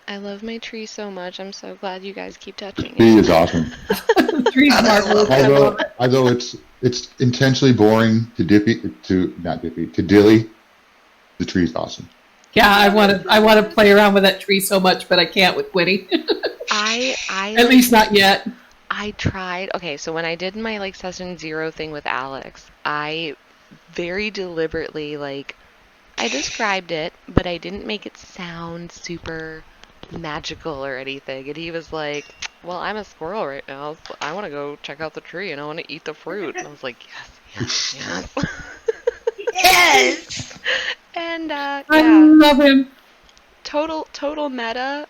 I love my tree so much. I'm so glad you guys keep touching it. Tree is awesome. The tree's marvelous. Although it's intentionally boring to Dilly, the tree's awesome. Yeah, I want to play around with that tree so much, but I can't with Quitty. I at least not yet. I tried. Okay, so when I did my session 0 thing with Alex, I very deliberately I described it, but I didn't make it sound super magical or anything. And he was like, "Well, I'm a squirrel right now, so I want to go check out the tree and I want to eat the fruit." And I was like, "Yes." Yes. And I love him. Total meta.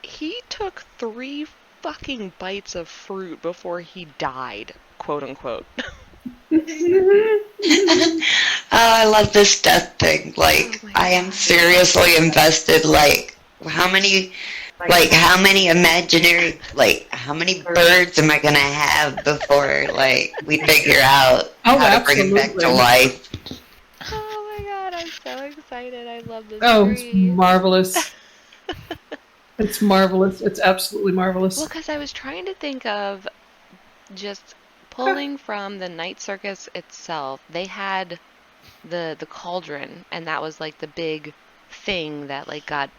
He took 3 fucking bites of fruit before he died, quote unquote. I love this death thing. I am seriously invested. How many imaginary, how many birds am I gonna have before, we figure out how to bring him back to life? Oh my god, I'm so excited. I love this Oh, tree. it's marvelous. It's marvelous. It's absolutely marvelous. Well, because I was trying to think of just pulling from the night circus itself. They had the cauldron, and that was the big thing that got,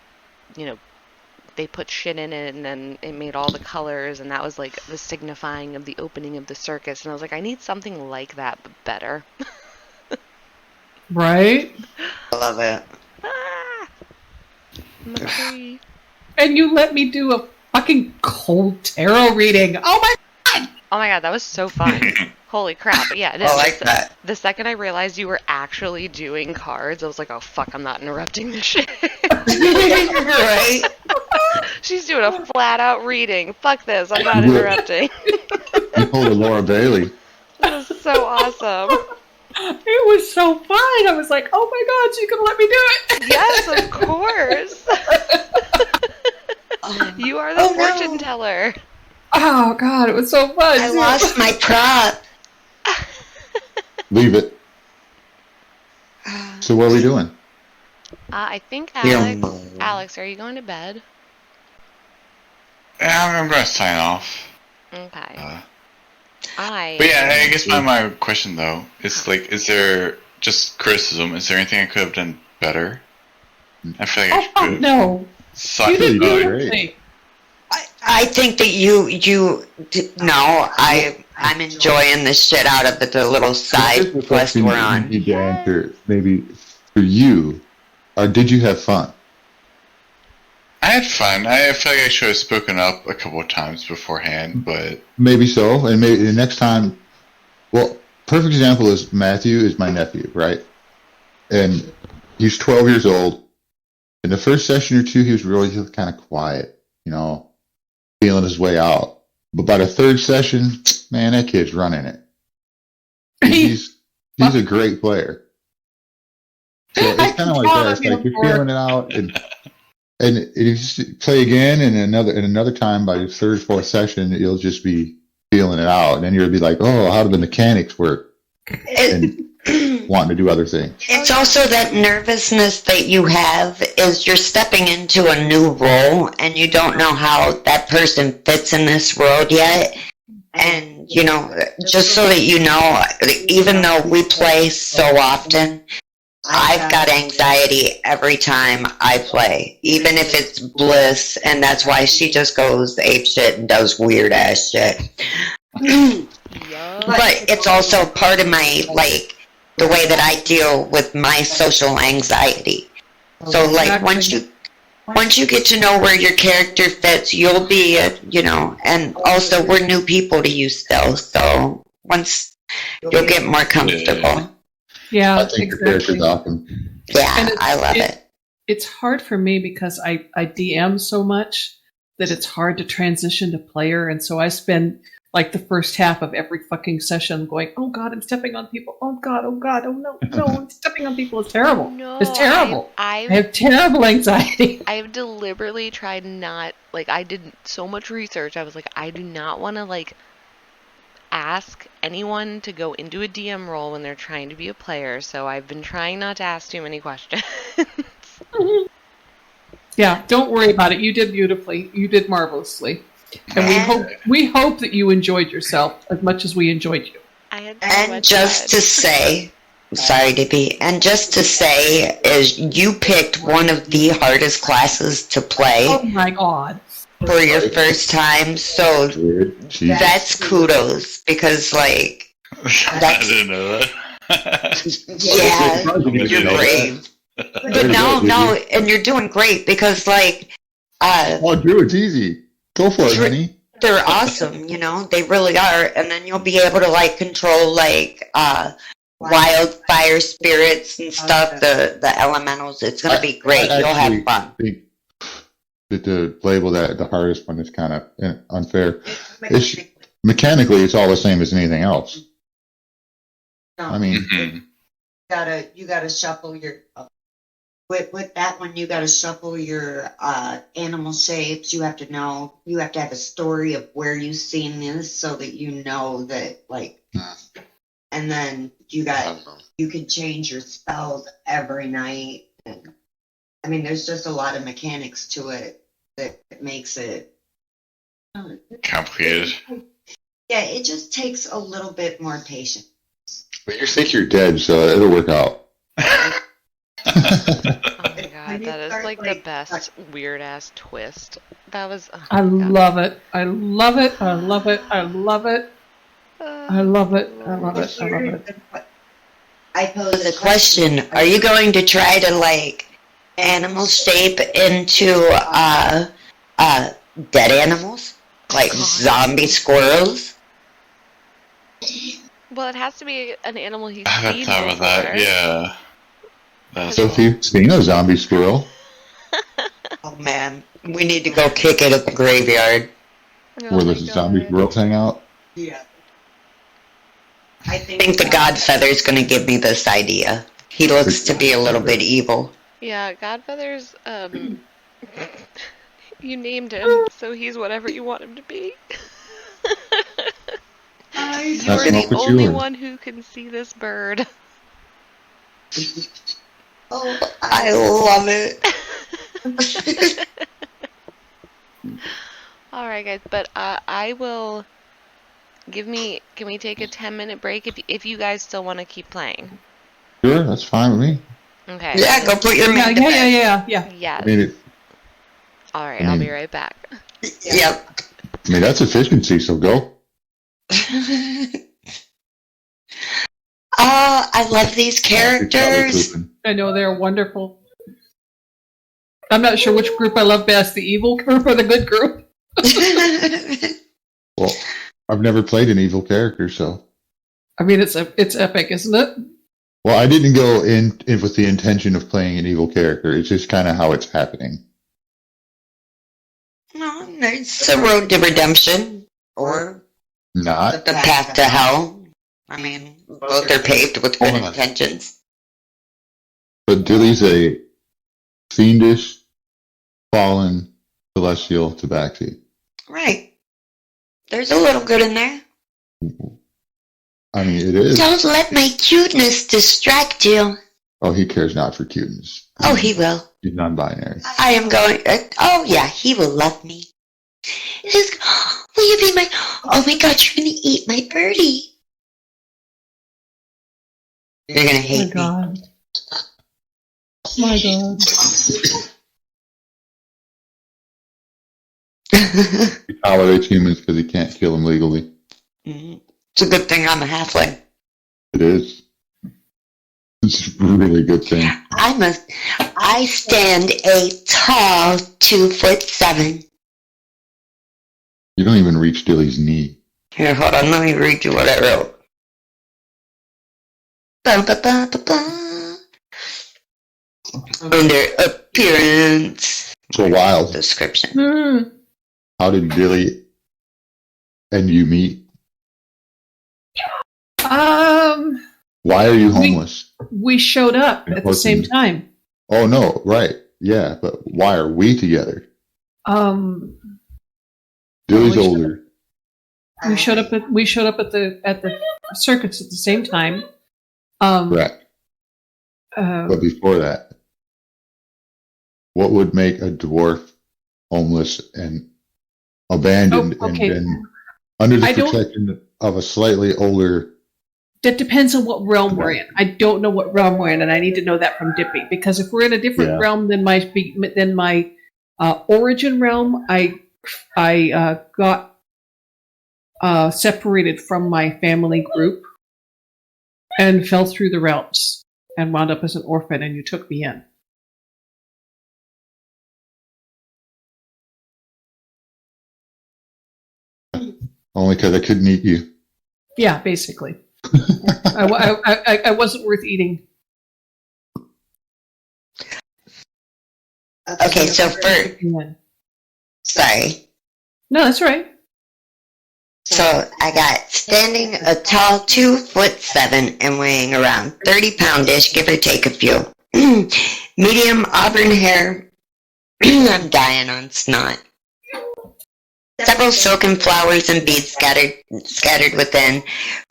they put shit in it, and then it made all the colors, and that was the signifying of the opening of the circus. And I was like, I need something like that, but better. Right? I love it. Ah! I'm a tree. And you let me do a fucking cold tarot reading. Oh my god! Oh my god, that was so fun. Holy crap. Yeah, it is. I like that. The second I realized you were actually doing cards, I was like, oh fuck, I'm not interrupting this shit. Right? She's doing a flat out reading. Fuck this, I'm not interrupting. You pulled a Laura Bailey. That was so awesome. It was so fun. I was like, oh my god, she's gonna let me do it. Yes, of course. You are the fortune teller. Oh god, it was so fun. I lost my prop. Leave it. So what are we doing? I think Yeah. Alex, are you going to bed? Yeah, I'm going to sign off. Okay. But yeah, I guess my question though is is there just criticism? Is there anything I could have done better? I feel like I could have. No. You did beautifully. I think that I'm enjoying the shit out of the little side quest we're on. You need to answer maybe for you, or did you have fun? I had fun. I feel like I should have spoken up a couple of times beforehand, but maybe so. And maybe the next time. Well, perfect example is Matthew is my nephew, right? And he's 12 years old. In the first session or two, he was really kind of quiet, feeling his way out. But by the third session, man, that kid's running it. He's a great player. So it's kind of like that. It's like you're feeling it out, and you just play again, and another time by the third, fourth session, you'll just be feeling it out, and then you'll be like, oh, how do the mechanics work? And wanting to do other things. It's also that nervousness that you have is you're stepping into a new role and you don't know how that person fits in this world yet. And, just so that you know, even though we play so often, I've got anxiety every time I play, even if it's Bliss, and that's why she just goes apeshit and does weird ass shit. But it's also part of my, the way that I deal with my social anxiety. So, once you get to know where your character fits, you'll be, and also we're new people to you still, so once you'll get more comfortable. Yeah, I think your character's awesome. Yeah, I love it. It's hard for me because I DM so much that it's hard to transition to player, and so I spend the first half of every fucking session going, oh God, I'm stepping on people. Oh God, oh no, I'm stepping on people. It's terrible. No, it's terrible. I have terrible anxiety. I have deliberately tried not, I did so much research. I was like, I do not want to, ask anyone to go into a DM role when they're trying to be a player, so I've been trying not to ask too many questions. Yeah, don't worry about it. You did beautifully. You did marvelously. And we hope that you enjoyed yourself as much as we enjoyed you. I had so much just fun. to say, sorry, Dippy, and just to say is you picked one of the hardest classes to play. Oh my God. For your first time, so that's kudos, because I didn't know that. Yeah, you're brave. But no, and you're doing great because Drew, it's easy. Go for it, honey. They're awesome, they really are, and then you'll be able to control wildfire spirits and stuff, the elementals. It's gonna be great. You'll have fun. To label that the hardest one is kind of unfair. Mechanically, it's all the same as anything else. No, I mean, you gotta shuffle your. With that one, you gotta shuffle your animal shapes. You have to have a story of where you've seen this, so that you know that and then you can change your spells every night. And I mean, there's just a lot of mechanics to it that makes it complicated. Yeah, it just takes a little bit more patience. But you think you're dead, so it'll work out. Oh my God, that is the best weird ass twist. That was. Oh I love it. I love it. I love it. I love it. I love it. I love it. I love it. I pose a question. Are you going to try to animal shape into dead animals? Zombie squirrels? Well, it has to be an animal he's I seen thought about that, yeah. So if you've seen a zombie squirrel. Oh man, we need to go kick it at the graveyard. Where the zombie squirrels hang out? Yeah. I think the Godfeather's gonna give me this idea. He looks to be a little bit evil. Yeah, Godfeather's, you named him, so he's whatever you want him to be. You're the only one who can see this bird. Oh, I love it. Alright guys, but I will can we take a 10-minute break if you guys still want to keep playing? Sure, that's fine with me. Okay. Yeah, go put your man to bed. Yeah. Yeah. I mean, Alright, I'll be right back. Yep. I mean, that's efficiency, so go. Oh, I love these characters. I know they're wonderful. I'm not sure which group I love best, the evil group or the good group. Well, I've never played an evil character, so. I mean, it's epic, isn't it? Well, I didn't go in with the intention of playing an evil character. It's just kind of how it's happening. No, it's a road to redemption. Or Not. the path to hell. I mean, both are paved with good intentions. But Dilly's a fiendish, fallen, celestial tabaxi. Right. There's a little good in there. I mean, it is. Don't let my cuteness distract you. Oh, he cares not for cuteness. Oh, he will. He's non-binary. I am going. Oh, yeah, he will love me. Will you be my? Oh my God, you're gonna eat my birdie. You're gonna hate me. Oh my God. He tolerates humans because he can't kill them legally. It's a good thing I'm a halfling. It is. It's a really good thing. I stand a tall 2'7". You don't even reach Dilly's knee. Here, hold on, let me read you what I wrote. Ba-ba-ba-ba-ba. Under appearance. So wild. Description. How did Dilly and you meet? Why are you homeless? We showed up at the same time. Oh no, right. Yeah, but why are we together? Dilly's older. We showed up at the circus at the same time. Correct. But before that, what would make a dwarf homeless and abandoned and then under the protection of a slightly older? That depends on what realm we're in. I don't know what realm we're in, and I need to know that from Dippy. Because if we're in a different realm than my origin realm, I got separated from my family group and fell through the realms and wound up as an orphan, and you took me in. Only because I couldn't eat you. Yeah, basically. I wasn't worth eating. Okay, so sorry. No, that's right. So I got standing a tall 2'7" and weighing around 30 poundish, give or take a few. Medium auburn hair. I'm dying on snot. Several silken flowers and beads scattered within.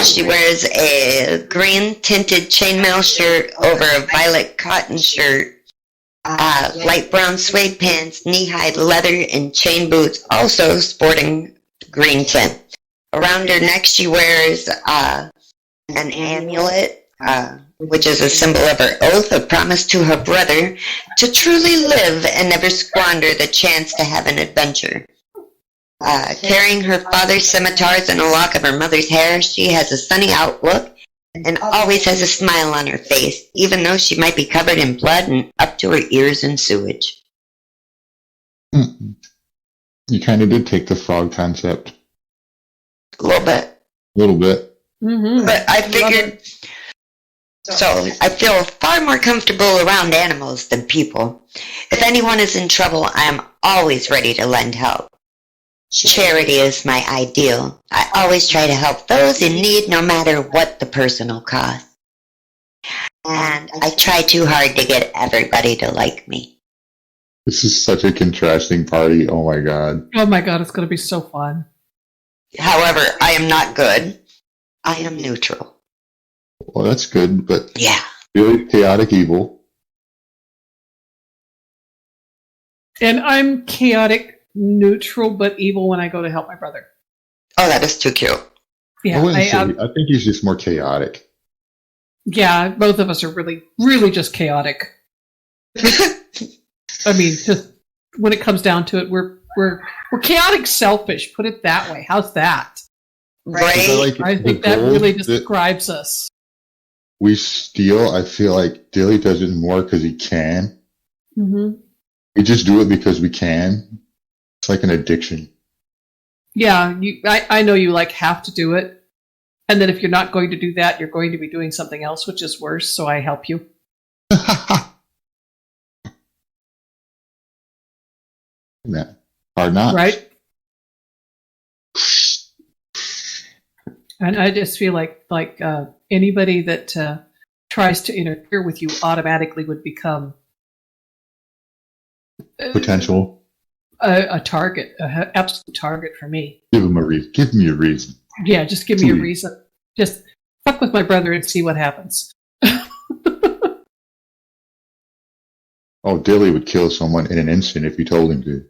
She wears a green tinted chainmail shirt over a violet cotton shirt. Light brown suede pants, knee-high leather, and chain boots, also sporting green tint. Around her neck she wears an amulet, which is a symbol of her oath, a promise to her brother to truly live and never squander the chance to have an adventure. Carrying her father's scimitars and a lock of her mother's hair, she has a sunny outlook and always has a smile on her face, even though she might be covered in blood and up to her ears in sewage. You kind of did take the frog concept. A little bit. A little bit. Mm-hmm. But I figured... So, I feel far more comfortable around animals than people. If anyone is in trouble, I am always ready to lend help. Charity is my ideal. I always try to help those in need, no matter what the personal cost. And I try too hard to get everybody to like me. This is such a contrasting party. Oh my god. Oh my god, it's going to be so fun. However, I am not good. I am neutral. Well, that's good, but yeah, really chaotic evil. And I'm chaotic neutral but evil when I go to help my brother. Oh, that is too cute. Yeah, I think he's just more chaotic. Yeah, both of us are really, really just chaotic. I mean, just when it comes down to it, we're chaotic selfish. Put it that way. How's that? Right? I think that really describes us. We steal. I feel like Dilly does it more because he can. Mm-hmm. We just do it because we can. It's like an addiction. Yeah, I know you like have to do it. And then if you're not going to do that, you're going to be doing something else, which is worse, so I help you. Yeah. Hard not. Right? And I just feel like anybody that tries to interfere with you automatically would become Potential. A target, an absolute target for me. Give him a reason. Give me a reason. Yeah, just give me a reason. Just fuck with my brother and see what happens. Oh, Dilly would kill someone in an instant if you told him to.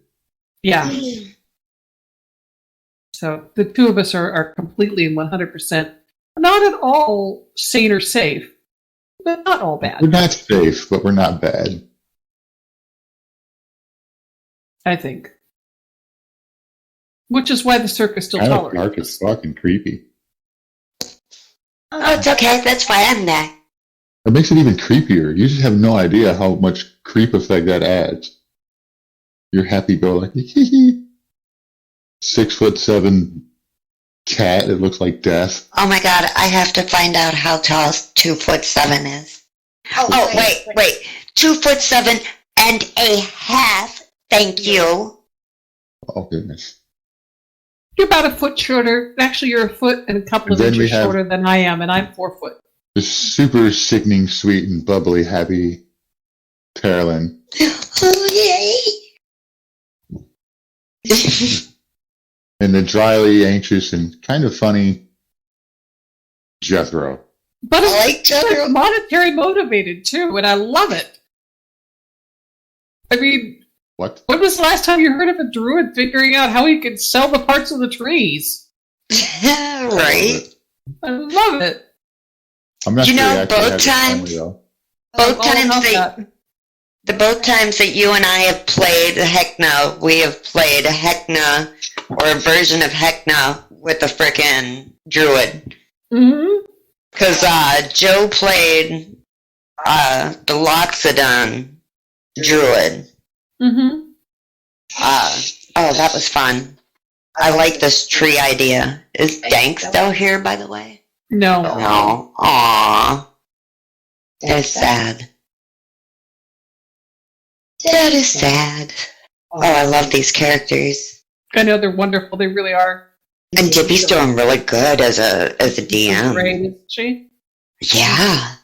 Yeah. So the two of us are completely and 100% not at all sane or safe, but not all bad. We're not safe, but we're not bad. I think. Which is why the circus still Kind of tolerates dark us. as fucking creepy. Oh, it's okay. That's why I'm there. It makes it even creepier. You just have no idea how much creep effect that adds. You're happy-go-lucky. 6'7" cat. It looks like death. Oh my god, I have to find out how tall 2'7" is. Oh, wait. 2'7" and a half. Thank you. Oh, goodness. You're about a foot shorter. Actually, you're a foot and a couple of inches shorter than I am, and I'm 4 foot. The super sickening, sweet, and bubbly, happy Carolyn. Oh, yay! And the dryly anxious and kind of funny Jethro. But I like Jethro. it's monetary motivated, too, and I love it. I mean, What? when was the last time you heard of a druid figuring out how he could sell the parts of the trees? Right? I love it. I'm not You sure he know, actually both has a times- family, though. Both times that you and I have played Heckna, we have played Heckna or a version of Heckna with a frickin' druid. Mm-hmm. Because Joe played the Loxodon druid. Mm-hmm. Oh, that was fun. I like this tree idea. Is Dank still here, by the way? No. No. Aww. That's sad. That is sad. Oh, I love these characters. I know they're wonderful. They really are. And Dippy's doing really good as a DM. Great, isn't she? Yeah.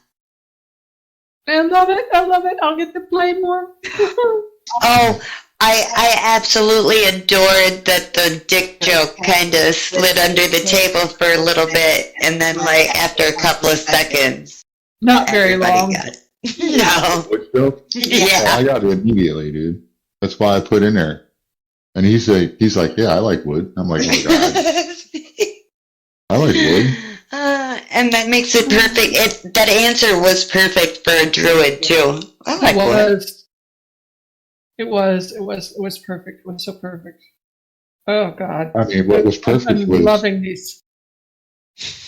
I love it. I love it. I'll get to play more. Oh, I absolutely adored that the dick joke kind of slid under the table for a little bit, and then, like, after a couple of seconds, Not very long. got it. No. Which joke? Yeah. Oh, I got it immediately, dude. That's why I put in there. And he's like, yeah, I like wood. I'm like, oh my god, I like wood. And that makes it perfect. That answer was perfect for a druid too. I like wood. It was perfect. It was so perfect. Oh God. I mean, what was perfect I'm was loving these.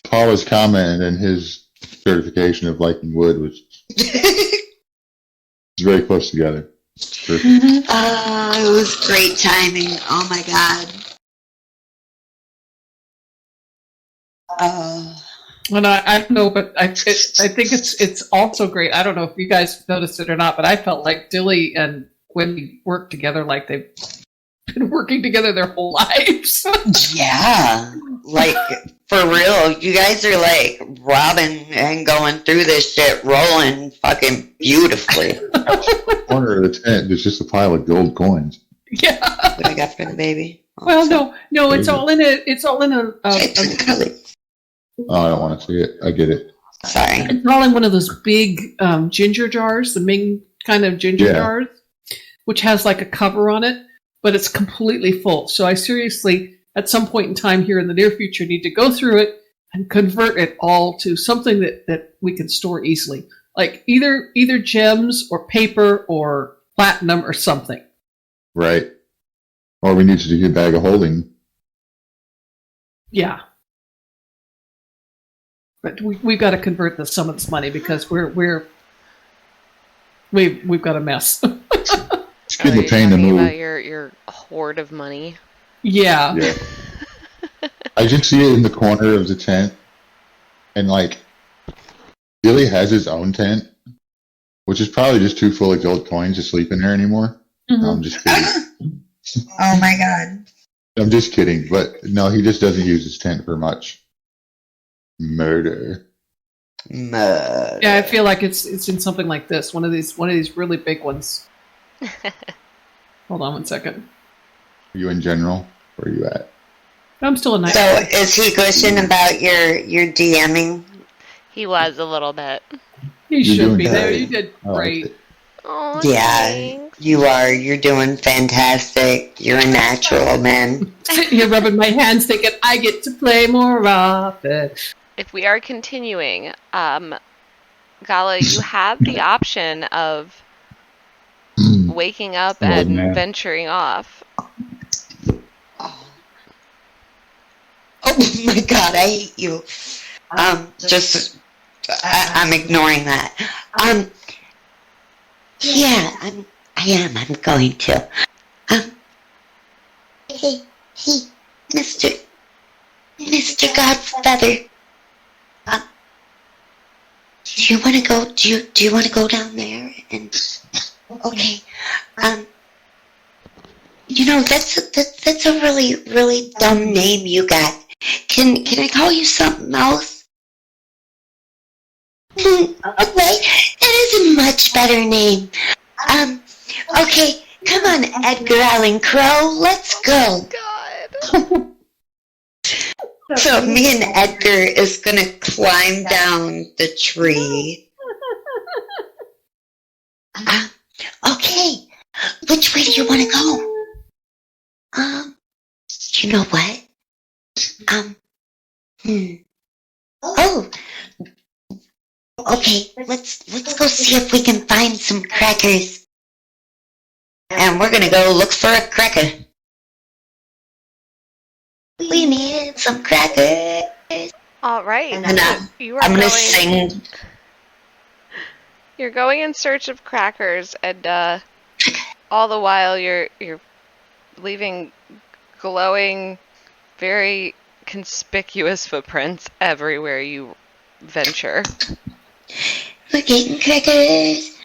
Paula's comment and his certification of liking wood was very close together. Perfect. Mm-hmm. It was great timing. Oh my god. And I don't know, but I think it's also great. I don't know if you guys noticed it or not, but I felt like Dilly and Wendy worked together like they've been working together their whole lives. Yeah. Like, for real, you guys are like robbing and going through this shit, rolling fucking beautifully. Corner of the tent, there's just a pile of gold coins. Yeah. What I got for the baby? Well, no, it's all in a. It's all in a. Oh, I don't want to see it. I get it. Sorry. It's all in one of those big ginger jars, the Ming kind of ginger jars, which has like a cover on it, but it's completely full. So I seriously, at some point in time here in the near future, need to go through it and convert it all to something that we can store easily, like either gems or paper or platinum or something. Right. Or we need to do a bag of holding. Yeah. But we've got to convert some of this money because we've got a mess. It's getting a pain to talking move. about your hoard of money? Yeah. I just see it in the corner of the tent, and like Billy has his own tent, which is probably just too full of gold coins to sleep in there anymore. Mm-hmm. No, I'm just kidding. Oh my god. I'm just kidding, but no, he just doesn't use his tent for much. Murder. Yeah, I feel like it's in something like this. One of these really big ones. Hold on one second. Are you in general? Where are you at? I'm still in night. So is he gushing about your DMing? He was a little bit. You You're should doing be there. great. You did I like great. it. Oh, Yeah, thanks. you are. You're doing fantastic. You're a natural, man. Sitting here rubbing my hands thinking I get to play more often. If we are continuing, Gala, you have the option of waking up Oh, and man. venturing off. Oh my god, I hate you. I'm ignoring that. Yeah, I am. I'm going to. Hey, Mr. Godfeather. Do you want to go? Do you want to go down there? And okay. You know that's a really dumb name you got. Can I call you something else? Okay, that is a much better name. Okay, come on, Edgar Allan Crow, let's go. God. So me and Edgar is gonna climb down the tree. Okay, which way do you want to go? You know what? Oh. Okay, let's go see if we can find some crackers. And we're gonna go look for a cracker. We need some crackers. All right. And You are I'm gonna going. sing. You're going in search of crackers, and all the while you're leaving glowing, very conspicuous footprints everywhere you venture. We're getting crackers.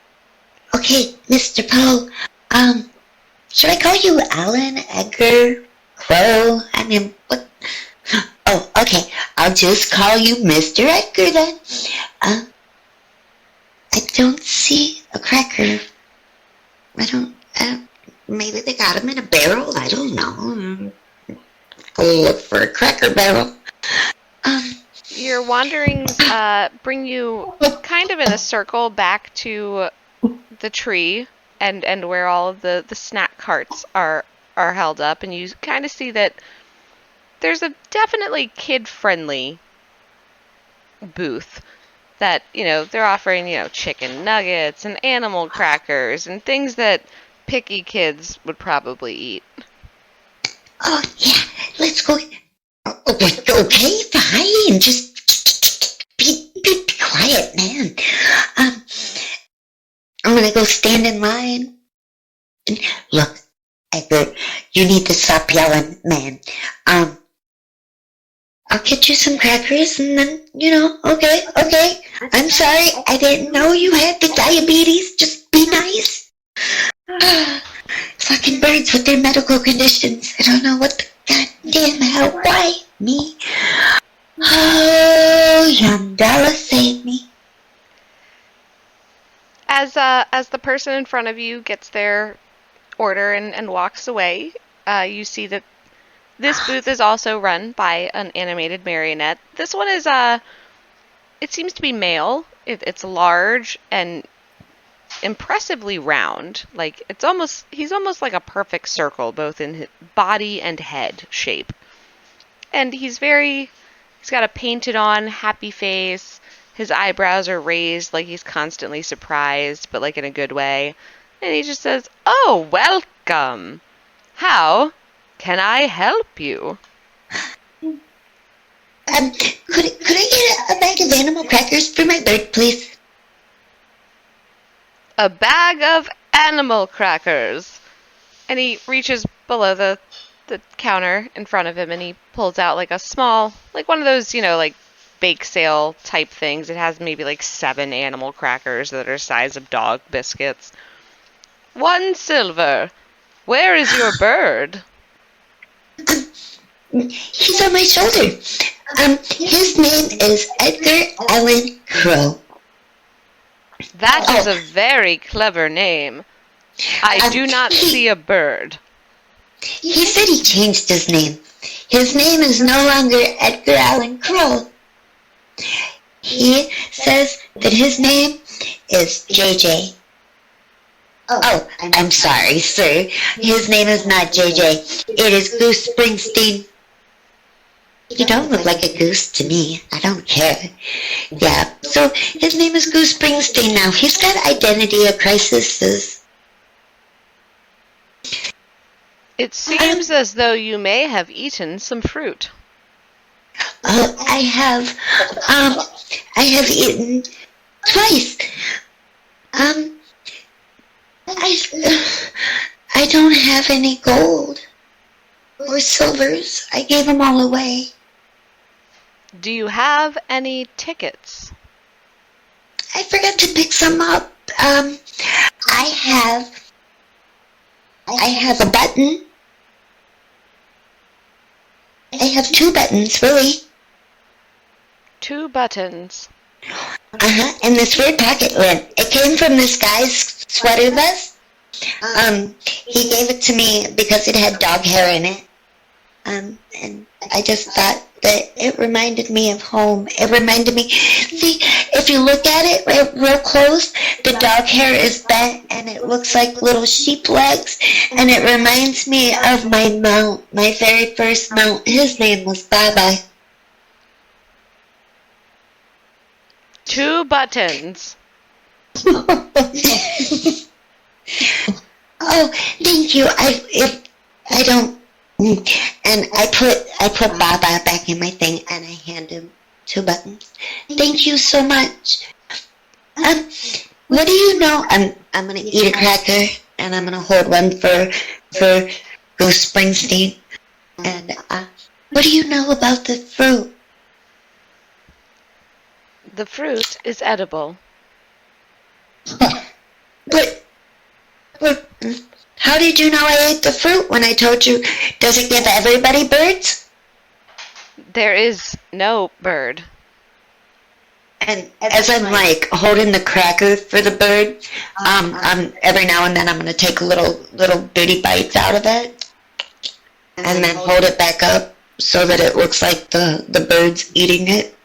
Okay, Mr. Poe. Should I call you Alan, Edgar, Crow? I mean, what? Oh, okay. I'll just call you Mr. Edgar then. I don't see a cracker. I don't. Maybe they got them in a barrel. I don't know. Go look for a cracker barrel. Your wanderings bring you kind of in a circle back to the tree and where all of the snack carts are held up, and you kind of see that there's a definitely kid-friendly booth that, they're offering, chicken nuggets and animal crackers and things that picky kids would probably eat. Oh, yeah. Let's go. Okay, fine. Just be quiet, man. I'm gonna go stand in line. And look, Edgar, you need to stop yelling, man. I'll get you some crackers and then, okay. I'm sorry. I didn't know you had the diabetes. Just be nice. Fucking birds with their medical conditions. I don't know what the goddamn hell. Why me? Oh, Yandala, save me. As the person in front of you gets their order and walks away, you see that this booth is also run by an animated marionette. This one is it seems to be male. It's large and impressively round. Like he's almost like a perfect circle, both in his body and head shape. And he's got a painted on happy face. His eyebrows are raised like he's constantly surprised, but like in a good way. And he just says, "Oh, welcome. How Can I help you? Could I get a bag of animal crackers for my bird, please? A bag of animal crackers. And he reaches below the counter in front of him and he pulls out like a small, like one of those, like bake sale type things. It has maybe like 7 animal crackers that are size of dog biscuits. 1 silver. Where is your bird? He's on my shoulder. His name is Edgar Allan Crow. That is a very clever name. I do not see a bird. He said he changed his name. His name is no longer Edgar Allan Crow. He says that his name is JJ. Oh, I'm sorry, sir. His name is not JJ. It is Goose Springsteen. You don't look like a goose to me. I don't care. Yeah, so his name is Goose Springsteen now. He's got identity crises. It seems as though you may have eaten some fruit. I have eaten twice. I don't have any gold or silvers. I gave them all away. Do you have any tickets? I forgot to pick some up. I have a button. I have 2 buttons, really. 2 buttons. In this weird pocket lint. It came from this guy's sweater vest. He gave it to me because it had dog hair in it. And I just thought that it reminded me of home. It reminded me, see, if you look at it real close, the dog hair is bent and it looks like little sheep legs. And it reminds me of my mount, my very first mount. His name was Bye-Bye. 2 buttons. Oh, thank you. I don't. And I put Baba back in my thing, and I hand him 2 buttons. Thank you so much. What do you know? I'm gonna eat a cracker, and I'm gonna hold one for Goose Springsteen. And what do you know about the fruit? The fruit is edible. But how did you know I ate the fruit when I told you? Does it give everybody birds? There is no bird. And as I'm like holding the cracker for the bird, I'm every now and then I'm gonna take little bitty bites out of it, and then hold it back up so that it looks like the bird's eating it.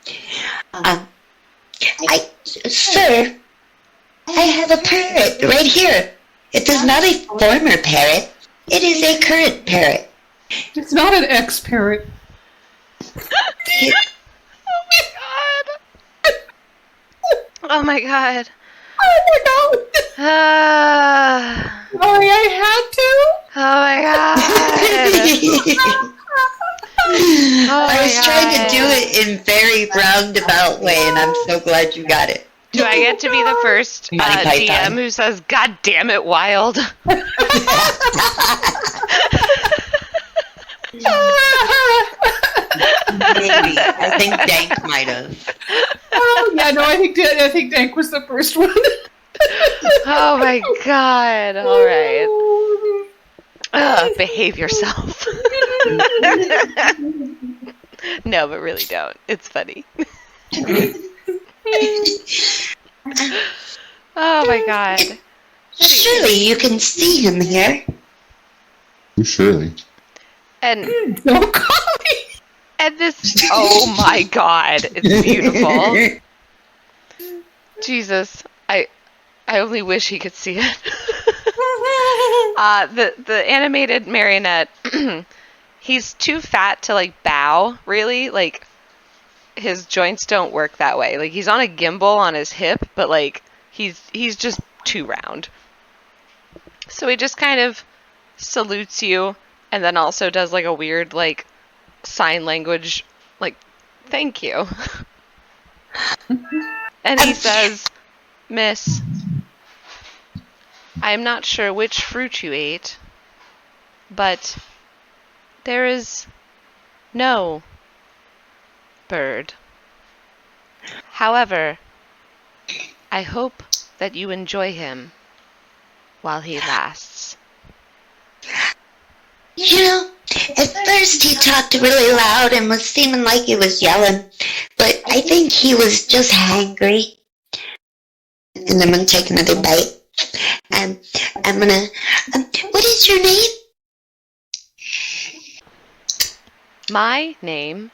Sir, I have a parrot right here. It is not a former parrot. It is a current parrot. It's not an ex-parrot. Oh my god. Oh my god. Sorry, I had to. Oh my god. I was trying to do it in very roundabout way, and I'm so glad you got it. Do I get to be the first DM who says, "God damn it, Wild"? Maybe. I think Dank might have. Oh yeah, no, I think Dank was the first one. Oh my god! All right. Behave yourself. No, but really don't. It's funny. Oh my god. Surely you can see him here. Surely. And Don't call me. And this, oh my god, it's beautiful. Jesus, I only wish he could see it. The animated marionette, he's too fat to like bow, really. Like, his joints don't work that way. Like, he's on a gimbal on his hip, but like, he's just too round. So he just kind of salutes you And then also does like a weird like sign language like thank you. And he says, "Miss, I am not sure which fruit you ate, but there is no bird. However, I hope that you enjoy him while he lasts." You know, at first he talked really loud and was seeming like he was yelling, but I think he was just hangry. And I'm gonna take another bite. I'm gonna. What is your name? My name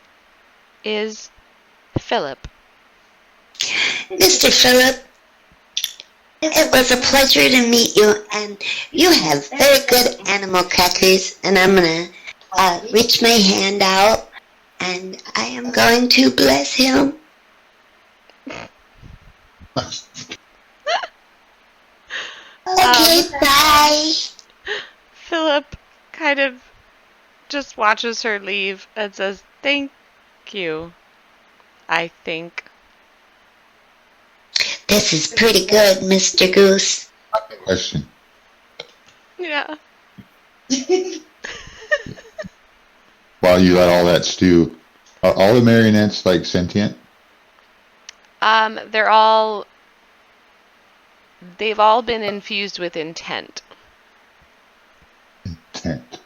is Philip. Mr. Philip. It was a pleasure to meet you, and you have very good animal crackers, and I'm gonna reach my hand out, and I am going to bless him. Okay, bye. Philip kind of just watches her leave and says, "Thank you, I think." This is pretty good, Mr. Goose. Question. Yeah. While you let all that stew, are all the marionettes like sentient? They've all been infused with intent. Intent.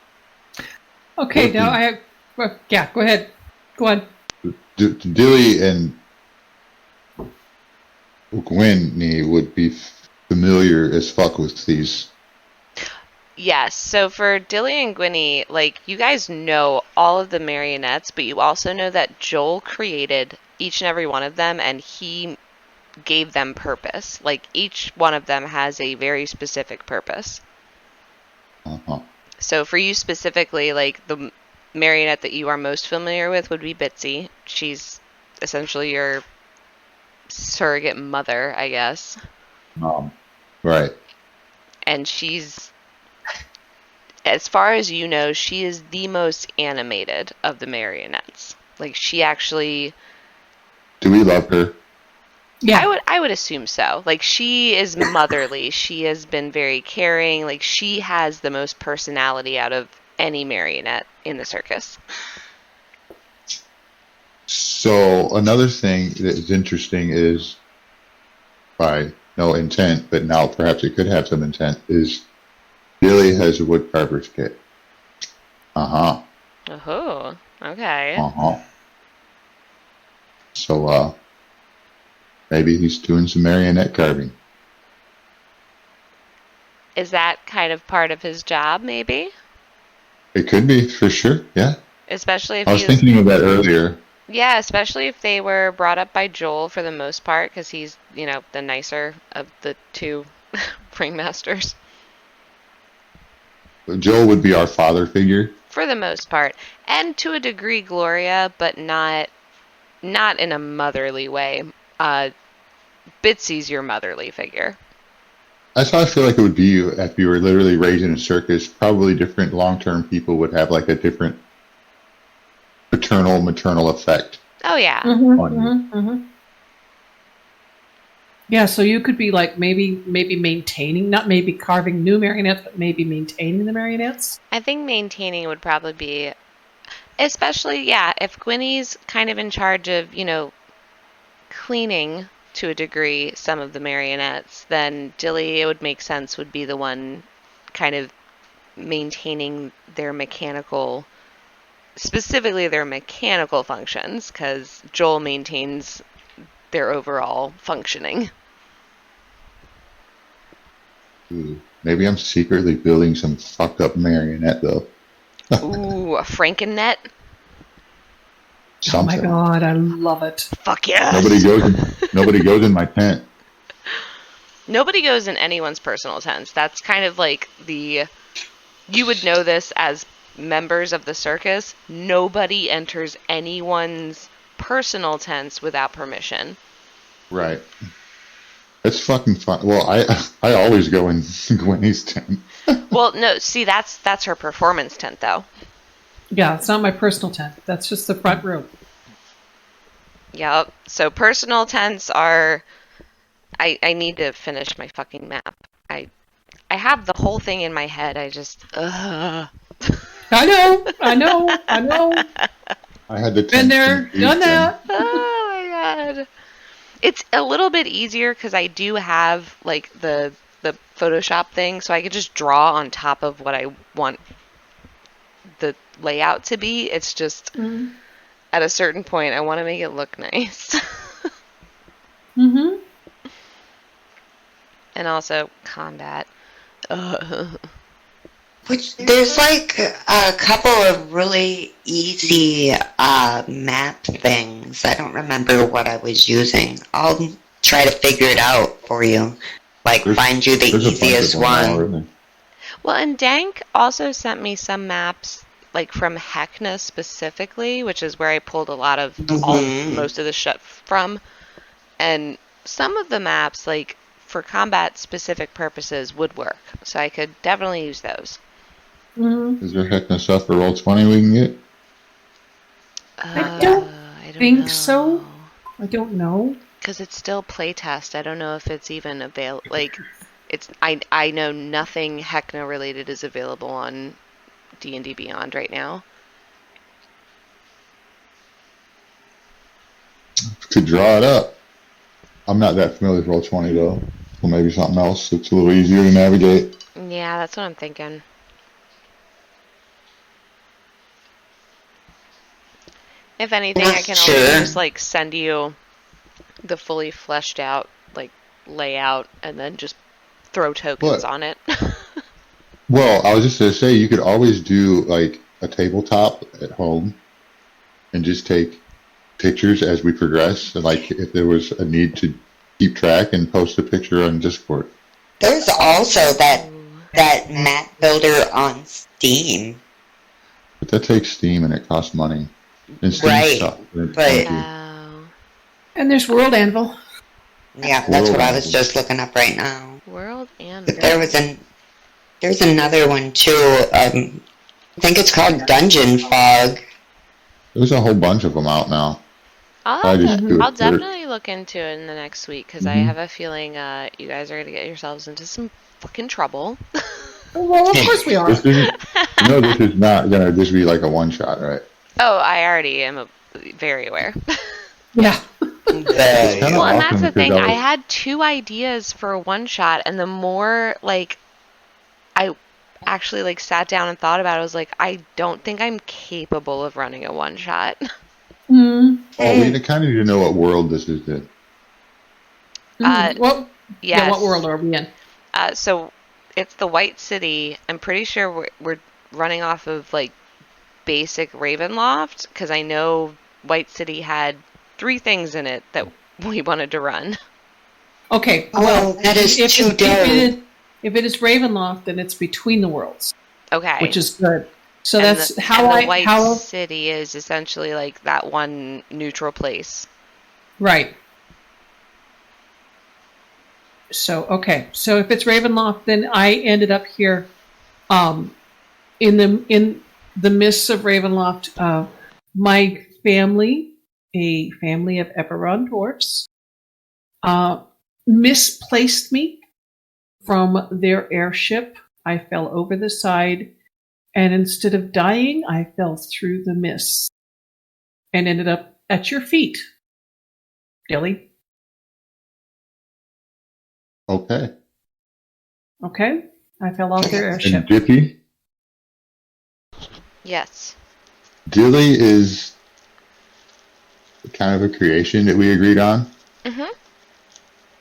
Okay, now yeah, go ahead. Go on. Dilly and Gwenny would be familiar as fuck with these. Yes, so for Dilly and Gwynny, like, you guys know all of the marionettes, but you also know that Joel created each and every one of them, and he gave them purpose. Like, each one of them has a very specific purpose. Uh-huh. So for you specifically, like, the marionette that you are most familiar with would be Bitsy. She's essentially your surrogate mother, I guess. Right. And she's, as far as you know, she is the most animated of the marionettes. Like, she actually... Do we love her? Yeah. I would assume so. Like, she is motherly. She has been very caring. Like, she has the most personality out of any marionette in the circus. So another thing that is interesting is, by no intent, but now perhaps it could have some intent, is Dilly has a woodcarver's kit. Uh-huh. Oh, okay. Uh-huh. So, maybe he's doing some marionette carving. Is that kind of part of his job, maybe? It could be, for sure, yeah. Especially if I was thinking of that earlier. Yeah, especially if they were brought up by Joel for the most part, because he's, you know, the nicer of the two ringmasters. Joel would be our father figure. For the most part. And to a degree, Gloria, but not in a motherly way. Bitsy's your motherly figure. That's how I feel like it would be if you were literally raised in a circus. Probably different long-term people would have like a different paternal, maternal effect. Oh, yeah. Yeah, so you could be like maybe maintaining, not maybe carving new marionettes, but maybe maintaining the marionettes. I think maintaining would probably be, especially, yeah, if Gwynny's kind of in charge of, you know, cleaning to a degree some of the marionettes, then Dilly, it would make sense, would be the one kind of maintaining their mechanical, specifically their mechanical functions, because Joel maintains their overall functioning. Ooh, maybe I'm secretly building some fucked up marionette though. Ooh, a Frankennet? Something. Oh my god, I love it. Fuck yes! Nobody goes in my tent. Nobody goes in anyone's personal tents. That's kind of like you would know this as members of the circus. Nobody enters anyone's personal tents without permission. Right. That's fucking fun. Well, I always go in Gwenny's tent. Well, no, see, that's her performance tent, though. Yeah, it's not my personal tent. That's just the front room. Yep. So personal tents are. I need to finish my fucking map. I have the whole thing in my head. I just. I know. I had the Been there, done that. Oh my god. It's a little bit easier because I do have like the Photoshop thing, so I could just draw on top of what I want the layout to be. It's just at a certain point I want to make it look nice. Mm-hmm. And also combat. Which there's like a couple of really easy map things. I don't remember what I was using. I'll try to figure it out for you. Like find you the easiest one. Well, and Dank also sent me some maps like from Heckna specifically, which is where I pulled a lot of most of the shit from. And some of the maps, like for combat specific purposes, would work. So I could definitely use those. Mm-hmm. Is there Heckna stuff for Roll20 we can get? I don't think know. so. I don't know. Because it's still playtest. I don't know if it's even available. Like, it's I know nothing Heckna related is available on D&D Beyond right now. Could draw it up. I'm not that familiar with Roll20 though. So maybe something else that's a little easier to navigate. Yeah, that's what I'm thinking. If anything, I can also just like send you the fully fleshed out like layout and then just throw tokens on it. Well, I was just going to say, you could always do like a tabletop at home and just take pictures as we progress. And like if there was a need to keep track and post a picture on Discord. There's also that map builder on Steam. But that takes Steam and it costs money. And Steam Right, but... And there's World Anvil. Yeah, that's what I was just looking up right now. World Anvil. But there's another one too. I think it's called Dungeon Fog. There's a whole bunch of them out now. I'll definitely look into it in the next week because I have a feeling you guys are going to get yourselves into some fucking trouble. Well, of course we are. This is not going to just be like a one-shot, right? Oh, I already am very aware. Yeah. Well, and that's the thing. I had 2 ideas for a one-shot, and the more, like, I actually, like, sat down and thought about it, I was like, I don't think I'm capable of running a one-shot. Oh, we kind of need to know what world this is in. Well, yes. Yeah, what world are we in? So, it's the White City. I'm pretty sure we're running off of, like, basic Ravenloft, because I know White City had 3 things in it that we wanted to run. Okay, well, that is too dope. If it is Ravenloft, then it's Between the Worlds. Okay. Which is good. So and that's the how White City is essentially like that one neutral place. Right. So, okay. So if it's Ravenloft, then I ended up here in the mists of Ravenloft. My family, a family of Eberron dwarfs, misplaced me from their airship. I fell over the side, and instead of dying, I fell through the mists and ended up at your feet, Dilly. Okay. Okay? I fell off their airship. And Dippy? Yes. Dilly is kind of a creation that we agreed on. Mm-hmm.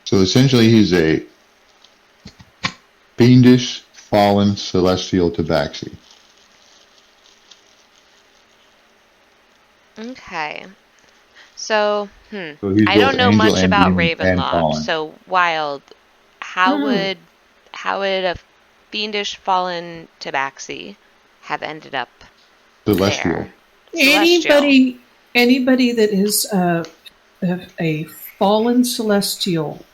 So essentially he's a fiendish, fallen, celestial tabaxi. Okay. So, I both don't know angel much and about demon and Ravenloft. fallen. So, Wild, how would a fiendish fallen tabaxi have ended up Celestial. there? Anybody that is a fallen celestial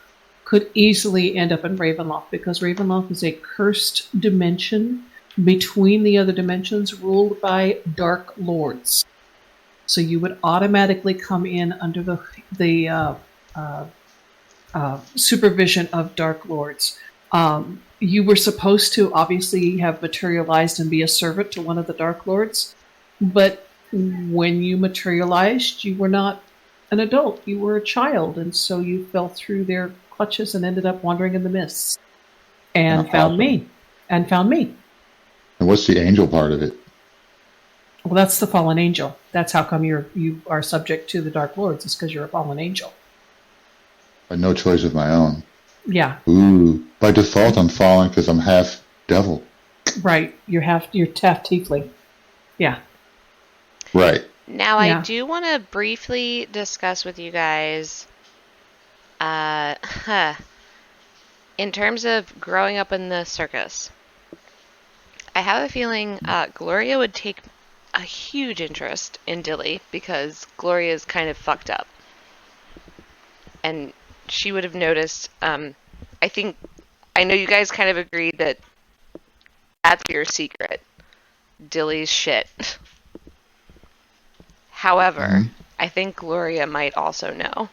could easily end up in Ravenloft, because Ravenloft is a cursed dimension between the other dimensions ruled by Dark Lords. So you would automatically come in under the supervision of Dark Lords. You were supposed to obviously have materialized and be a servant to one of the Dark Lords, but when you materialized, you were not an adult. You were a child, and so you fell through their clutches and ended up wandering in the mists, and found me. And what's the angel part of it? Well, that's the fallen angel. That's how come you are subject to the Dark Lords. It's because you're a fallen angel. By no choice of my own. Yeah. Ooh. By default, I'm fallen because I'm half devil. Right. You're half tiefling. Yeah. Right. Now, I do want to briefly discuss with you guys, in terms of growing up in the circus. I have a feeling Gloria would take a huge interest in Dilly, because Gloria is kind of fucked up. And she would have noticed, I know you guys kind of agreed that that's your secret. Dilly's shit. However, I think Gloria might also know.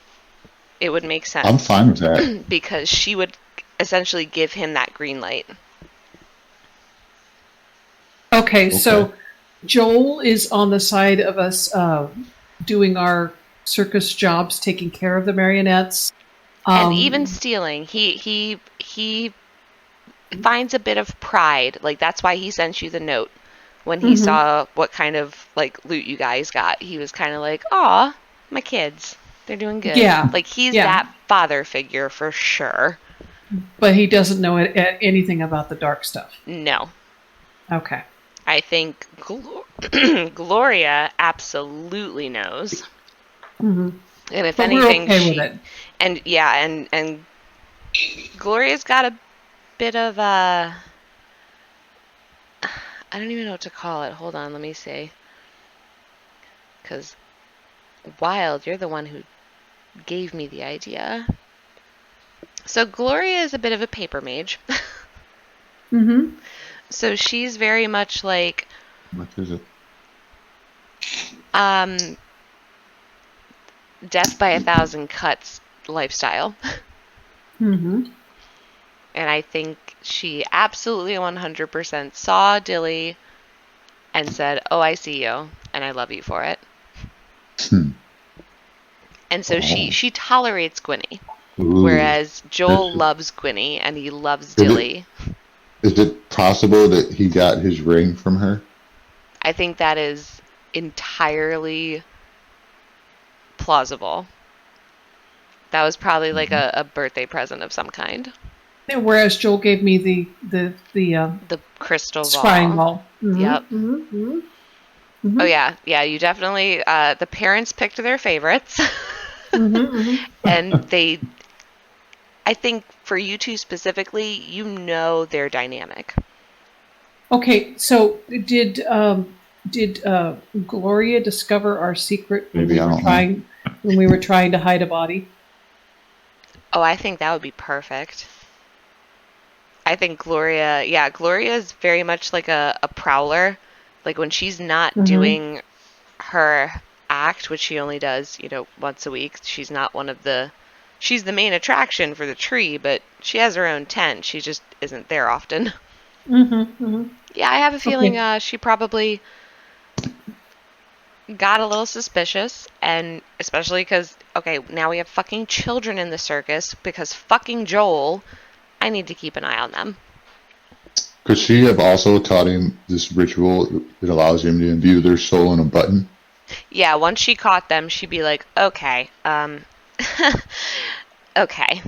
It would make sense. I'm fine with that. Because she would essentially give him that green light. Okay, so Joel is on the side of us doing our circus jobs, taking care of the marionettes. And even stealing. He finds a bit of pride. Like, that's why he sent you the note. When he saw what kind of, like, loot you guys got, he was kind of like, aw, my kids. They're doing good. Yeah. Like, he's that father figure for sure. But he doesn't know anything about the dark stuff. No. Okay. I think Gloria absolutely knows. Mm-hmm. And if anything, we're okay with it. And yeah, and Gloria's got a bit of a, I don't even know what to call it. Hold on, let me see. Because Wild, you're the one who gave me the idea. So Gloria is a bit of a paper mage. Mm-hmm. So she's very much like, what is it? Death by 1,000 cuts lifestyle. Mm-hmm. And I think she absolutely 100% saw Dilly and said, oh, I see you, and I love you for it. And so she tolerates Gwynny. Ooh. Whereas Joel loves Gwynny, and he loves Dilly. Is it possible that he got his ring from her? I think that is entirely plausible. That was probably like a birthday present of some kind. Whereas Joel gave me the crystal scrying ball. Mm-hmm. Yep. Mm-hmm. Mm-hmm. Oh yeah, you definitely. The parents picked their favorites, and they. I think for you two specifically, you know their dynamic. Okay, so did Gloria discover our secret when we were trying to hide a body? Oh, I think that would be perfect. I think Gloria is very much like a prowler. Like when she's not doing her act, which she only does, once a week, she's not she's the main attraction for the tree, but she has her own tent. She just isn't there often. Yeah, I have a feeling she probably got a little suspicious, and especially because, now we have fucking children in the circus, because fucking Joel, I need to keep an eye on them. Could she have also taught him this ritual that allows him to imbue their soul in a button? Yeah, once she caught them, she'd be like, okay, okay.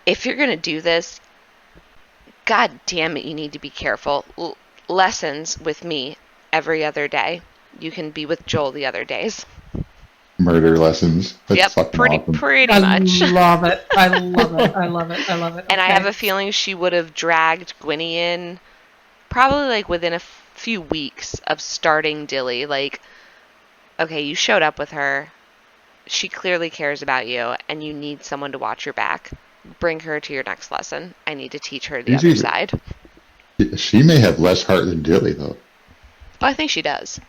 If you're gonna do this, god damn it, you need to be careful. Lessons with me every other day. You can be with Joel the other days. Murder lessons. That's pretty much. I love it. I love it. And I have a feeling she would have dragged Gwynny in probably like within a few weeks of starting Dilly. Like, okay, you showed up with her. She clearly cares about you, and you need someone to watch your back. bring her to your next lesson. I need to teach her the other side. She may have less heart than Dilly, though. Oh, I think she does.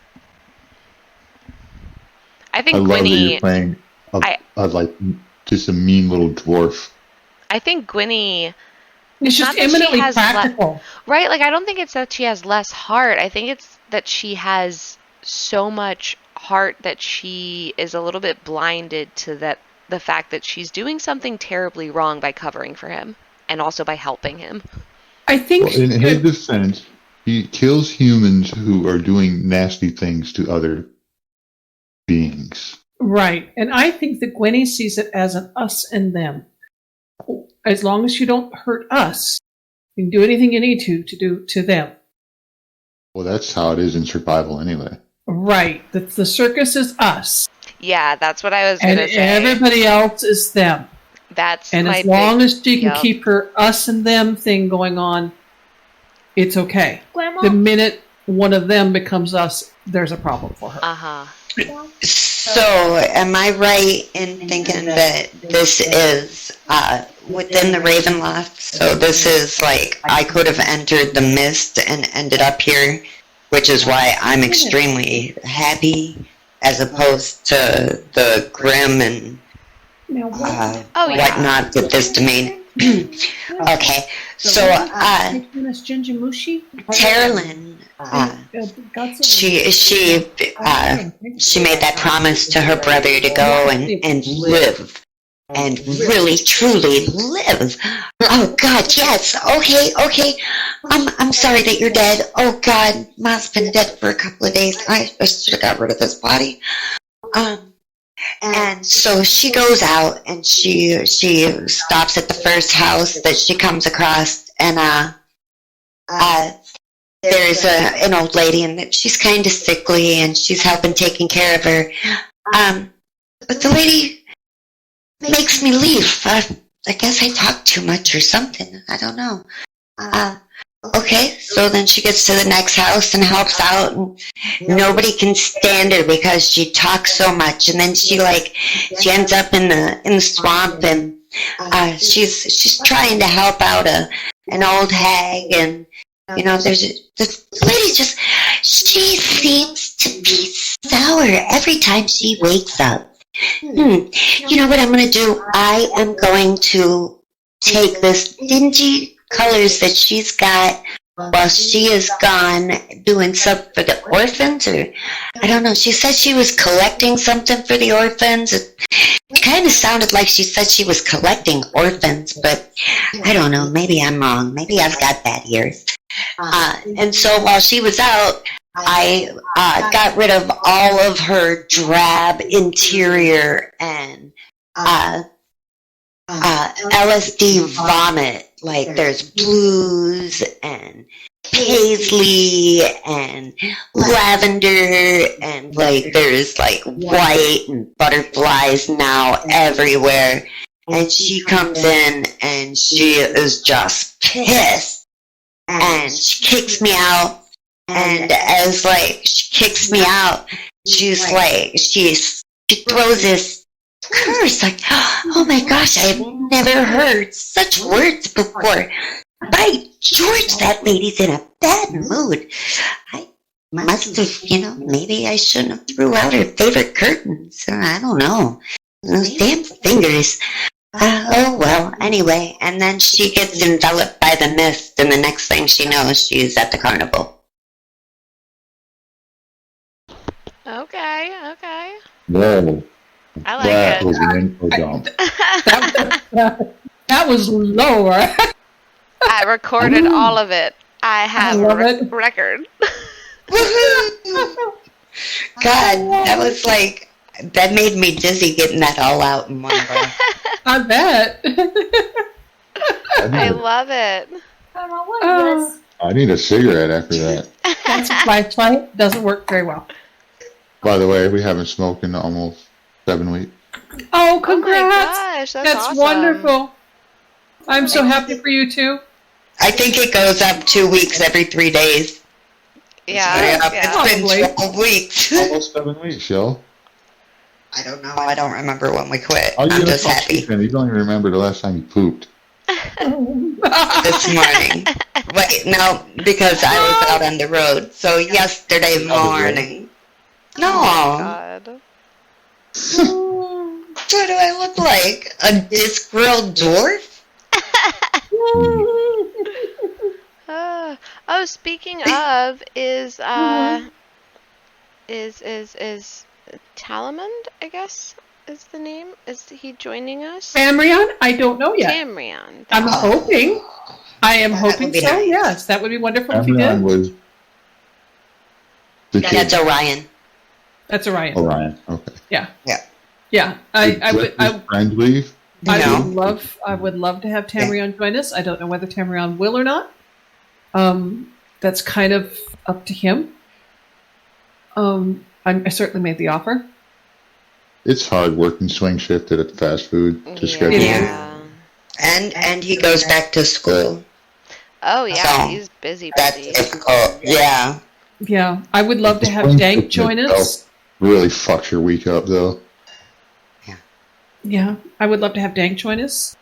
I think I love that Gwynny... you're playing like just a mean little dwarf. I think Gwynny... It's just eminently practical. Right? Like, I don't think it's that she has less heart. I think it's that she has so much heart that she is a little bit blinded to the fact that she's doing something terribly wrong by covering for him and also by helping him. I think... Well, in his defense, he kills humans who are doing nasty things to other beings. Right. And I think that Gwenny sees it as an us and them. As long as you don't hurt us, you can do anything you need to do to them. Well, that's how it is in survival anyway. Right. The circus is us. Yeah, that's what I was going to say. And everybody else is them. And as long as she can keep her us and them thing going on, it's okay. Grandma? The minute one of them becomes us, there's a problem for her. Uh-huh. So, am I right in thinking that this is within the Ravenloft? So this is like, I could have entered the mist and ended up here, which is why I'm extremely happy, as opposed to the grim and whatnot with this domain. Okay, so Terlin, she made that promise to her brother to go and live, and really truly live. Oh God, yes. Okay. I'm sorry that you're dead. Oh God, Ma's been dead for a couple of days. I should have got rid of this body. And so she goes out and she stops at the first house that she comes across, and there's an old lady, and she's kind of sickly, and she's helping taking care of her. But the lady makes me leave. I guess I talk too much or something. I don't know. Okay, so then she gets to the next house and helps out, and nobody can stand her because she talks so much. And then she ends up in the swamp, and she's trying to help out an old hag, and this lady she seems to be sour every time she wakes up. You know what I'm going to do? I am going to take this dingy colors that she's got while she is gone doing stuff for the orphans, or I don't know. She said she was collecting something for the orphans. It kind of sounded like she said she was collecting orphans, but I don't know. Maybe I'm wrong. Maybe I've got bad ears. And so while she was out, I got rid of all of her drab interior and LSD vomit. Like there's blues and paisley and lavender, and there's white and butterflies now everywhere. And she comes in and she is just pissed, and she kicks me out. And as she kicks me out, she throws this curse, oh my gosh, I've never heard such words before. By George, that lady's in a bad mood. I must have, maybe I shouldn't have threw out her favorite curtains. I don't know. Those damn fingers. Oh well, anyway, and then she gets enveloped by the mist, and the next thing she knows, she's at the carnival. Okay. Whoa. I like that it. Was an info dump. That was lower. I recorded all of it. I have a record. God, that was that made me dizzy getting that all out in one breath. I bet. I love it. I need a cigarette after that. That's a flashlight. Doesn't work very well. By the way, we haven't smoked in almost 7 weeks. Oh, congrats! Oh my gosh, that's awesome. Wonderful. I'm so happy for you too. I think it goes up 2 weeks every 3 days. Yeah. It's been 12 weeks. Almost 7 weeks, yo. I don't know. I don't remember when we quit. Oh, I'm just happy. You don't even remember the last time you pooped. This morning. Wait, no, because I was out on the road. So yesterday morning. No. Oh my God. What do I look like? A Discworld dwarf? Oh, speaking of, is Talamund, I guess, is the name? Is he joining us? Tamrion? I don't know yet. Tamrion. I'm hoping. I am That hoping would be so. nice. Yes, that would be wonderful if you Amazon did. was the kid. That's Orion. That's Orion. Orion. Okay. Yeah. Yeah. Yeah. Did his friend leave? I would love to have Tamrion join us. I don't know whether Tamrion will or not. That's kind of up to him. I certainly made the offer. It's hard working swing shift at a fast food to schedule. Yeah. And he goes back to school. Oh yeah, So, he's busy. That's difficult. Yeah. Yeah. I would love to have Swing Dank shift join itself us. Really fucks your week up, though. Yeah. I would love to have Dank join us.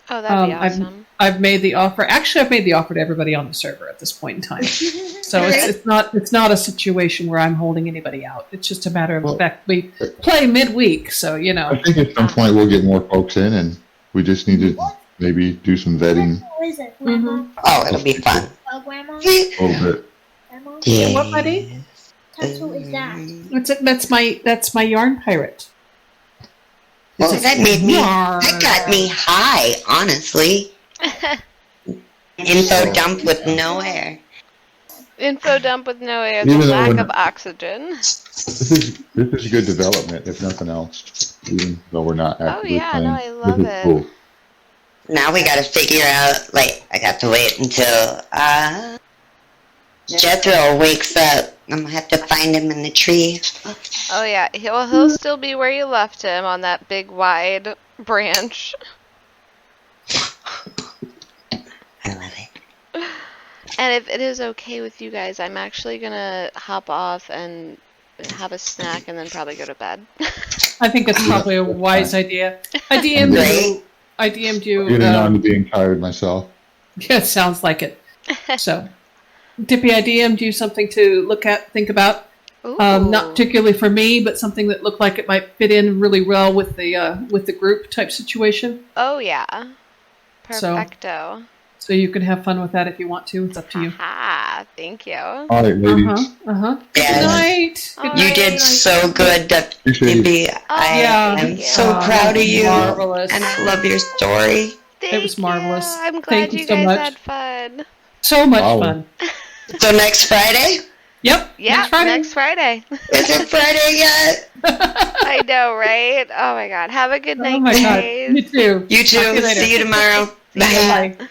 Oh, that'd be awesome. I've made the offer. Actually, I've made the offer to everybody on the server at this point in time. So it's not a situation where I'm holding anybody out. It's just a matter of the fact we play midweek, so you know. I think at some point we'll get more folks in, and we just need to maybe do some vetting What is it, Grandma? Oh, it'll be fun. Oh, Grandma? a little bit. Grandma? Yeah. What, buddy? Tattoo is that? That's my yarn pirate. Well, that made me. Yarn. That got me high, honestly. Info dump with no air. Info dump with no air, Even the though lack we're of not- oxygen. This is good development, if nothing else. Even though we're not actively yeah, playing. no, I love This is it. cool. Now we gotta figure out, I got to wait until, Jethro wakes up. I'm gonna have to find him in the tree. Oh yeah, he'll still be where you left him on that big wide branch. I love it. And if it is okay with you guys, I'm actually gonna hop off and have a snack and then probably go to bed. I think that's probably a wise idea. I DM'd you. I DM'd you. Getting on to being tired myself. Yeah, it sounds like it. So, Dippy, I DM'd you something to look at, think about. Ooh. Not particularly for me, but something that looked like it might fit in really well with the group type situation. Oh yeah. Perfecto. So you can have fun with that if you want to. It's up to you. Haha, thank you. All right, ladies. Good Yes. night. Good You night. did so good, Appreciate Dippy. I yeah. am you. so proud of you. Marvelous. And I love your story. Thank was marvelous. you. I'm glad Thank you you so guys much. had fun. So much Wow. fun. So next Friday? Yep. Yeah, next Friday. Is it Friday yet? I know, right? Oh my god. Have a good night, Oh my God. guys. You too. You Talk to too. you later. See you tomorrow. Bye. Bye.